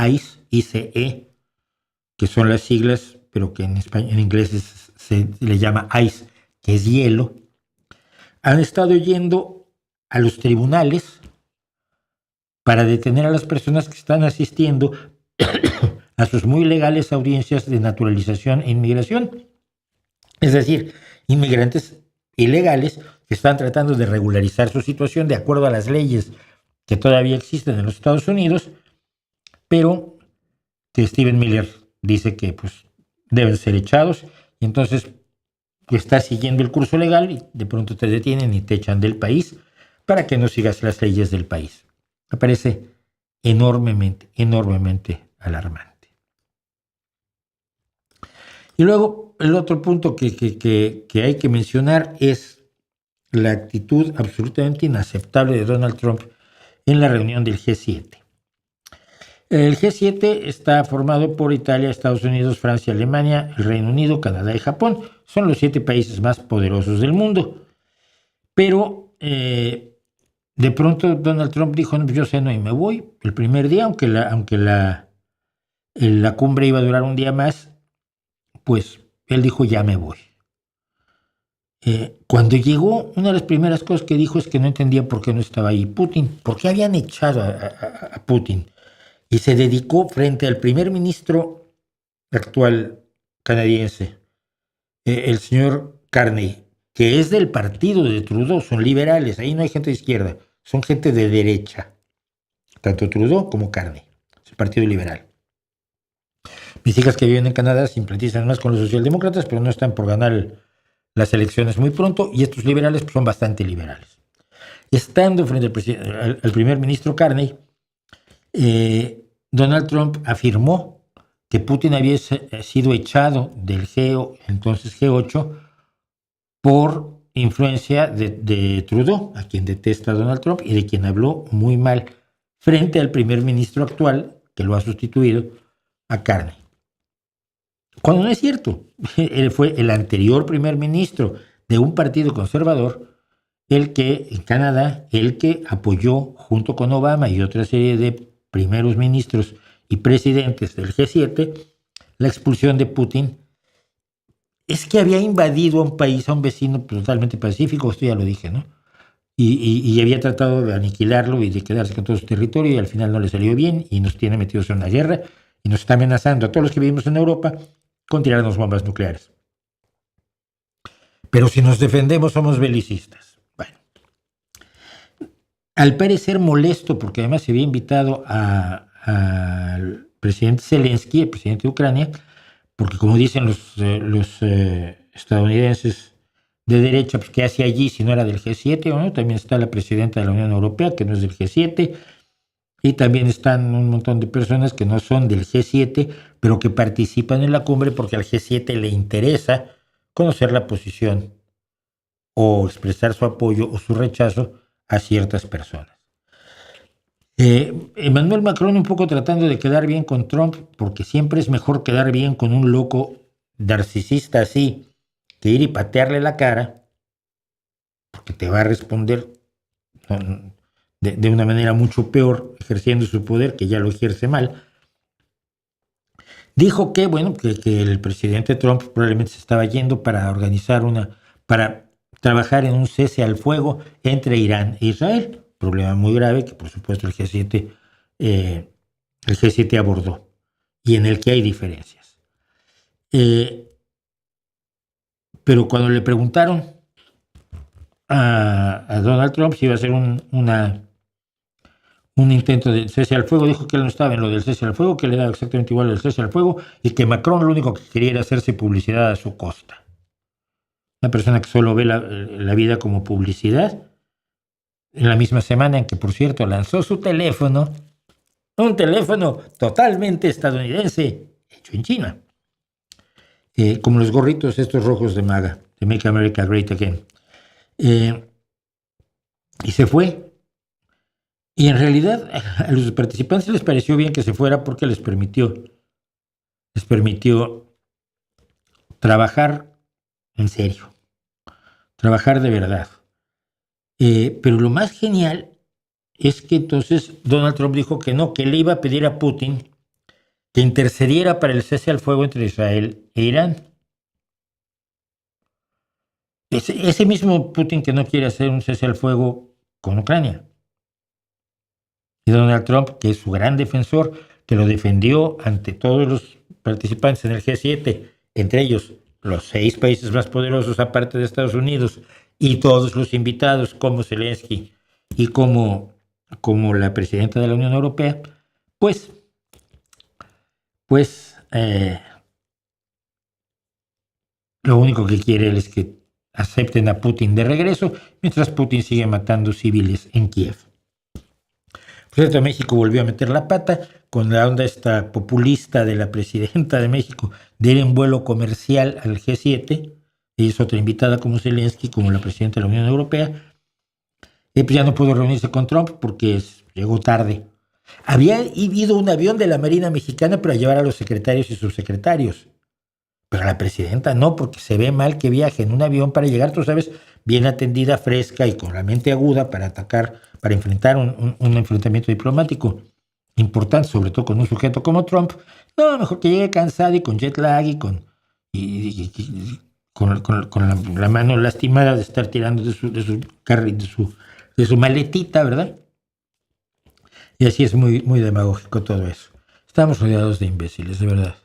ICE, que son las siglas, pero que en inglés se le llama ICE, que es hielo, han estado yendo a los tribunales para detener a las personas que están asistiendo a sus muy legales audiencias de naturalización e inmigración. Es decir, inmigrantes ilegales que están tratando de regularizar su situación de acuerdo a las leyes que todavía existen en los Estados Unidos, pero que Stephen Miller dice que pues, deben ser echados, y entonces estás siguiendo el curso legal y de pronto te detienen y te echan del país para que no sigas las leyes del país. Me parece enormemente alarmante. Y luego el otro punto que hay que mencionar es la actitud absolutamente inaceptable de Donald Trump en la reunión del G7. El G7 está formado por Italia, Estados Unidos, Francia, Alemania, el Reino Unido, Canadá y Japón. Son los 7 países más poderosos del mundo. Pero de pronto Donald Trump dijo, no, pues yo ceno y me voy el primer día, aunque la cumbre iba a durar un día más, pues él dijo, ya me voy. Cuando llegó, una de las primeras cosas que dijo es que no entendía por qué no estaba ahí Putin, por qué habían echado a Putin. Y se dedicó frente al primer ministro actual canadiense, el señor Carney, que es del partido de Trudeau, son liberales, ahí no hay gente de izquierda, son gente de derecha, tanto Trudeau como Carney, es el partido liberal. Mis hijas que viven en Canadá simpatizan más con los socialdemócratas, pero no están por ganar las elecciones muy pronto, y estos liberales pues, son bastante liberales. Estando frente al primer ministro Carney, Donald Trump afirmó que Putin había sido echado del entonces G8, por influencia de Trudeau, a quien detesta Donald Trump y de quien habló muy mal frente al primer ministro actual, que lo ha sustituido, a Carney. Cuando no es cierto, él fue el anterior primer ministro de un partido conservador, el que en Canadá, el que apoyó junto con Obama y otra serie de primeros ministros y presidentes del G7 la expulsión de Putin. Es que había invadido a un país, a un vecino totalmente pacífico, esto ya lo dije, ¿no? Y había tratado de aniquilarlo y de quedarse con todo su territorio y al final no le salió bien y nos tiene metidos en una guerra y nos está amenazando a todos los que vivimos en Europa con tirarnos bombas nucleares. Pero si nos defendemos somos belicistas. Bueno, al parecer molesto, porque además se había invitado al presidente Zelensky, el presidente de Ucrania, porque como dicen los estadounidenses de derecha, pues ¿qué hace allí si no era del G7? ¿O no? También está la presidenta de la Unión Europea, que no es del G7, y también están un montón de personas que no son del G7, pero que participan en la cumbre porque al G7 le interesa conocer la posición o expresar su apoyo o su rechazo a ciertas personas. Emmanuel Macron un poco tratando de quedar bien con Trump, porque siempre es mejor quedar bien con un loco narcisista así que ir y patearle la cara, porque te va a responder de una manera mucho peor, ejerciendo su poder, que ya lo ejerce mal. Dijo que, bueno, que el presidente Trump probablemente se estaba yendo para para trabajar en un cese al fuego entre Irán e Israel. Problema muy grave que, por supuesto, el G7 abordó y en el que hay diferencias. Pero cuando le preguntaron a Donald Trump si iba a hacer un intento de cese al fuego, dijo que él no estaba en lo del cese al fuego, que le daba exactamente igual el cese al fuego y que Macron lo único que quería era hacerse publicidad a su costa. Una persona que solo ve la vida como publicidad. En la misma semana en que, por cierto, lanzó su teléfono, un teléfono totalmente estadounidense, hecho en China, como los gorritos estos rojos de MAGA, de Make America Great Again. Y se fue. Y en realidad a los participantes les pareció bien que se fuera porque les permitió trabajar en serio, trabajar de verdad. Pero lo más genial es que entonces Donald Trump dijo que no, que le iba a pedir a Putin que intercediera para el cese al fuego entre Israel e Irán. Ese mismo Putin que no quiere hacer un cese al fuego con Ucrania. Y Donald Trump, que es su gran defensor, que lo defendió ante todos los participantes en el G7, entre ellos los 6 países más poderosos aparte de Estados Unidos, y todos los invitados como Zelensky y como la presidenta de la Unión Europea, pues lo único que quiere él es que acepten a Putin de regreso, mientras Putin sigue matando civiles en Kiev. Por cierto, México volvió a meter la pata con la onda esta populista de la presidenta de México de ir en vuelo comercial al G7. Ella es otra invitada como Zelensky, como la presidenta de la Unión Europea. Y pues ya no pudo reunirse con Trump porque llegó tarde. Había ido un avión de la Marina Mexicana para llevar a los secretarios y subsecretarios. Pero a la presidenta no, porque se ve mal que viaje en un avión para llegar, tú sabes, bien atendida, fresca y con la mente aguda para atacar, para enfrentar un enfrentamiento diplomático importante, sobre todo con un sujeto como Trump. No, mejor que llegue cansada y con jet lag y con la mano lastimada de estar tirando de su maletita, ¿verdad? Y así es muy, muy demagógico todo eso. Estamos rodeados de imbéciles, de verdad.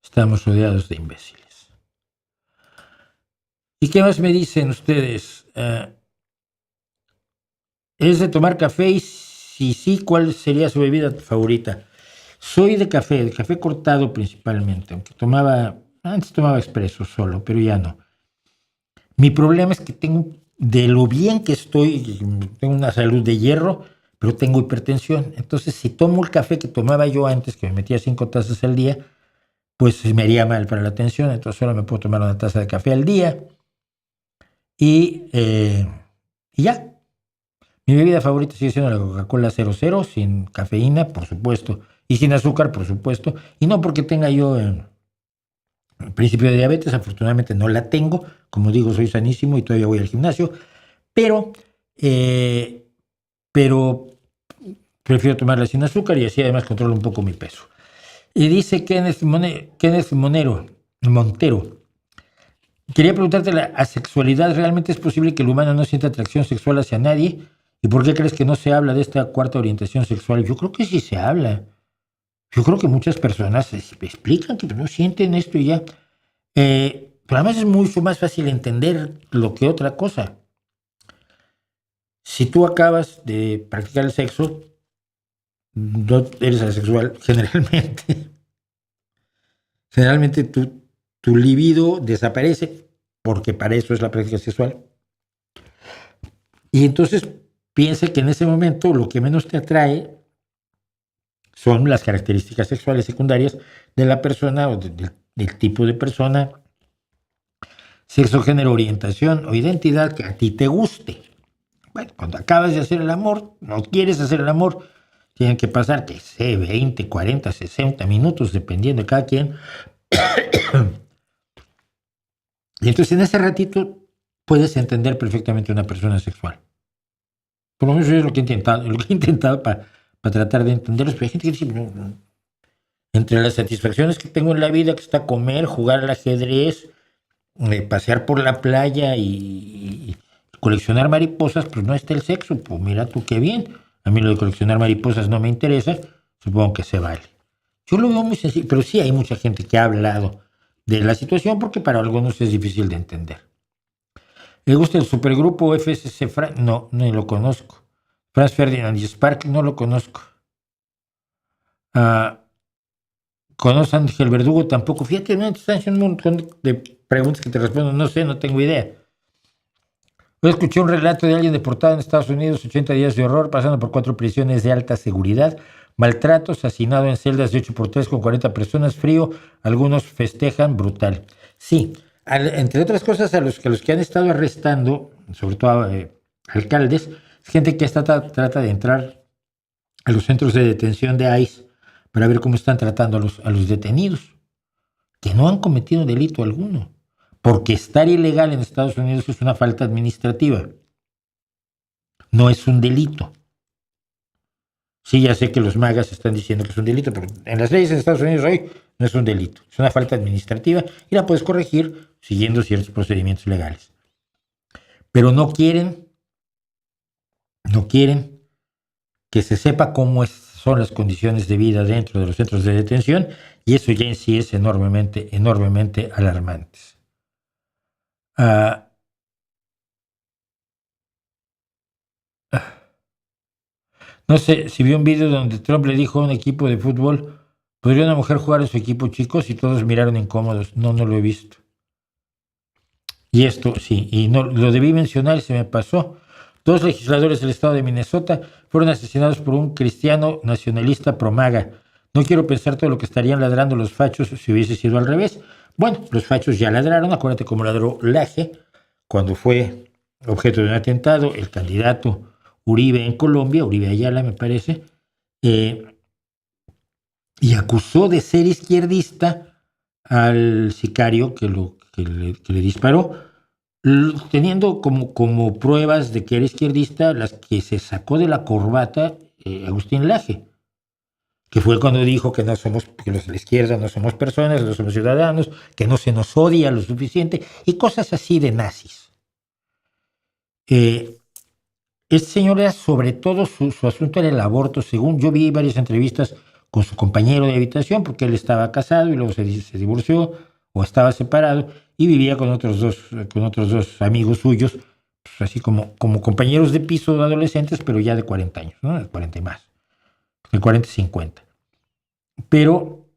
Estamos rodeados de imbéciles. ¿Y qué más me dicen ustedes? ¿Es de tomar café? Y si sí, ¿cuál sería su bebida favorita? Soy de café cortado principalmente, aunque antes tomaba expreso solo, pero ya no. Mi problema es que de lo bien que estoy, tengo una salud de hierro, pero tengo hipertensión. Entonces, si tomo el café que tomaba yo antes, que me metía 5 tazas al día, pues me haría mal para la tensión, entonces solo me puedo tomar una taza de café al día y ya. Mi bebida favorita sigue siendo la Coca-Cola 00, sin cafeína, por supuesto, y sin azúcar, por supuesto, y no porque tenga yo principio de diabetes, afortunadamente no la tengo, como digo, soy sanísimo y todavía voy al gimnasio, pero prefiero tomarla sin azúcar y así además controlo un poco mi peso. Y dice Kenneth Montero, quería preguntarte, ¿la asexualidad realmente es posible que el humano no sienta atracción sexual hacia nadie? ¿Y por qué crees que no se habla de esta cuarta orientación sexual? Yo creo que sí se habla. Yo creo que muchas personas explican que no sienten esto y ya. Pero además es mucho más fácil entender lo que otra cosa. Si tú acabas de practicar el sexo, no eres asexual generalmente. Generalmente tu libido desaparece porque para eso es la práctica sexual. Y entonces piensa que en ese momento lo que menos te atrae son las características sexuales secundarias de la persona o del tipo de persona, sexo, género, orientación o identidad que a ti te guste. Bueno, cuando acabas de hacer el amor, no quieres hacer el amor, tienen que pasar, 20, 40, 60 minutos, dependiendo de cada quien. Y entonces en ese ratito puedes entender perfectamente a una persona sexual. Por lo menos eso es lo que he intentado para tratar de entenderlos. Pero hay gente que dice, no. Entre las satisfacciones que tengo en la vida, que está comer, jugar al ajedrez, pasear por la playa y coleccionar mariposas, pues no está el sexo. Pues mira tú qué bien. A mí lo de coleccionar mariposas no me interesa, supongo que se vale. Yo lo veo muy sencillo, pero sí hay mucha gente que ha hablado de la situación porque para algunos es difícil de entender. ¿Le gusta el supergrupo FSC No, ni lo conozco. Franz Ferdinand y Spark, no lo conozco. ¿Conoce a Ángel Verdugo? Tampoco. Fíjate, me están haciendo un montón de preguntas que te respondo. No sé, no tengo idea. Hoy escuché un relato de alguien deportado en Estados Unidos, 80 días de horror, pasando por 4 prisiones de alta seguridad, maltratos, asesinado en celdas de 8x3 con 40 personas, frío, algunos festejan, brutal. Sí, entre otras cosas, a los que han estado arrestando, sobre todo alcaldes, es gente que trata de entrar a los centros de detención de ICE para ver cómo están tratando a los detenidos, que no han cometido delito alguno. Porque estar ilegal en Estados Unidos es una falta administrativa. No es un delito. Sí, ya sé que los magas están diciendo que es un delito, pero en las leyes en Estados Unidos hoy no es un delito. Es una falta administrativa y la puedes corregir siguiendo ciertos procedimientos legales. Pero no quieren que se sepa cómo son las condiciones de vida dentro de los centros de detención, y eso ya en sí es enormemente alarmante. No sé si vio un video donde Trump le dijo a un equipo de fútbol, ¿podría una mujer jugar en su equipo, chicos? Y todos miraron incómodos. No lo he visto. Y esto sí, y no lo debí mencionar y se me pasó. 2 legisladores del estado de Minnesota fueron asesinados por un cristiano nacionalista pro-MAGA. No quiero pensar todo lo que estarían ladrando los fachos si hubiese sido al revés. Bueno, los fachos ya ladraron. Acuérdate cómo ladró Laje cuando fue objeto de un atentado el candidato Uribe en Colombia, Uribe Ayala me parece, y acusó de ser izquierdista al sicario que le disparó, teniendo como pruebas de que era izquierdista las que se sacó de la corbata Agustín Laje, que fue cuando dijo que los de la izquierda no somos personas, no somos ciudadanos, que no se nos odia lo suficiente, y cosas así de nazis. Este señor era sobre todo, su asunto era el aborto, según yo vi varias entrevistas con su compañero de habitación, porque él estaba casado y luego se divorció o estaba separado y vivía con otros dos amigos suyos, pues así como compañeros de piso de adolescentes, pero ya de 40 años, ¿no? De 40 y más, de 40 y 50. Pero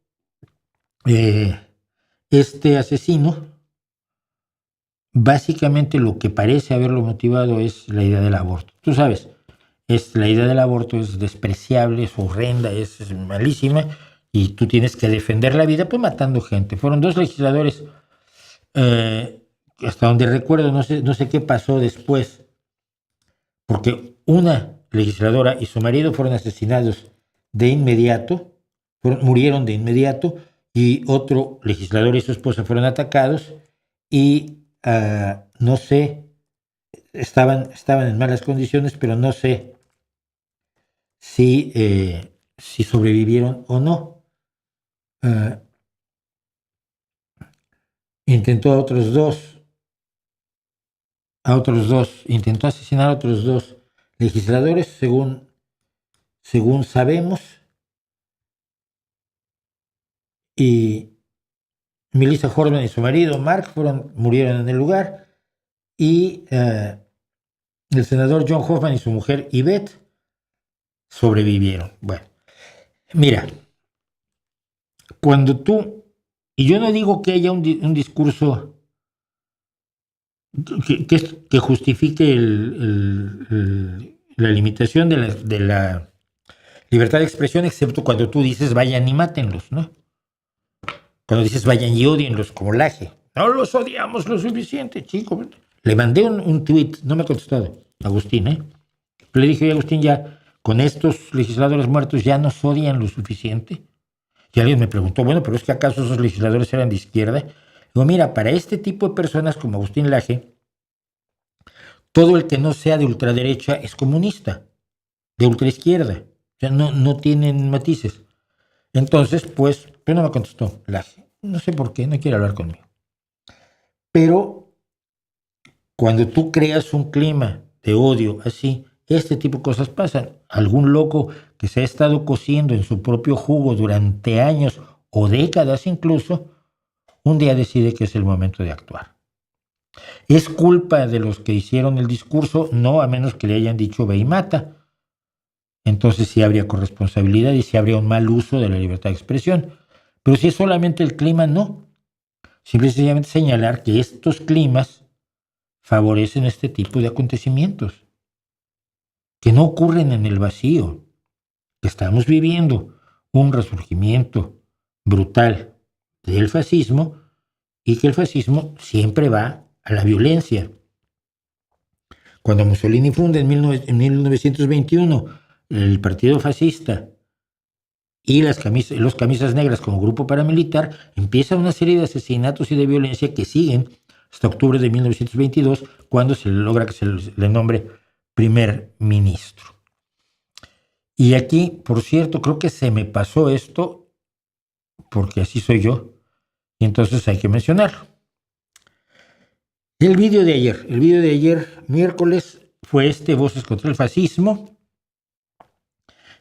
este asesino, básicamente lo que parece haberlo motivado es la idea del aborto. Tú sabes, la idea del aborto es despreciable, es horrenda, es malísima, y tú tienes que defender la vida pues matando gente. Fueron 2 legisladores, hasta donde recuerdo, no sé qué pasó después, porque una legisladora y su marido fueron asesinados de inmediato, murieron de inmediato, y otro legislador y su esposa fueron atacados y no sé, estaban en malas condiciones, pero no sé si sobrevivieron o no. Intentó intentó asesinar a otros 2 legisladores, según sabemos, y Melissa Horman y su marido Mark murieron en el lugar, y el senador John Hoffman y su mujer Yvette sobrevivieron. Bueno, mira, cuando y yo no digo que haya un discurso que justifique la limitación de la libertad de expresión, excepto cuando tú dices vayan y mátenlos, ¿no? Cuando dices vayan y odienlos como Laje. No los odiamos lo suficiente, chico. Le mandé un tuit, no me ha contestado, Agustín, Le dije, Agustín, ya con estos legisladores muertos ya nos odian lo suficiente. Y alguien me preguntó, bueno, pero es que ¿acaso esos legisladores eran de izquierda? Digo, mira, para este tipo de personas como Agustín Laje, todo el que no sea de ultraderecha es comunista, de ultraizquierda. O sea, no tienen matices. Entonces, pues no me contestó Laje. No sé por qué, no quiere hablar conmigo. Pero cuando tú creas un clima de odio así, este tipo de cosas pasan. Algún loco que se ha estado cociendo en su propio jugo durante años o décadas incluso, un día decide que es el momento de actuar. ¿Es culpa de los que hicieron el discurso? No, a menos que le hayan dicho ve y mata. Entonces sí habría corresponsabilidad y sí habría un mal uso de la libertad de expresión. Pero si es solamente el clima, no. Simplemente señalar que estos climas favorecen este tipo de acontecimientos, que no ocurren en el vacío, que estamos viviendo un resurgimiento brutal del fascismo y que el fascismo siempre va a la violencia. Cuando Mussolini funda en 1921 el partido fascista y los camisas negras como grupo paramilitar, empieza una serie de asesinatos y de violencia que siguen hasta octubre de 1922, cuando se logra que se le nombre primer ministro. Y aquí, por cierto, creo que se me pasó esto, porque así soy yo, y entonces hay que mencionarlo. El vídeo de ayer, miércoles, fue Voces contra el Fascismo.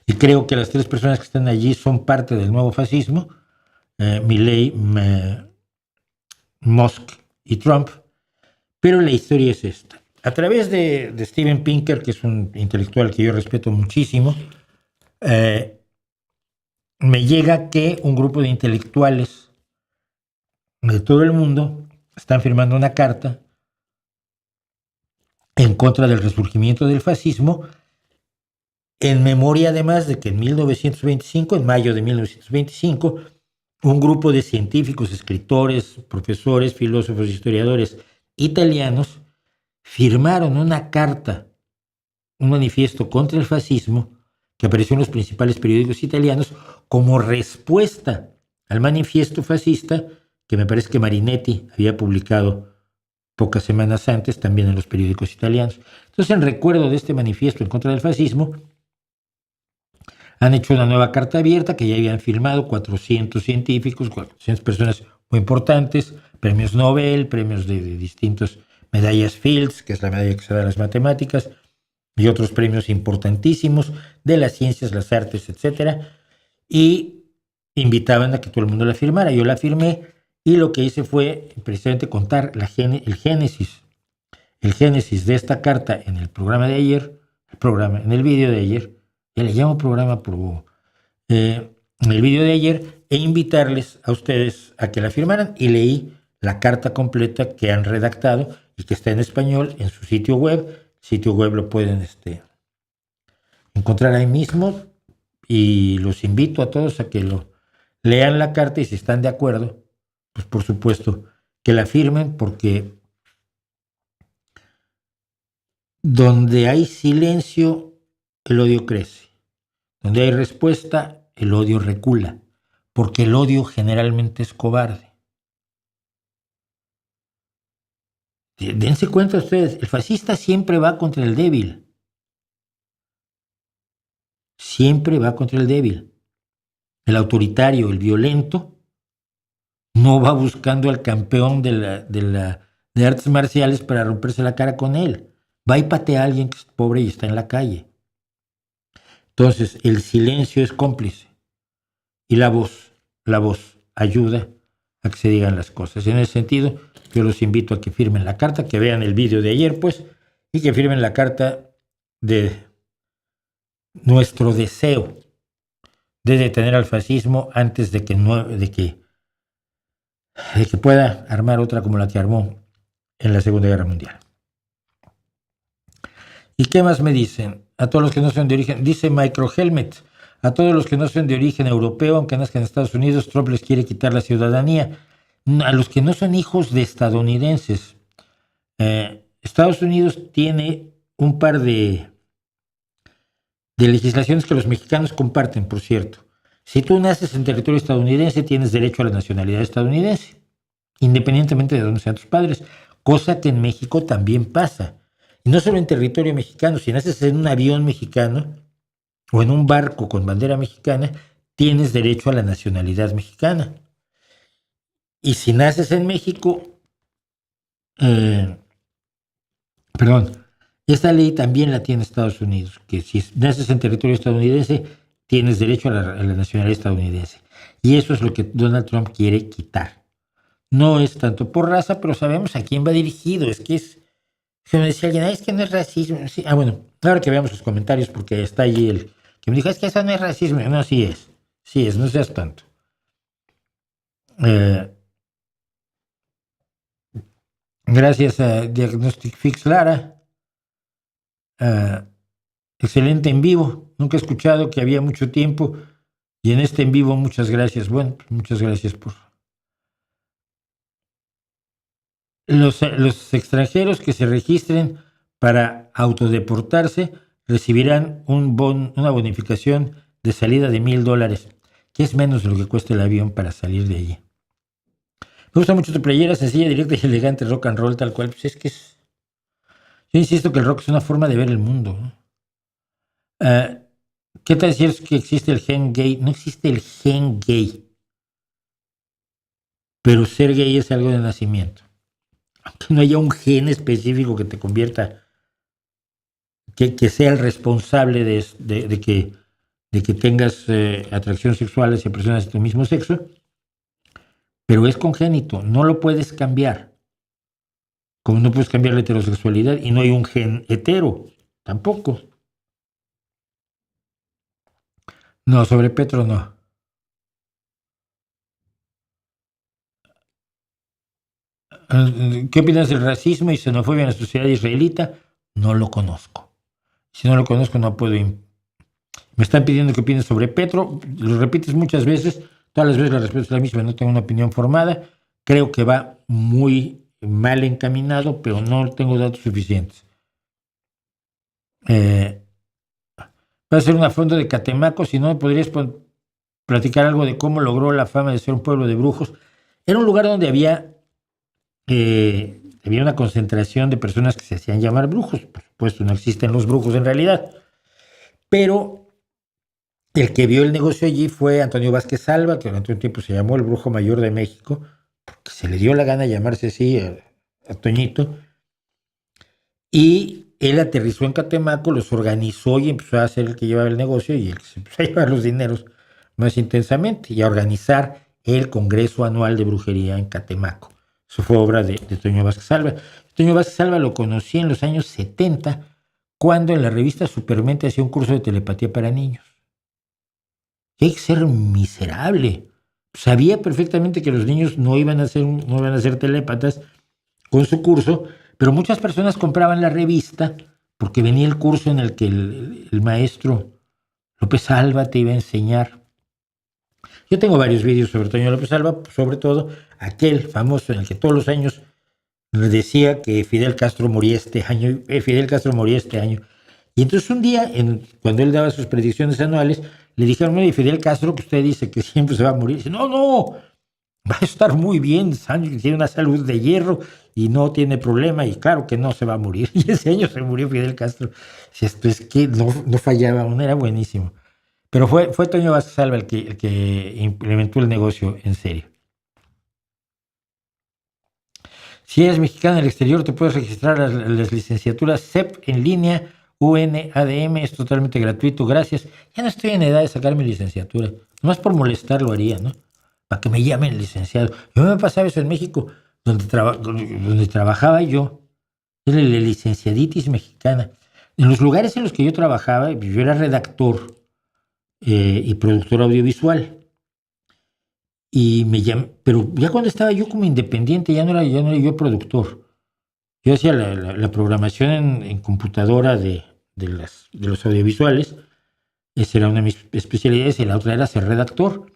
Y creo que las tres personas que están allí son parte del nuevo fascismo, Milei, Musk y Trump. Pero la historia es esta. A través de Steven Pinker, que es un intelectual que yo respeto muchísimo, me llega que un grupo de intelectuales de todo el mundo están firmando una carta en contra del resurgimiento del fascismo, en memoria además de que en 1925, en mayo de 1925, un grupo de científicos, escritores, profesores, filósofos, historiadores italianos firmaron una carta, un manifiesto contra el fascismo que apareció en los principales periódicos italianos como respuesta al manifiesto fascista que me parece que Marinetti había publicado pocas semanas antes también en los periódicos italianos. Entonces, en recuerdo de este manifiesto en contra del fascismo, han hecho una nueva carta abierta que ya habían firmado 400 científicos, 400 personas muy importantes, premios Nobel, premios de distintos medallas Fields, que es la medalla que se da a las matemáticas, y otros premios importantísimos de las ciencias, las artes, etc. Y invitaban a que todo el mundo la firmara. Yo la firmé y lo que hice fue precisamente contar el génesis de esta carta en el programa de ayer, en el vídeo de ayer. Ya le llamo programa en el vídeo de ayer, e invitarles a ustedes a que la firmaran, y leí la carta completa que han redactado y que está en español en su sitio web. El sitio web lo pueden encontrar ahí mismo, y los invito a todos a que lo lean la carta, y si están de acuerdo, pues por supuesto que la firmen, porque donde hay silencio, el odio crece. Donde hay respuesta, el odio recula, porque el odio generalmente es cobarde. Dense cuenta ustedes, el fascista siempre va contra el débil. Siempre va contra el débil. El autoritario, el violento, no va buscando al campeón de artes marciales para romperse la cara con él. Va y patea a alguien que es pobre y está en la calle. Entonces, el silencio es cómplice y la voz ayuda a que se digan las cosas. En ese sentido, yo los invito a que firmen la carta, que vean el vídeo de ayer, pues, y que firmen la carta de nuestro deseo de detener al fascismo antes de que pueda armar otra como la que armó en la Segunda Guerra Mundial. ¿Y qué más me dicen? A todos los que no son de origen, dice Microhelmet, a todos los que no son de origen europeo, aunque nazcan en Estados Unidos, Trump les quiere quitar la ciudadanía. A los que no son hijos de estadounidenses. Estados Unidos tiene un par de legislaciones que los mexicanos comparten, por cierto. Si tú naces en territorio estadounidense, tienes derecho a la nacionalidad estadounidense, independientemente de dónde sean tus padres, cosa que en México también pasa. Y no solo en territorio mexicano, si naces en un avión mexicano o en un barco con bandera mexicana, tienes derecho a la nacionalidad mexicana. Y si naces en México, esta ley también la tiene Estados Unidos, que si naces en territorio estadounidense, tienes derecho a la nacionalidad estadounidense. Y eso es lo que Donald Trump quiere quitar. No es tanto por raza, pero sabemos a quién va dirigido. Es que es, como decía alguien, es que no es racismo. Sí. Bueno, ahora que veamos sus comentarios, porque está allí el que me dijo, es que eso no es racismo. No, sí es, no seas tanto. Gracias a Diagnostic Fix Lara. Excelente en vivo. Nunca he escuchado que había mucho tiempo. Y en este en vivo, muchas gracias. Bueno, pues muchas gracias por... Los extranjeros que se registren para autodeportarse recibirán una bonificación de salida de $1,000, que es menos de lo que cuesta el avión para salir de allí. Me gusta mucho tu playera, sencilla, directa y elegante, rock and roll, tal cual. Pues es que es... Yo insisto que el rock es una forma de ver el mundo, ¿no? ¿Qué tal decir que existe el gen gay? No existe el gen gay. Pero ser gay es algo de nacimiento. Aunque no haya un gen específico que te convierta, que sea el responsable de que tengas atracción sexual hacia personas de tu mismo sexo, pero es congénito, no lo puedes cambiar. Como no puedes cambiar la heterosexualidad y no hay un gen hetero, tampoco. No, sobre Petro no. ¿Qué opinas del racismo y xenofobia en la sociedad israelita? No lo conozco. Si no lo conozco, no puedo. Me están pidiendo que opines sobre Petro. Lo repites muchas veces. Todas las veces la respuesta es la misma. No tengo una opinión formada. Creo que va muy mal encaminado, pero no tengo datos suficientes. Va a ser una fondo de Catemaco. Si no, ¿podrías platicar algo de cómo logró la fama de ser un pueblo de brujos? Era un lugar donde había una concentración de personas que se hacían llamar brujos. Por supuesto, no existen los brujos en realidad. Pero el que vio el negocio allí fue Antonio Vázquez Alba, que durante un tiempo se llamó el Brujo Mayor de México, porque se le dio la gana llamarse así a Toñito. Y él aterrizó en Catemaco, los organizó y empezó a ser el que llevaba el negocio y el que se empezó a llevar los dineros más intensamente y a organizar el Congreso Anual de Brujería en Catemaco. Eso fue obra de Toño Vázquez Alba. Toño Vázquez Alba lo conocí en los años 70, cuando en la revista Supermente hacía un curso de telepatía para niños. Hay que ser miserable. Sabía perfectamente que los niños no iban a ser telépatas con su curso, pero muchas personas compraban la revista porque venía el curso en el que el maestro López Alba te iba a enseñar. Yo tengo varios vídeos sobre Toño López Alba, sobre todo aquel famoso en el que todos los años decía que Fidel Castro moría este año. Y entonces un día, cuando él daba sus predicciones anuales, le dijeron, mire, Fidel Castro, que usted dice que siempre se va a morir. Dice, no, va a estar muy bien, tiene una salud de hierro y no tiene problema, y claro que no se va a morir. Y ese año se murió Fidel Castro. Esto es que no fallaba, era buenísimo. Pero fue Toño Vázquez Alba el que implementó el negocio en serio. Si eres mexicano en el exterior, te puedes registrar a las licenciaturas CEP en línea, UNADM, es totalmente gratuito, gracias. Ya no estoy en edad de sacar mi licenciatura. Nomás por molestar lo haría, ¿no? Para que me llamen licenciado. Yo me pasaba eso en México, donde trabajaba yo. Era la licenciaditis mexicana. En los lugares en los que yo trabajaba, yo era redactor y productor audiovisual. Pero ya cuando estaba yo como independiente, ya no era yo productor. Yo hacía la programación en computadora de los audiovisuales. Esa era una de mis especialidades y la otra era ser redactor.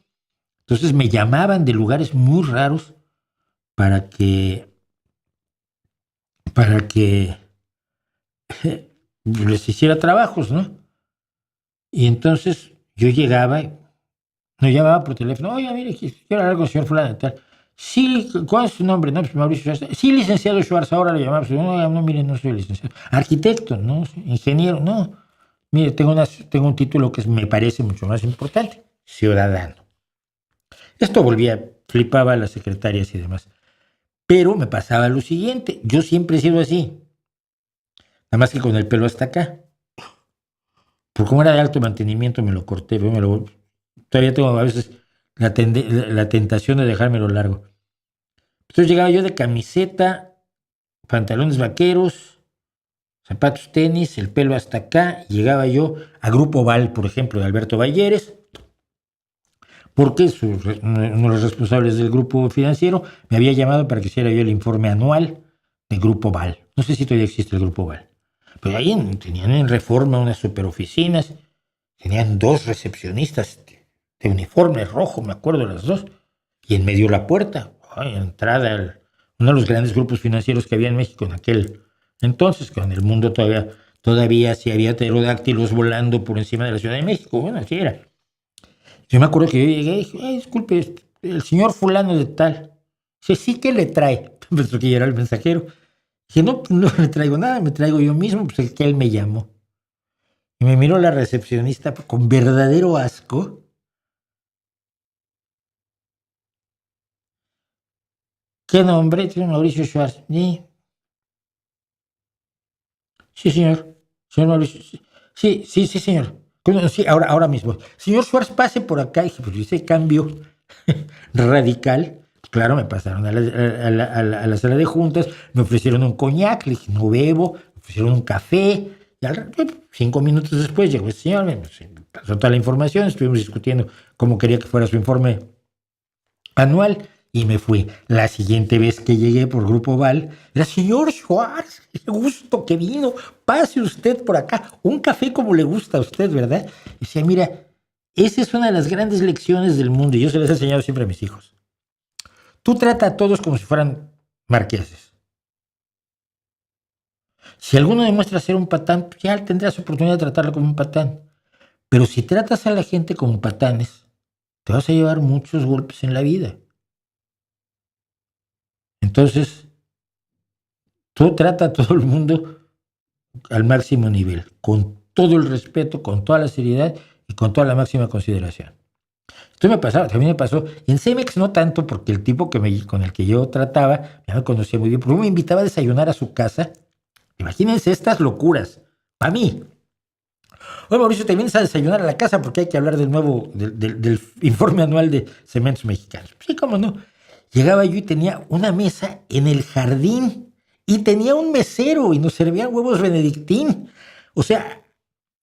Entonces me llamaban de lugares muy raros para que les hiciera trabajos, ¿no? Y entonces yo llamaba por teléfono, oye, mire, quiero hablar con el señor fulano y tal. Sí, ¿cuál es su nombre? No, pues Mauricio Schwarz. Sí, licenciado Schwarz, ahora lo llamamos. No, no, mire, no soy licenciado. Arquitecto, no, ingeniero, no. Mire, tengo un título que me parece mucho más importante. Ciudadano. Esto flipaba a las secretarias y demás. Pero me pasaba lo siguiente. Yo siempre he sido así. Nada más que con el pelo hasta acá. Por como era de alto mantenimiento me lo corté. Todavía tengo a veces la tentación de dejármelo largo. Entonces llegaba yo de camiseta, pantalones vaqueros, zapatos tenis, el pelo hasta acá. Llegaba yo a Grupo Val, por ejemplo, de Alberto Balleres, porque uno de los responsables del grupo financiero me había llamado para que hiciera yo el informe anual de Grupo Val. No sé si todavía existe el Grupo Val. Pero ahí tenían en Reforma unas superoficinas, tenían 2 recepcionistas de uniforme rojo, me acuerdo las 2, y en medio la puerta, entrada, uno de los grandes grupos financieros que había en México en aquel entonces, cuando el mundo todavía sí había pterodáctilos volando por encima de la Ciudad de México. Bueno, así era. Yo me acuerdo que yo llegué y dije, disculpe, el señor fulano de tal. Dice, sí, ¿qué le trae? Pensó que yo era el mensajero. Dije, no le traigo nada, me traigo yo mismo, pues el que él me llamó. Y me miró la recepcionista con verdadero asco. ¿Qué nombre? Mauricio Schwarz. Sí, señor. Señor Mauricio. Sí, señor. Sí, ahora mismo. Señor Schwarz, pase por acá. Y dije, pues ese cambio radical. Claro, me pasaron a la sala de juntas, me ofrecieron un coñac, le dije, no bebo, me ofrecieron un café, y 5 minutos después llegó el señor, me pasó toda la información, estuvimos discutiendo cómo quería que fuera su informe anual, y me fui. La siguiente vez que llegué por Grupo Val, era, señor Schwarz, qué gusto que vino, pase usted por acá, un café como le gusta a usted, ¿verdad? Y decía, mira, esa es una de las grandes lecciones del mundo, y yo se las he enseñado siempre a mis hijos. Tú trata a todos como si fueran marqueses. Si alguno demuestra ser un patán, pues ya tendrás oportunidad de tratarlo como un patán. Pero si tratas a la gente como patanes, te vas a llevar muchos golpes en la vida. Entonces, tú trata a todo el mundo al máximo nivel, con todo el respeto, con toda la seriedad y con toda la máxima consideración. Esto también me pasó. En Cemex no tanto, porque el tipo con el que yo trataba, ya me conocía muy bien, pero me invitaba a desayunar a su casa. Imagínense estas locuras. Para mí. Oye, Mauricio, te vienes a desayunar a la casa porque hay que hablar del informe anual de Cementos Mexicanos. Sí, cómo no. Llegaba yo y tenía una mesa en el jardín y tenía un mesero y nos servían huevos benedictín. O sea,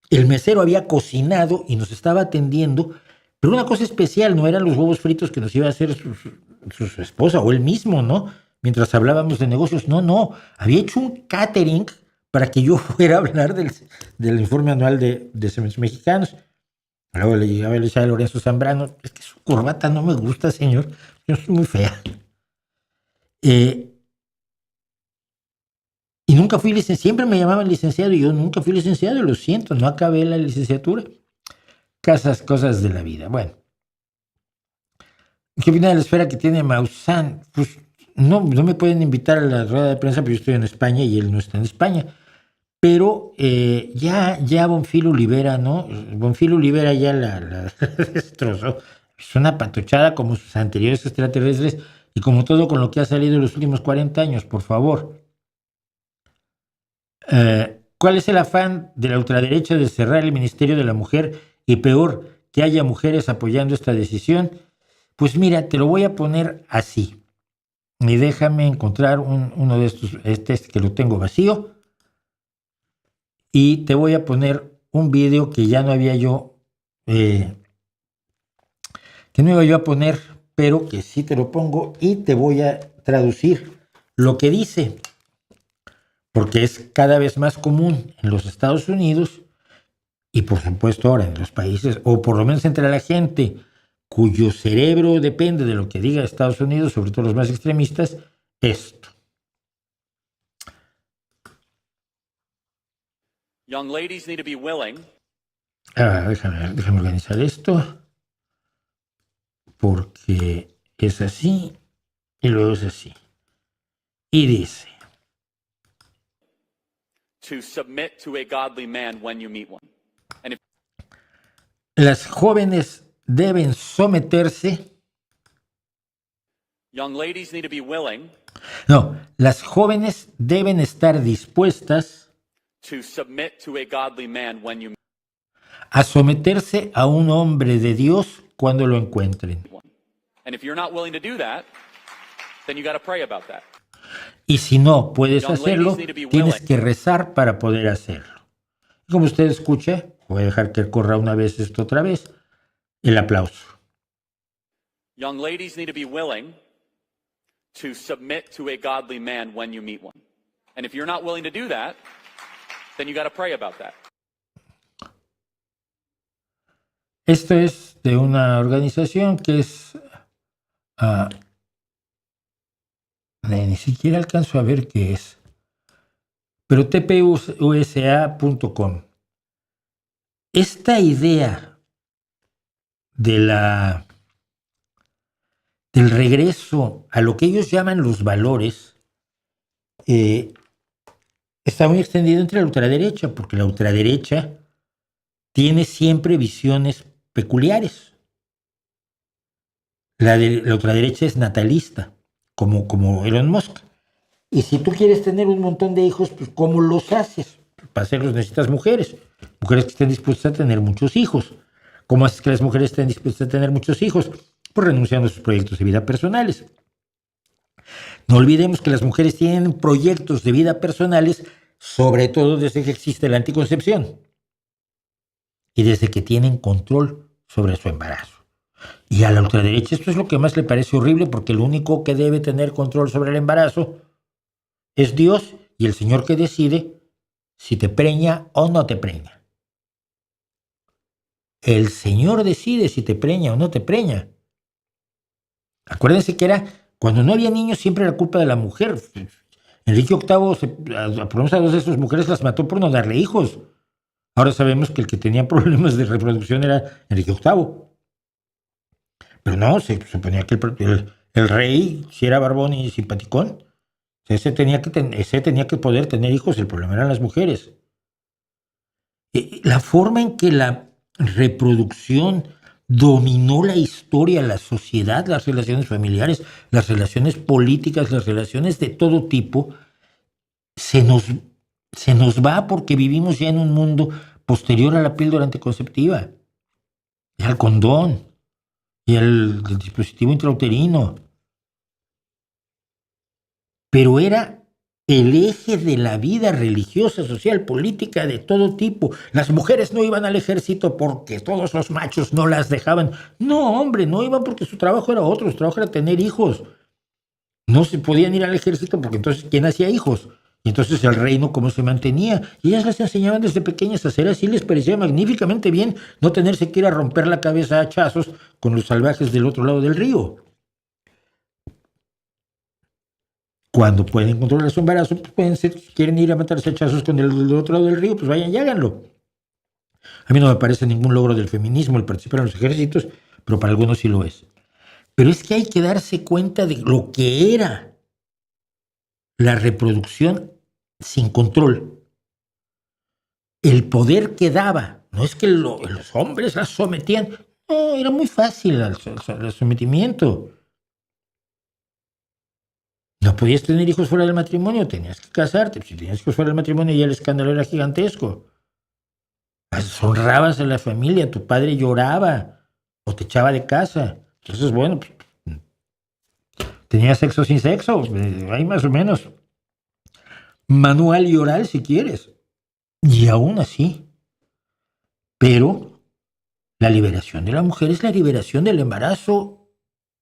el mesero había cocinado y nos estaba atendiendo. Pero una cosa especial, no eran los huevos fritos que nos iba a hacer su esposa o él mismo, ¿no? Mientras hablábamos de negocios. No. Había hecho un catering para que yo fuera a hablar del informe anual de Cementos Mexicanos. Luego le llegaba y le decía a Lorenzo Zambrano, es que su corbata no me gusta, señor. Yo soy muy fea. Y nunca fui licenciado. Siempre me llamaban licenciado y yo nunca fui licenciado. Lo siento, no acabé la licenciatura. Cosas de la vida. Bueno. ¿Qué opina de la esfera que tiene Maussan? Pues no me pueden invitar a la rueda de prensa porque yo estoy en España y él no está en España. Pero ya Bonfil Olivera, ¿no? Bonfil Olivera ya la destrozó. Es una patochada como sus anteriores extraterrestres y como todo con lo que ha salido en los últimos 40 años, por favor. ¿Cuál es el afán de la ultraderecha de cerrar el Ministerio de la Mujer y peor, que haya mujeres apoyando esta decisión? Pues mira, te lo voy a poner así. Y déjame encontrar uno de estos, que lo tengo vacío. Y te voy a poner un video que ya no había yo, que no iba yo a poner, pero que sí te lo pongo y te voy a traducir lo que dice. Porque es cada vez más común en los Estados Unidos y por supuesto ahora en los países, o por lo menos entre la gente cuyo cerebro depende de lo que diga Estados Unidos, sobre todo los más extremistas, esto. Young ladies need to be willing. Déjame organizar esto, porque es así. Y luego es así. Y dice, to submit to a godly man when you meet one. And if las jóvenes deben someterse. young ladies need to be willing No, las jóvenes deben estar dispuestas to submit to a godly man when you meet a someterse a un hombre de Dios cuando lo encuentren. one. And if you're not willing to do that, then you got to pray about that. Y si no puedes Young hacerlo, ladies need to be tienes willing. que rezar para poder hacerlo. Y como usted escucha, voy a dejar que corra una vez esto otra vez, el aplauso. Young ladies need to be willing to submit to a godly man when you meet one. And if you're not willing to do that, then you got to pray about that. Esto es de una organización que es... ni siquiera alcanzo a ver qué es. Pero tpusa.com. Esta idea del regreso a lo que ellos llaman los valores está muy extendido entre la ultraderecha, porque la ultraderecha tiene siempre visiones peculiares. La ultraderecha es natalista, como Elon Musk. Y si tú quieres tener un montón de hijos, pues ¿cómo los haces? Para hacerlos necesitas mujeres que estén dispuestas a tener muchos hijos. ¿Cómo haces que las mujeres estén dispuestas a tener muchos hijos? Pues renunciando a sus proyectos de vida personales. No olvidemos que las mujeres tienen proyectos de vida personales, sobre todo desde que existe la anticoncepción y desde que tienen control sobre su embarazo. Y a la ultraderecha esto es lo que más le parece horrible, porque el único que debe tener control sobre el embarazo es Dios y el Señor, que decide si te preña o no te preña. El Señor decide si te preña o no te preña. Acuérdense que cuando no había niños siempre era culpa de la mujer. Enrique VIII, por lo menos a dos de sus mujeres las mató por no darle hijos. Ahora sabemos que el que tenía problemas de reproducción era Enrique VIII. Pero no, se suponía que el rey, si era barbón y simpaticón, ese tenía que poder tener hijos. El problema eran las mujeres. La forma en que la reproducción dominó la historia, la sociedad, las relaciones familiares, las relaciones políticas, las relaciones de todo tipo, se nos va, porque vivimos ya en un mundo posterior a la píldora anticonceptiva, y al condón, y al dispositivo intrauterino. Pero era el eje de la vida religiosa, social, política, de todo tipo. Las mujeres no iban al ejército porque todos los machos no las dejaban. No, hombre, no iban porque su trabajo era otro, su trabajo era tener hijos. No se podían ir al ejército porque entonces ¿quién hacía hijos? Y entonces el reino, ¿cómo se mantenía? Y ellas las enseñaban desde pequeñas a hacer así. Les parecía magníficamente bien no tenerse que ir a romper la cabeza a hachazos con los salvajes del otro lado del río. Cuando pueden controlar su embarazo, pues quieren ir a matarse a hachazos con el del otro lado del río, pues vayan y háganlo. A mí no me parece ningún logro del feminismo el participar en los ejércitos, pero para algunos sí lo es. Pero es que hay que darse cuenta de lo que era la reproducción sin control. El poder que daba. No es que los hombres las sometían. No, era muy fácil el sometimiento. No podías tener hijos fuera del matrimonio, tenías que casarte. Si tenías hijos fuera del matrimonio, ya el escándalo era gigantesco. Deshonrabas a la familia, tu padre lloraba o te echaba de casa. Entonces, bueno, pues, tenías sexo sin sexo, ahí más o menos. Manual y oral si quieres. Y aún así. Pero la liberación de la mujer es la liberación del embarazo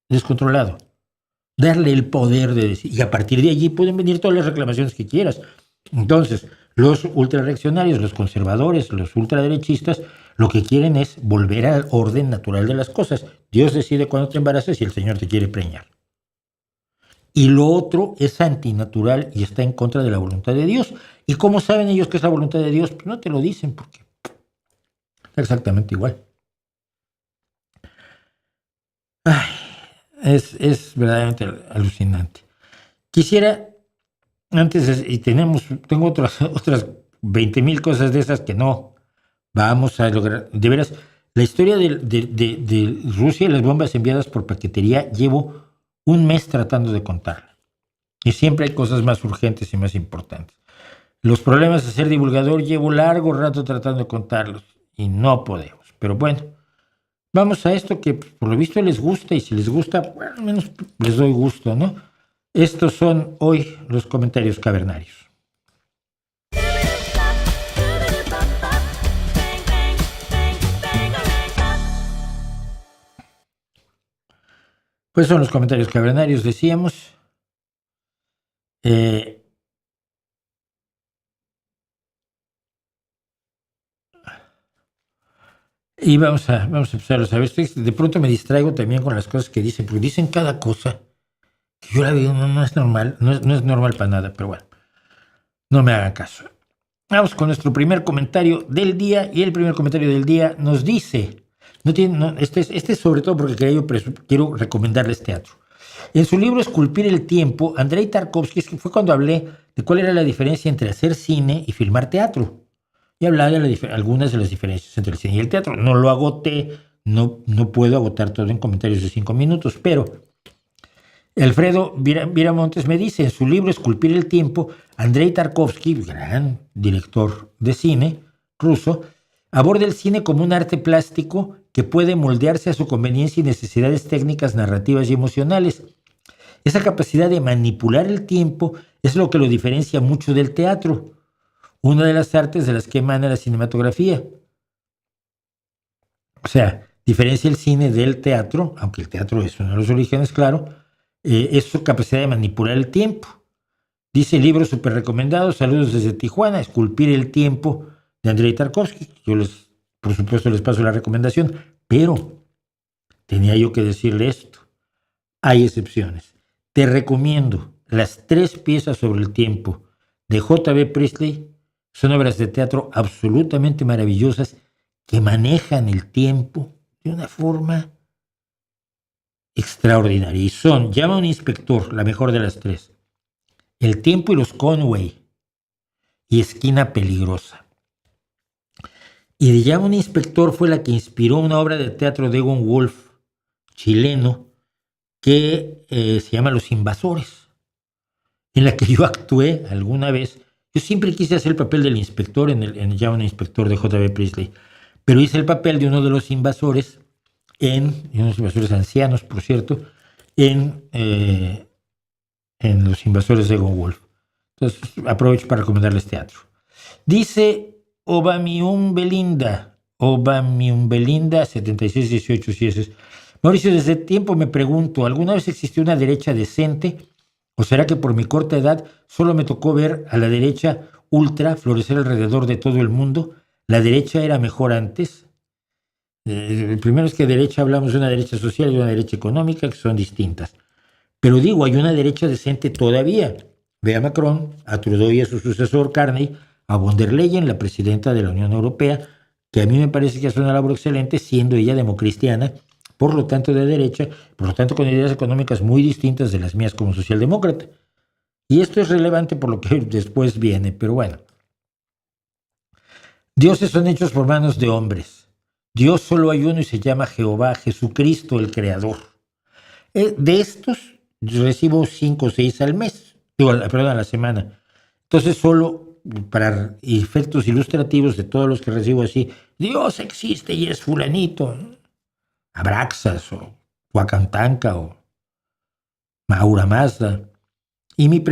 descontrolado. Darle el poder de decir. Y a partir de allí pueden venir todas las reclamaciones que quieras. Entonces, los ultrarreaccionarios, los conservadores, los ultraderechistas, lo que quieren es volver al orden natural de las cosas. Dios decide cuándo te embarazas y el Señor te quiere preñar. Y lo otro es antinatural y está en contra de la voluntad de Dios. ¿Y cómo saben ellos que es la voluntad de Dios? Pues no te lo dicen, porque está exactamente igual. Es verdaderamente alucinante. Quisiera, tengo otras 20,000 cosas de esas que no vamos a lograr. De veras, la historia de Rusia y las bombas enviadas por paquetería llevo un mes tratando de contarla. Y siempre hay cosas más urgentes y más importantes. Los problemas de ser divulgador llevo largo rato tratando de contarlos y no podemos. Pero bueno, vamos a esto que por lo visto les gusta, y si les gusta, bueno, al menos les doy gusto, ¿no? Estos son hoy los comentarios cavernarios. Pues son los comentarios cavernarios, decíamos. Y vamos a empezar a ver. De pronto me distraigo también con las cosas que dicen, porque dicen cada cosa que yo la veo, no es normal, no es normal para nada, pero bueno, no me hagan caso. Vamos con nuestro primer comentario del día, y el primer comentario del día nos dice, este es sobre todo porque quiero recomendarles teatro. En su libro Esculpir el tiempo, Andrei Tarkovsky, que fue cuando hablé de cuál era la diferencia entre hacer cine y filmar teatro. Y hablaba de algunas de las diferencias entre el cine y el teatro. No lo agoté, no puedo agotar todo en comentarios de 5 minutos, pero Alfredo Viramontes me dice, en su libro Esculpir el tiempo, Andrei Tarkovsky, gran director de cine ruso, aborda el cine como un arte plástico que puede moldearse a su conveniencia y necesidades técnicas, narrativas y emocionales. Esa capacidad de manipular el tiempo es lo que lo diferencia mucho del teatro, una de las artes de las que emana la cinematografía. O sea, diferencia el cine del teatro, aunque el teatro es uno de los orígenes, claro, es su capacidad de manipular el tiempo. Dice el libro súper recomendado, saludos desde Tijuana, Esculpir el tiempo, de Andrei Tarkovsky. Yo por supuesto les paso la recomendación, pero tenía yo que decirle esto. Hay excepciones. Te recomiendo las 3 piezas sobre el tiempo de J.B. Priestley. Son obras de teatro absolutamente maravillosas que manejan el tiempo de una forma extraordinaria. Y son Llama a un inspector, la mejor de las 3, El tiempo y los Conway y Esquina peligrosa. Y de Llama a un inspector fue la que inspiró una obra de teatro de Egon Wolf, chileno, que se llama Los Invasores, en la que yo actué alguna vez. Yo siempre quise hacer el papel del inspector en Llama a un inspector de J.B. Priestley, pero hice el papel de uno de los invasores, unos invasores ancianos, por cierto, en Los Invasores de Egon Wolf. Entonces aprovecho para recomendarles teatro. Dice Obamium Belinda 7618, si ese es. Mauricio, desde tiempo me pregunto, ¿alguna vez existió una derecha decente? ¿O será que por mi corta edad solo me tocó ver a la derecha ultra florecer alrededor de todo el mundo? ¿La derecha era mejor antes? Primero es que derecha hablamos de una derecha social y de una derecha económica que son distintas. Pero digo, hay una derecha decente todavía. Ve a Macron, a Trudeau y a su sucesor Carney, a von der Leyen, la presidenta de la Unión Europea, que a mí me parece que hace una labor excelente, siendo ella democristiana, por lo tanto de derecha, por lo tanto con ideas económicas muy distintas de las mías como socialdemócrata. Y esto es relevante por lo que después viene, pero bueno. Dioses son hechos por manos de hombres. Dios solo hay uno y se llama Jehová, Jesucristo el Creador. De estos recibo 5 o 6 al mes, a la semana. Entonces solo para efectos ilustrativos de todos los que recibo así, Dios existe y es fulanito, Abraxas o Huacantanca o Maura Mazda. Y mi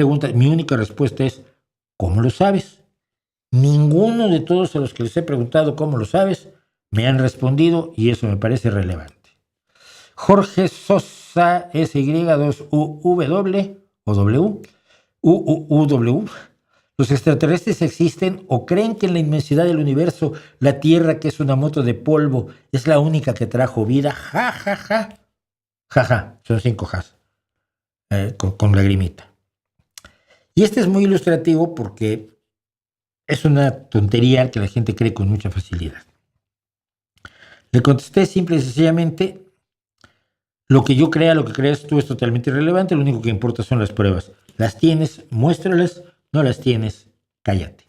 única respuesta es, ¿cómo lo sabes? Ninguno de todos a los que les he preguntado cómo lo sabes me han respondido, y eso me parece relevante. Jorge Sosa SY2UW o UUW. ¿Los extraterrestres existen o creen que en la inmensidad del universo la Tierra, que es una moto de polvo, es la única que trajo vida? Ja, ja, ja. Ja, ja. Son 5 jas. Con lagrimita. Y este es muy ilustrativo porque es una tontería que la gente cree con mucha facilidad. Le contesté simple y sencillamente, Lo que yo crea, lo que creas tú es totalmente irrelevante, lo único que importa son las pruebas. Las tienes, muéstralas, no las tienes, cállate.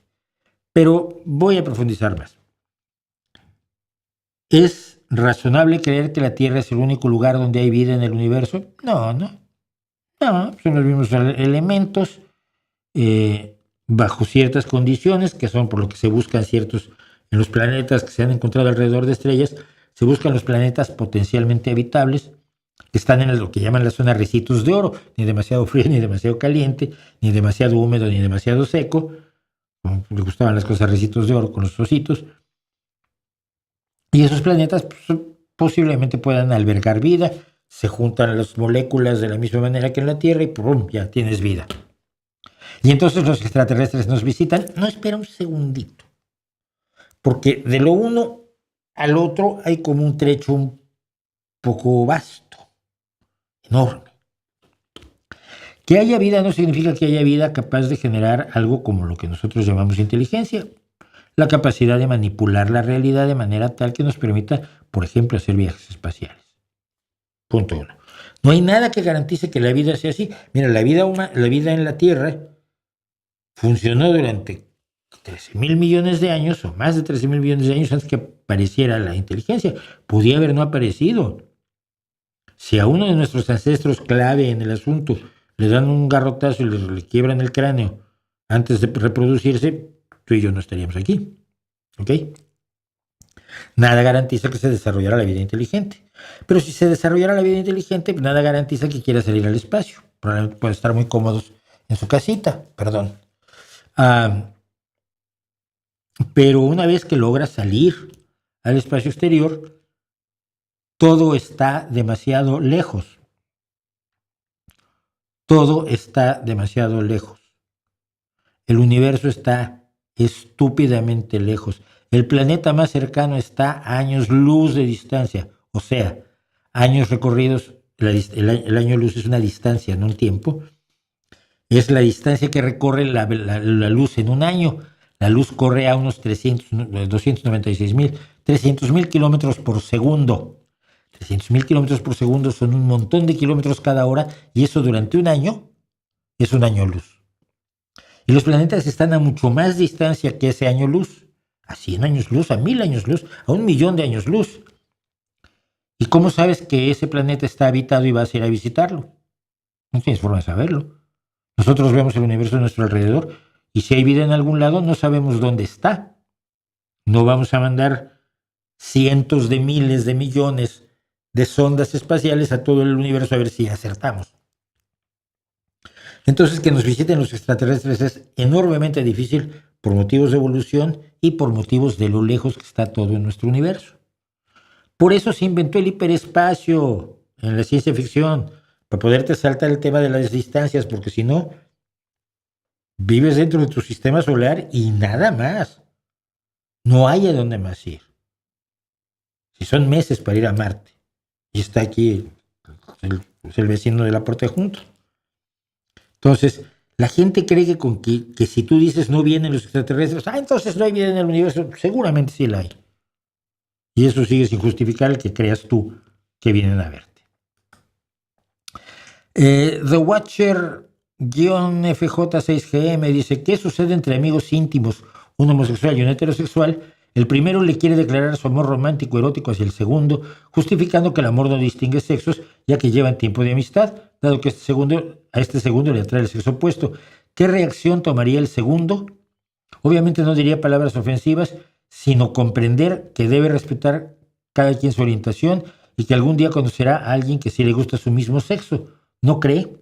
Pero voy a profundizar más. ¿Es razonable creer que la Tierra es el único lugar donde hay vida en el universo? No, son los mismos elementos bajo ciertas condiciones, que son por lo que se buscan ciertos, en los planetas que se han encontrado alrededor de estrellas, se buscan los planetas potencialmente habitables, que están en lo que llaman la zona ricitos de oro, ni demasiado frío, ni demasiado caliente, ni demasiado húmedo, ni demasiado seco. Como le gustaban las cosas ricitos de oro con los ositos. Y esos planetas pues, posiblemente puedan albergar vida, se juntan las moléculas de la misma manera que en la Tierra y ¡pum! Ya tienes vida. Y entonces los extraterrestres nos visitan. No, espera un segundito. Porque de lo uno al otro hay como un trecho un poco vasto, enorme. Que haya vida no significa que haya vida capaz de generar algo como lo que nosotros llamamos inteligencia. La capacidad de manipular la realidad de manera tal que nos permita, por ejemplo, hacer viajes espaciales. Punto 1. No hay nada que garantice que la vida sea así. Mira, la vida en la Tierra funcionó durante 13.000 millones de años, o más de 13.000 millones de años antes que apareciera la inteligencia. Podía haber no aparecido. Si a uno de nuestros ancestros clave en el asunto le dan un garrotazo y le quiebran el cráneo antes de reproducirse, tú y yo no estaríamos aquí. ¿Ok? Nada garantiza que se desarrollara la vida inteligente. Pero si se desarrollara la vida inteligente, nada garantiza que quiera salir al espacio. Probablemente pueden estar muy cómodos en su casita, perdón. Pero una vez que logra salir al espacio exterior, todo está demasiado lejos. Todo está demasiado lejos. El universo está estúpidamente lejos. El planeta más cercano está a años luz de distancia. O sea, años recorridos, el año luz es una distancia, no un tiempo. Es la distancia que recorre la luz en un año. La luz corre a unos 300.000 kilómetros por segundo. 300.000 kilómetros por segundo son un montón de kilómetros cada hora, y eso durante un año es un año luz. Y los planetas están a mucho más distancia que ese año luz. A 100 años luz, a 1000 años luz, a 1.000.000 de años luz. ¿Y cómo sabes que ese planeta está habitado y vas a ir a visitarlo? No tienes forma de saberlo. Nosotros vemos el universo a nuestro alrededor y si hay vida en algún lado no sabemos dónde está. No vamos a mandar cientos de miles de millones de sondas espaciales a todo el universo a ver si acertamos. Entonces, que nos visiten los extraterrestres es enormemente difícil por motivos de evolución y por motivos de lo lejos que está todo en nuestro universo. Por eso se inventó el hiperespacio en la ciencia ficción, para poderte saltar el tema de las distancias, porque si no, vives dentro de tu sistema solar y nada más. No hay a dónde más ir. Si son meses para ir a Marte, y está aquí el vecino de la puerta juntos. Entonces, la gente cree que si tú dices no vienen los extraterrestres, entonces no hay vida en el universo. Seguramente sí la hay. Y eso sigue sin justificar el que creas tú que vienen a verte. The Watcher-FJ6GM dice: ¿qué sucede entre amigos íntimos, un homosexual y un heterosexual? El primero le quiere declarar su amor romántico erótico hacia el segundo, justificando que el amor no distingue sexos, ya que llevan tiempo de amistad, dado que a este segundo le atrae el sexo opuesto. ¿Qué reacción tomaría el segundo? Obviamente no diría palabras ofensivas, sino comprender que debe respetar cada quien su orientación y que algún día conocerá a alguien que sí le gusta su mismo sexo. ¿No cree?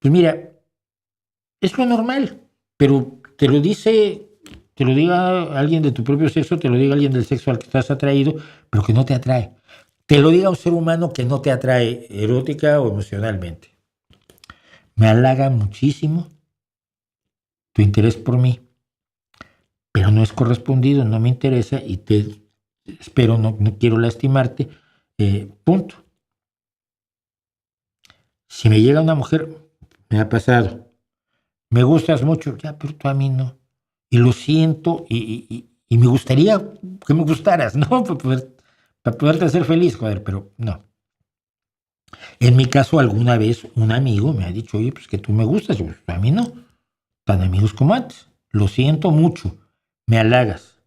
Pues mira, es lo normal, pero te lo diga alguien de tu propio sexo, te lo diga alguien del sexo al que estás atraído, pero que no te atrae. Te lo diga un ser humano que no te atrae erótica o emocionalmente. Me halaga muchísimo tu interés por mí, pero no es correspondido, no me interesa y te espero, no quiero lastimarte, punto. Si me llega una mujer, me ha pasado, me gustas mucho, ya, pero tú a mí no. Y lo siento y me gustaría que me gustaras, ¿no? Para poderte hacer feliz, joder, pero no. En mi caso, alguna vez un amigo me ha dicho, oye, pues que tú me gustas. Yo, a mí no. Tan amigos como antes. Lo siento mucho. Me halagas.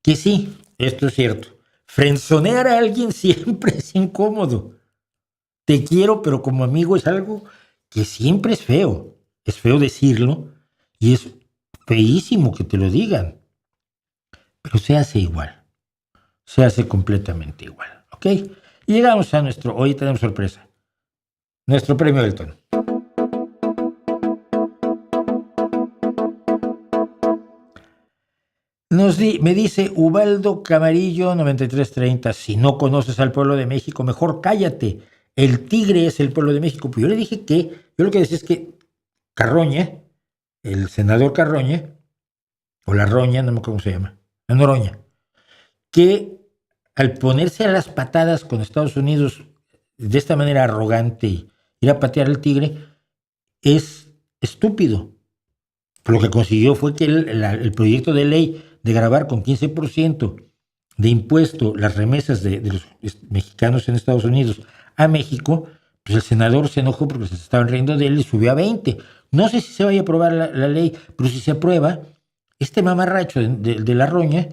Que sí, esto es cierto. Frenzonear a alguien siempre es incómodo. Te quiero, pero como amigo es algo que siempre es feo. Es feo decirlo y es feísimo que te lo digan. Pero se hace igual. Se hace completamente igual. ¿Ok? Y llegamos a nuestro... Hoy tenemos sorpresa. Nuestro premio Elton. Me dice Ubaldo Camarillo 9330, si no conoces al pueblo de México, mejor cállate. El tigre es el pueblo de México. Pues yo le dije que, yo lo que decía es que Carroña, el senador Carroña, o la Roña, no me acuerdo cómo se llama, la Noroña, que al ponerse a las patadas con Estados Unidos de esta manera arrogante y ir a patear al tigre, es estúpido. Lo que consiguió fue que el proyecto de ley de gravar con 15% de impuesto las remesas de los mexicanos en Estados Unidos a México, pues el senador se enojó porque se estaban riendo de él y subió a 20. No sé si se vaya a aprobar la ley, pero si se aprueba, este mamarracho de la Roña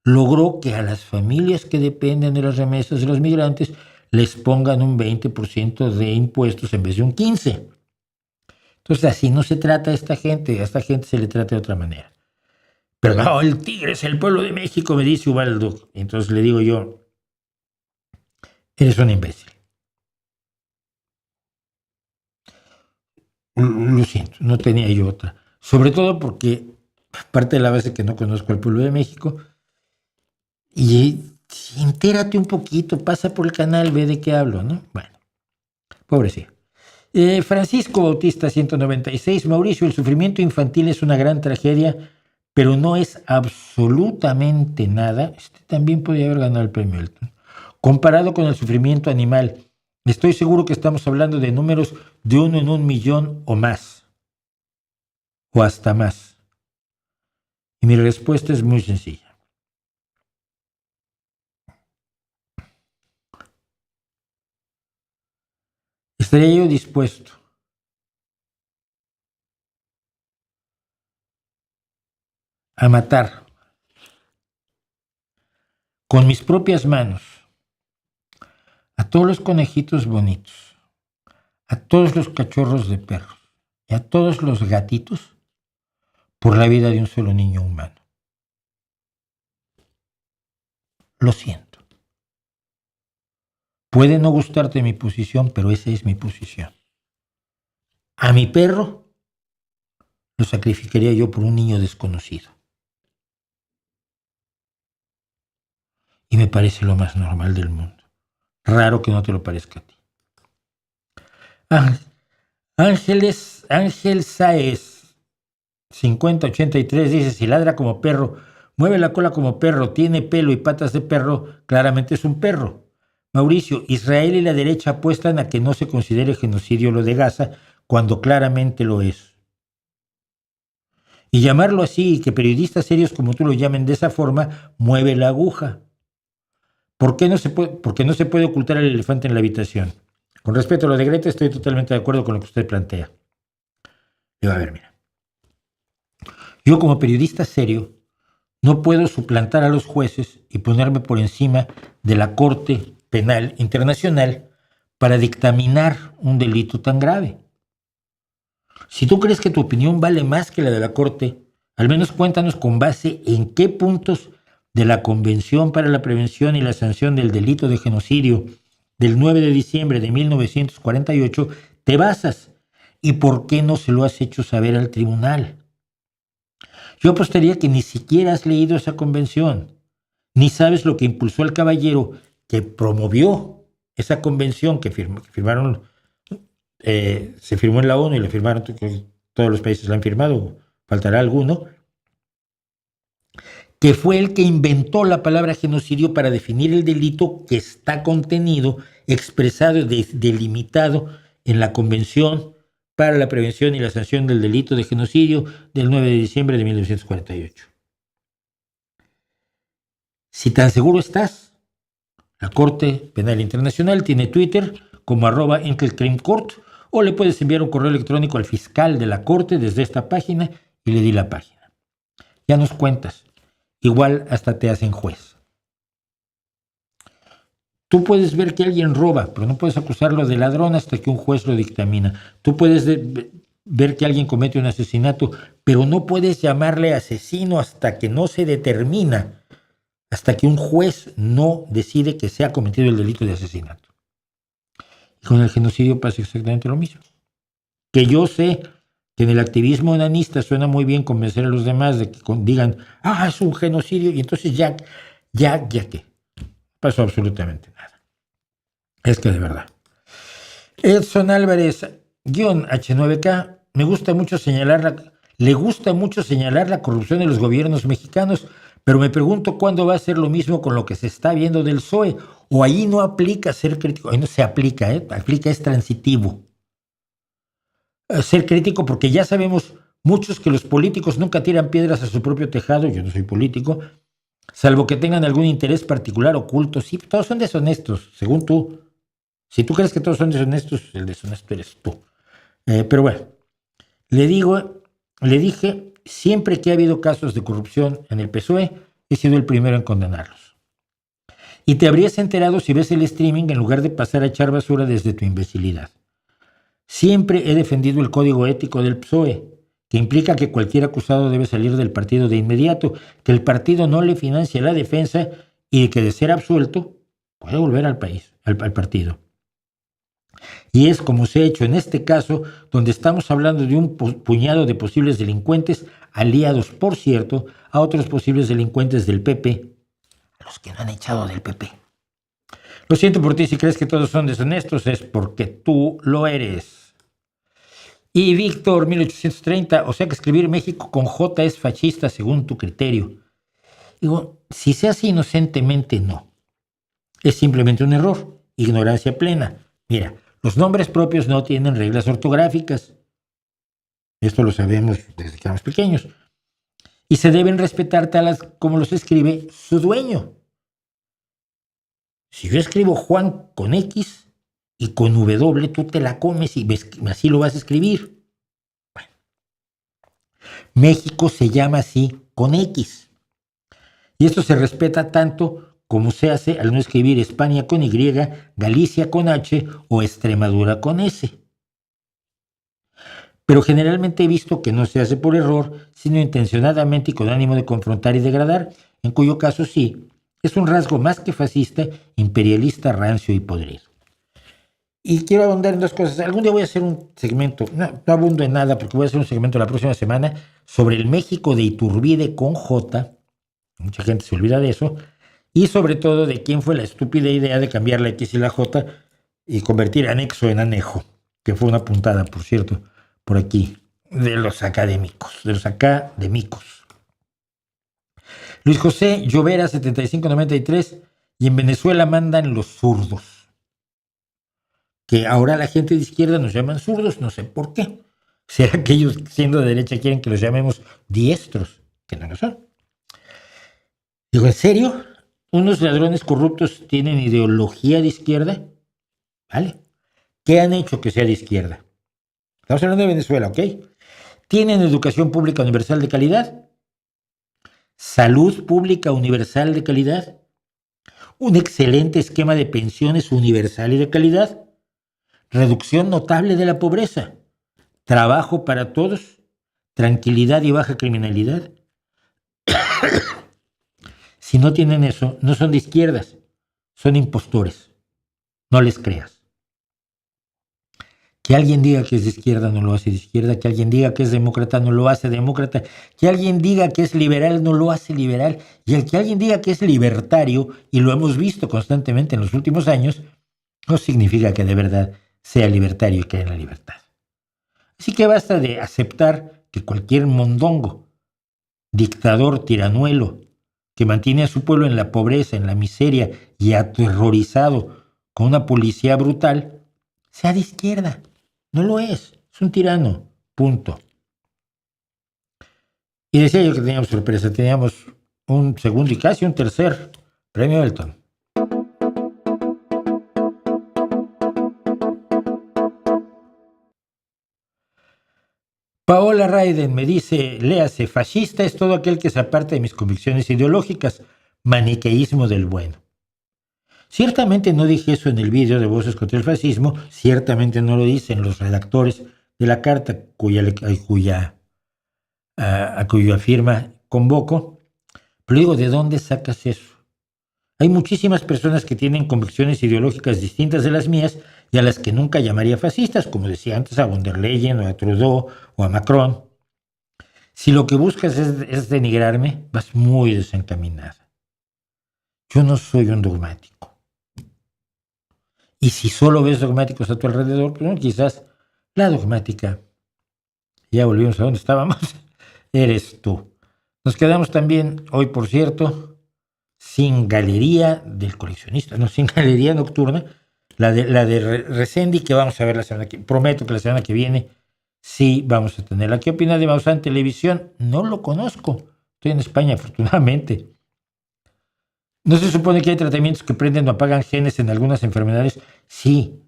logró que a las familias que dependen de las remesas de los migrantes les pongan un 20% de impuestos en vez de un 15%. Entonces así no se trata a esta gente se le trata de otra manera. Pero no, el tigre es el pueblo de México, me dice Ubaldo. Entonces le digo yo, eres un imbécil. Lo siento, no tenía yo otra. Sobre todo porque, parte de la base que no conozco al pueblo de México, y entérate un poquito, pasa por el canal, ve de qué hablo, ¿no? Bueno, pobrecito. Francisco Bautista 196, Mauricio, el sufrimiento infantil es una gran tragedia, pero no es absolutamente nada. Este también podría haber ganado el premio Elton. Comparado con el sufrimiento animal, estoy seguro que estamos hablando de números de 1 en 1.000.000 o más, o hasta más. Y mi respuesta es muy sencilla. ¿Estaría yo dispuesto a matar con mis propias manos a todos los conejitos bonitos, a todos los cachorros de perros y a todos los gatitos por la vida de un solo niño humano? Lo siento. Puede no gustarte mi posición, pero esa es mi posición. A mi perro lo sacrificaría yo por un niño desconocido. Y me parece lo más normal del mundo. Raro que no te lo parezca a ti. Ángel Sáez 5083 dice, si ladra como perro, mueve la cola como perro, tiene pelo y patas de perro, claramente es un perro. Mauricio, Israel y la derecha apuestan a que no se considere genocidio lo de Gaza, cuando claramente lo es. Y llamarlo así y que periodistas serios como tú lo llamen de esa forma, mueve la aguja. ¿Por qué no se puede ocultar el elefante en la habitación? Con respecto a lo de Greta, estoy totalmente de acuerdo con lo que usted plantea. Y a ver, mira. Yo como periodista serio no puedo suplantar a los jueces y ponerme por encima de la Corte Penal Internacional para dictaminar un delito tan grave. Si tú crees que tu opinión vale más que la de la Corte, al menos cuéntanos con base en qué puntos de la Convención para la Prevención y la Sanción del Delito de Genocidio del 9 de diciembre de 1948 te basas y por qué no se lo has hecho saber al tribunal. Yo apostaría que ni siquiera has leído esa convención, ni sabes lo que impulsó el caballero que promovió esa convención que firmaron, se firmó en la ONU y la firmaron, todos los países la han firmado, faltará alguno, que fue el que inventó la palabra genocidio para definir el delito que está contenido, expresado y delimitado en la Convención para la Prevención y la Sanción del Delito de Genocidio del 9 de diciembre de 1948. Si tan seguro estás, la Corte Penal Internacional tiene Twitter como @intelcrimcourt, o le puedes enviar un correo electrónico al fiscal de la corte desde esta página y le di la página. Ya nos cuentas. Igual hasta te hacen juez. Tú puedes ver que alguien roba, pero no puedes acusarlo de ladrón hasta que un juez lo dictamina. Tú puedes ver que alguien comete un asesinato, pero no puedes llamarle asesino hasta que no se determina, hasta que un juez no decide que se ha cometido el delito de asesinato. Y con el genocidio pasa exactamente lo mismo. Que yo sé que en el activismo onanista suena muy bien convencer a los demás de que digan, es un genocidio, y entonces ya que pasó absolutamente nada. Es que de verdad. Edson Álvarez, H9K, le gusta mucho señalar la corrupción de los gobiernos mexicanos, pero me pregunto cuándo va a ser lo mismo con lo que se está viendo del PSOE, o ahí no aplica ser crítico, ahí no se aplica, aplica es transitivo. Ser crítico, porque ya sabemos muchos que los políticos nunca tiran piedras a su propio tejado. Yo no soy político, salvo que tengan algún interés particular oculto. Sí, todos son deshonestos, según tú. Si tú crees que todos son deshonestos, el deshonesto eres tú. Pero bueno, le dije, siempre que ha habido casos de corrupción en el PSOE, he sido el primero en condenarlos. Y te habrías enterado si ves el streaming en lugar de pasar a echar basura desde tu imbecilidad. Siempre he defendido el código ético del PSOE, que implica que cualquier acusado debe salir del partido de inmediato, que el partido no le financia la defensa y que de ser absuelto puede volver al partido. Y es como se ha hecho en este caso, donde estamos hablando de un puñado de posibles delincuentes, aliados, por cierto, a otros posibles delincuentes del PP, a los que no han echado del PP. Lo siento por ti, si crees que todos son deshonestos, es porque tú lo eres. Y Víctor, 1830, o sea que escribir México con J es fascista según tu criterio. Digo, si se hace inocentemente, no. Es simplemente un error, ignorancia plena. Mira, los nombres propios no tienen reglas ortográficas. Esto lo sabemos desde que éramos pequeños. Y se deben respetar tal como los escribe su dueño. Si yo escribo Juan con X y con W, tú te la comes y así lo vas a escribir. Bueno. México se llama así con X. Y esto se respeta tanto como se hace al no escribir España con Y, Galicia con H o Extremadura con S. Pero generalmente he visto que no se hace por error, sino intencionadamente y con ánimo de confrontar y degradar, en cuyo caso sí, es un rasgo más que fascista, imperialista, rancio y podrido. Y quiero abundar en dos cosas. Algún día voy a hacer un segmento, no abundo en nada porque voy a hacer un segmento la próxima semana sobre el México de Iturbide con J. Mucha gente se olvida de eso. Y sobre todo de quién fue la estúpida idea de cambiar la X y la J y convertir anexo en anejo, que fue una puntada, por cierto, por aquí, de los académicos. Luis José Llovera, 7593, y en Venezuela mandan los zurdos. Que ahora la gente de izquierda nos llaman zurdos, no sé por qué. ¿Será que ellos, siendo de derecha, quieren que los llamemos diestros? Que no lo son. Digo, ¿en serio? ¿Unos ladrones corruptos tienen ideología de izquierda? ¿Vale? ¿Qué han hecho que sea de izquierda? Estamos hablando de Venezuela, ¿ok? ¿Tienen educación pública universal de calidad? ¿Salud pública universal de calidad? ¿Un excelente esquema de pensiones universal y de calidad? ¿Reducción notable de la pobreza? ¿Trabajo para todos? ¿Tranquilidad y baja criminalidad? Si no tienen eso, no son de izquierdas, son impostores. No les creas. Que alguien diga que es de izquierda no lo hace de izquierda, que alguien diga que es demócrata no lo hace demócrata, que alguien diga que es liberal no lo hace liberal, y el que alguien diga que es libertario, y lo hemos visto constantemente en los últimos años, no significa que de verdad sea libertario y cree en la libertad. Así que basta de aceptar que cualquier mondongo, dictador, tiranuelo, que mantiene a su pueblo en la pobreza, en la miseria y aterrorizado con una policía brutal, sea de izquierda. No lo es un tirano, punto. Y decía yo que teníamos sorpresa, teníamos un segundo y casi un tercer premio Elton. Paola Raiden me dice, léase, fascista es todo aquel que se aparta de mis convicciones ideológicas, maniqueísmo del bueno. Ciertamente no dije eso en el vídeo de Voces contra el Fascismo, ciertamente no lo dicen los redactores de la carta a cuya firma convoco, pero digo, ¿de dónde sacas eso? Hay muchísimas personas que tienen convicciones ideológicas distintas de las mías y a las que nunca llamaría fascistas, como decía antes a von der Leyen o a Trudeau o a Macron. Si lo que buscas es denigrarme, vas muy desencaminada. Yo no soy un dogmático. Y si solo ves dogmáticos a tu alrededor, pues bueno, quizás la dogmática, ya volvimos a donde estábamos, eres tú. Nos quedamos también hoy, por cierto, sin galería del coleccionista, no, sin galería nocturna, la de Resendi, que vamos a ver la semana que viene. Prometo que la semana que viene sí vamos a tenerla. ¿Qué opina de Maussan Televisión? No lo conozco. Estoy en España, afortunadamente. ¿No se supone que hay tratamientos que prenden o apagan genes en algunas enfermedades? Sí,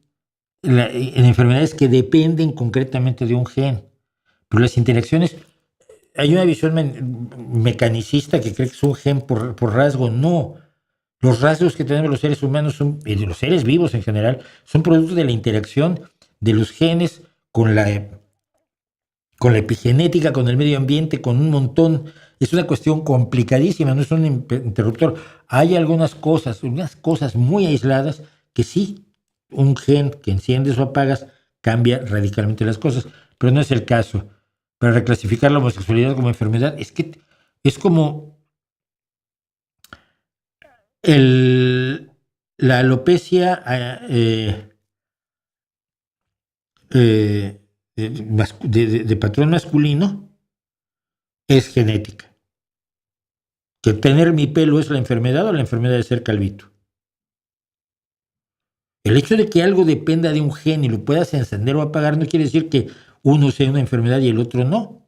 en enfermedades que dependen concretamente de un gen. Pero las interacciones, hay una visión mecanicista que cree que es un gen por rasgo. No. Los rasgos que tenemos los seres humanos y de los seres vivos en general son producto de la interacción de los genes con la epigenética, con el medio ambiente, con un montón. Es una cuestión complicadísima, no es un interruptor. Hay unas cosas muy aisladas que sí, un gen que enciendes o apagas cambia radicalmente las cosas, pero no es el caso. Para reclasificar la homosexualidad como enfermedad, es que es como la alopecia de patrón masculino es genética. Que tener mi pelo es la enfermedad o la enfermedad de ser calvito. El hecho de que algo dependa de un gen y lo puedas encender o apagar no quiere decir que uno sea una enfermedad y el otro no.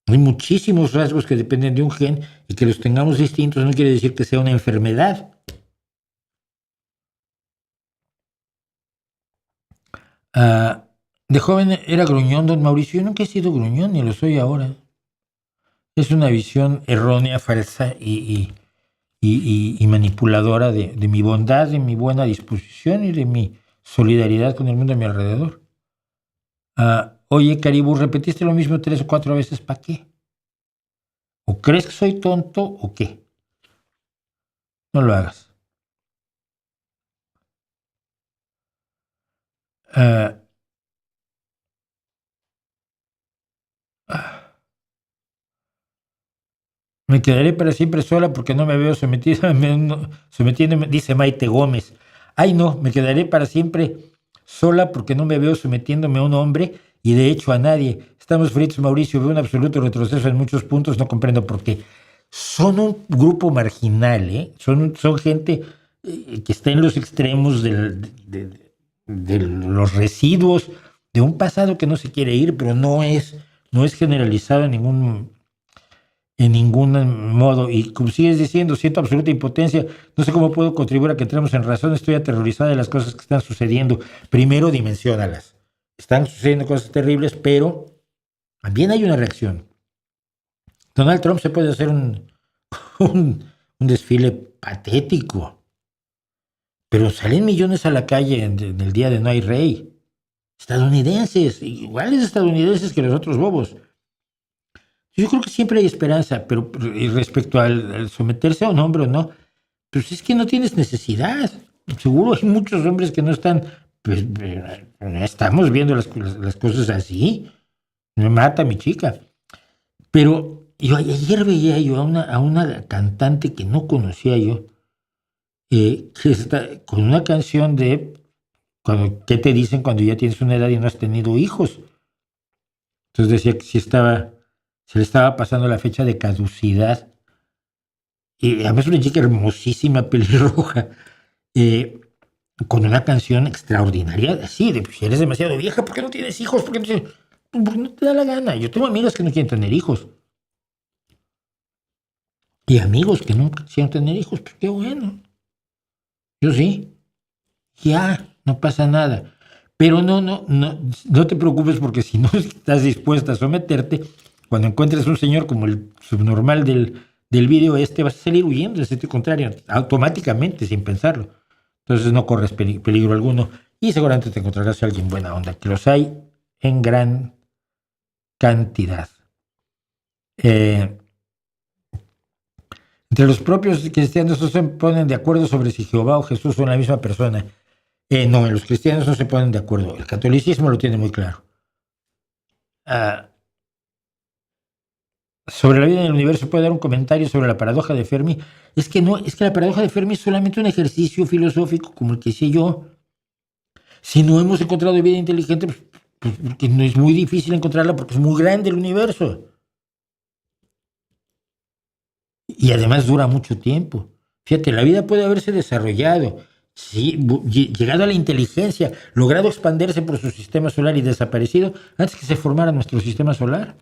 Hay muchísimos rasgos que dependen de un gen y que los tengamos distintos no quiere decir que sea una enfermedad. De joven era gruñón, don Mauricio. Yo nunca he sido gruñón ni lo soy ahora. Es una visión errónea, falsa y manipuladora de mi bondad, de mi buena disposición y de mi solidaridad con el mundo a mi alrededor. Oye, Caribú, repetiste lo mismo 3 o 4 veces, ¿para qué? ¿O crees que soy tonto o qué? No lo hagas. Me quedaré para siempre sola porque no me veo sometiéndome, dice Maite Gómez. Ay, no, me quedaré para siempre sola porque no me veo sometiéndome a un hombre y de hecho a nadie. Estamos fritos, Mauricio, veo un absoluto retroceso en muchos puntos, no comprendo por qué. Son un grupo marginal, ¿eh? Son gente que está en los extremos de los residuos de un pasado que no se quiere ir, pero no es generalizado en ningún modo. Y como sigues diciendo, siento absoluta impotencia, no sé cómo puedo contribuir a que entremos en razón, estoy aterrorizada de las cosas que están sucediendo. Primero, dimensiónalas. Están sucediendo cosas terribles, pero también hay una reacción. Donald Trump se puede hacer un desfile patético, pero salen millones a la calle en el día de No hay rey. Estadounidenses, iguales estadounidenses que los otros bobos. Yo creo que siempre hay esperanza, pero respecto al someterse a un hombre o no, pues es que no tienes necesidad. Seguro hay muchos hombres que no están, pues estamos viendo las cosas así. Me mata mi chica. Pero yo ayer veía yo a una cantante que no conocía yo, que está con una canción de ¿qué te dicen cuando ya tienes una edad y no has tenido hijos? Entonces decía que se le estaba pasando la fecha de caducidad. Y además una chica hermosísima, pelirroja, con una canción extraordinaria, así, de si eres demasiado vieja, ¿por qué no tienes hijos? Porque no te da la gana. Yo tengo amigas que no quieren tener hijos. Y amigos que nunca quisieron tener hijos, pues qué bueno. Yo sí. Ya, no pasa nada. Pero no te preocupes, porque si no estás dispuesta a someterte, cuando encuentres un señor como el subnormal del video vas a salir huyendo, en sentido contrario, automáticamente, sin pensarlo. Entonces no corres peligro alguno y seguramente te encontrarás a alguien buena onda, que los hay en gran cantidad. Entre los propios cristianos no se ponen de acuerdo sobre si Jehová o Jesús son la misma persona. No, los cristianos no se ponen de acuerdo. El catolicismo lo tiene muy claro. Sobre la vida en el universo, ¿puede dar un comentario sobre la paradoja de Fermi? Es que la paradoja de Fermi es solamente un ejercicio filosófico como el que hice yo. Si no hemos encontrado vida inteligente, pues porque no es muy difícil encontrarla, porque es muy grande el universo. Y además dura mucho tiempo. Fíjate, la vida puede haberse desarrollado, sí, llegado a la inteligencia, logrado expandirse por su sistema solar y desaparecido antes que se formara nuestro sistema solar.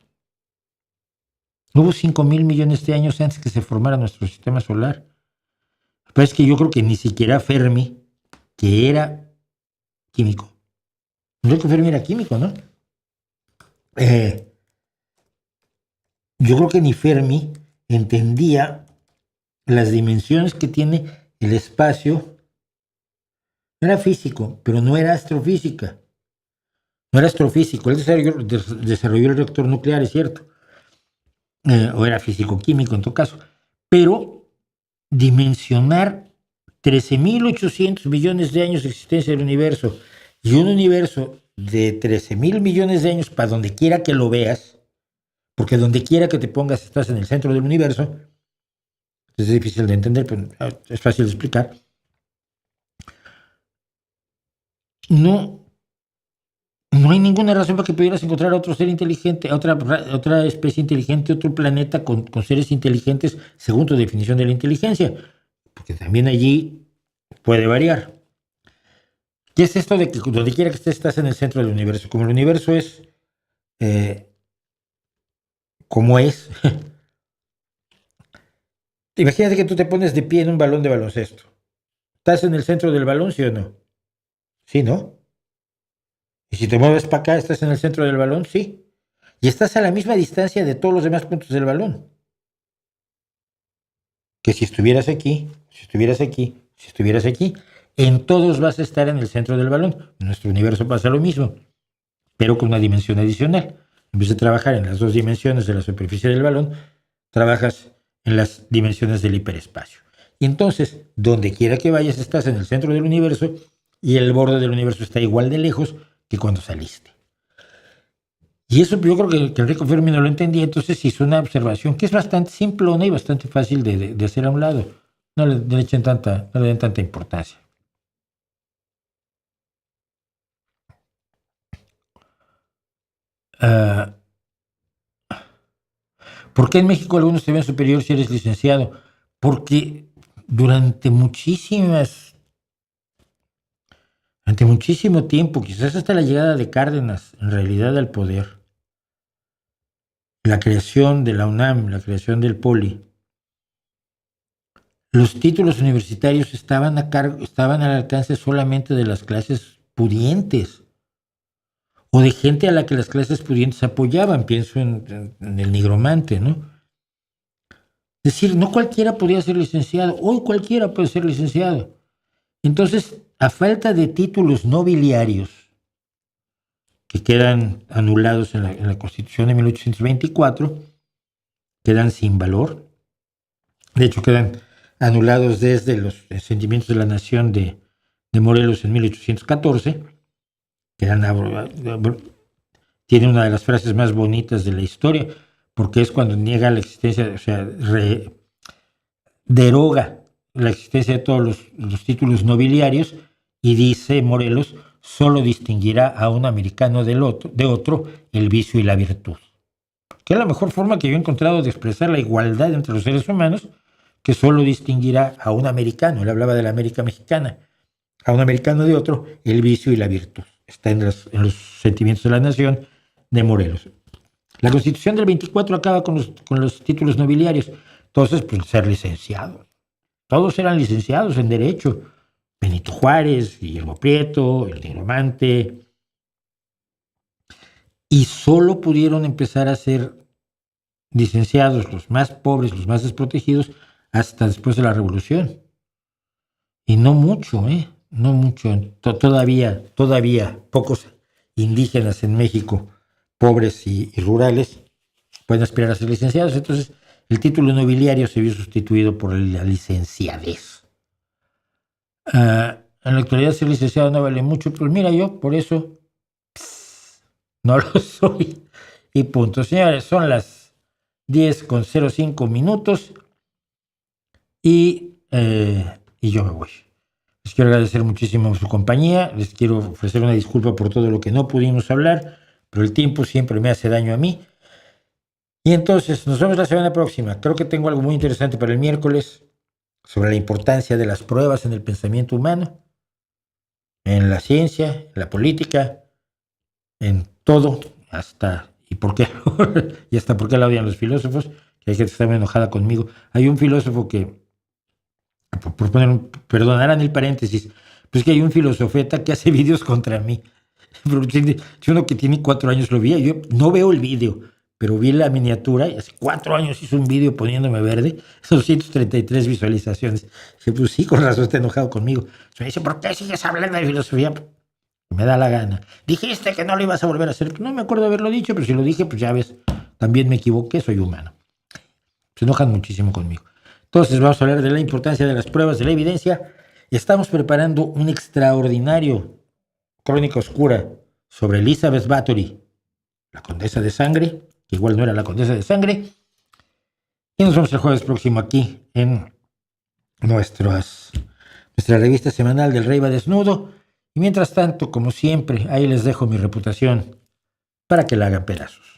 Hubo 5,000 millones de años antes que se formara nuestro sistema solar. Pero es que yo creo que ni siquiera Fermi, que era químico. Yo creo que Fermi era químico, ¿no? Yo creo que ni Fermi entendía las dimensiones que tiene el espacio. Era físico, pero no era astrofísica. No era astrofísico. Él desarrolló el reactor nuclear, es cierto. O era físico-químico en todo caso. Pero dimensionar 13.800 millones de años de existencia del universo y un universo de 13,000 millones de años para donde quiera que lo veas, porque donde quiera que te pongas estás en el centro del universo. Es difícil de entender, pero es fácil de explicar. No hay ninguna razón para que pudieras encontrar a otro ser inteligente, otra especie inteligente, otro planeta con seres inteligentes según tu definición de la inteligencia, porque también allí puede variar. ¿Qué es esto de que donde quiera que estés estás en el centro del universo? Como el universo es como es. Imagínate que tú te pones de pie en un balón de baloncesto. ¿Estás en el centro del balón, sí o no? Sí, ¿no? Y si te mueves para acá, ¿estás en el centro del balón? Sí. Y estás a la misma distancia de todos los demás puntos del balón. Que si estuvieras aquí, en todos vas a estar en el centro del balón. En nuestro universo pasa lo mismo, pero con una dimensión adicional. En vez de trabajar en las dos dimensiones de la superficie del balón, trabajas en las dimensiones del hiperespacio. Y entonces, donde quiera que vayas, estás en el centro del universo y el borde del universo está igual de lejos que cuando saliste. Y eso yo creo que Enrico Fermi no lo entendía, entonces hizo una observación que es bastante simplona y bastante fácil de hacer a un lado. No le den tanta importancia. ¿Por qué en México algunos te ven superior si eres licenciado? Porque durante muchísimo tiempo, quizás hasta la llegada de Cárdenas, en realidad al poder, la creación de la UNAM, la creación del Poli, los títulos universitarios estaban al alcance solamente de las clases pudientes o de gente a la que las clases pudientes apoyaban. Pienso en el nigromante, ¿no? Es decir, no cualquiera podía ser licenciado. Hoy cualquiera puede ser licenciado. Entonces, a falta de títulos nobiliarios que quedan anulados en la Constitución de 1824, quedan sin valor. De hecho, quedan anulados desde los sentimientos de la nación de Morelos en 1814. Tiene una de las frases más bonitas de la historia, porque es cuando niega la existencia, o sea, deroga la existencia de todos los títulos nobiliarios y dice Morelos: solo distinguirá a un americano de otro el vicio y la virtud. Que es la mejor forma que yo he encontrado de expresar la igualdad entre los seres humanos, que solo distinguirá a un americano. Él hablaba de la América mexicana. A un americano de otro el vicio y la virtud. Está en los sentimientos de la nación de Morelos. La Constitución del 24 acaba con los títulos nobiliarios. Entonces, pues ser licenciado. Todos eran licenciados en Derecho. Benito Juárez, Guillermo Prieto, el Nigromante, y solo pudieron empezar a ser licenciados los más pobres, los más desprotegidos, hasta después de la Revolución. Y no mucho, no mucho. Todavía pocos indígenas en México, pobres y rurales, pueden aspirar a ser licenciados. Entonces, el título nobiliario se vio sustituido por la licenciadez. En la actualidad ser licenciado no vale mucho, pero mira, yo por eso no lo soy. Y punto. Señores, son las 10:05 y yo me voy. Les quiero agradecer muchísimo su compañía. Les quiero ofrecer una disculpa por todo lo que no pudimos hablar, pero el tiempo siempre me hace daño a mí. Y entonces, nos vemos la semana próxima. Creo que tengo algo muy interesante para el miércoles sobre la importancia de las pruebas en el pensamiento humano, en la ciencia, en la política, en todo, hasta por qué la odian los filósofos, que hay gente que está muy enojada conmigo. Hay un filósofo que, por poner perdonarán el paréntesis, pues que hay un filosofeta que hace vídeos contra mí. Yo uno que tiene 4 años lo vi, yo no veo el vídeo, pero vi la miniatura y hace 4 años hizo un vídeo poniéndome verde, 233 visualizaciones. Dije, pues sí, con razón está enojado conmigo. Me dice, ¿por qué sigues hablando de filosofía? Me da la gana. Dijiste que no lo ibas a volver a hacer. No me acuerdo de haberlo dicho, pero si lo dije, pues ya ves, también me equivoqué, soy humano. Se enojan muchísimo conmigo. Entonces vamos a hablar de la importancia de las pruebas, de la evidencia. Estamos preparando un extraordinario crónica oscura sobre Elizabeth Bathory, la condesa de sangre, que igual no era la condesa de sangre. Y nos vemos el jueves próximo aquí en nuestra revista semanal del Rey va Desnudo. Y mientras tanto, como siempre, ahí les dejo mi reputación para que la hagan pedazos.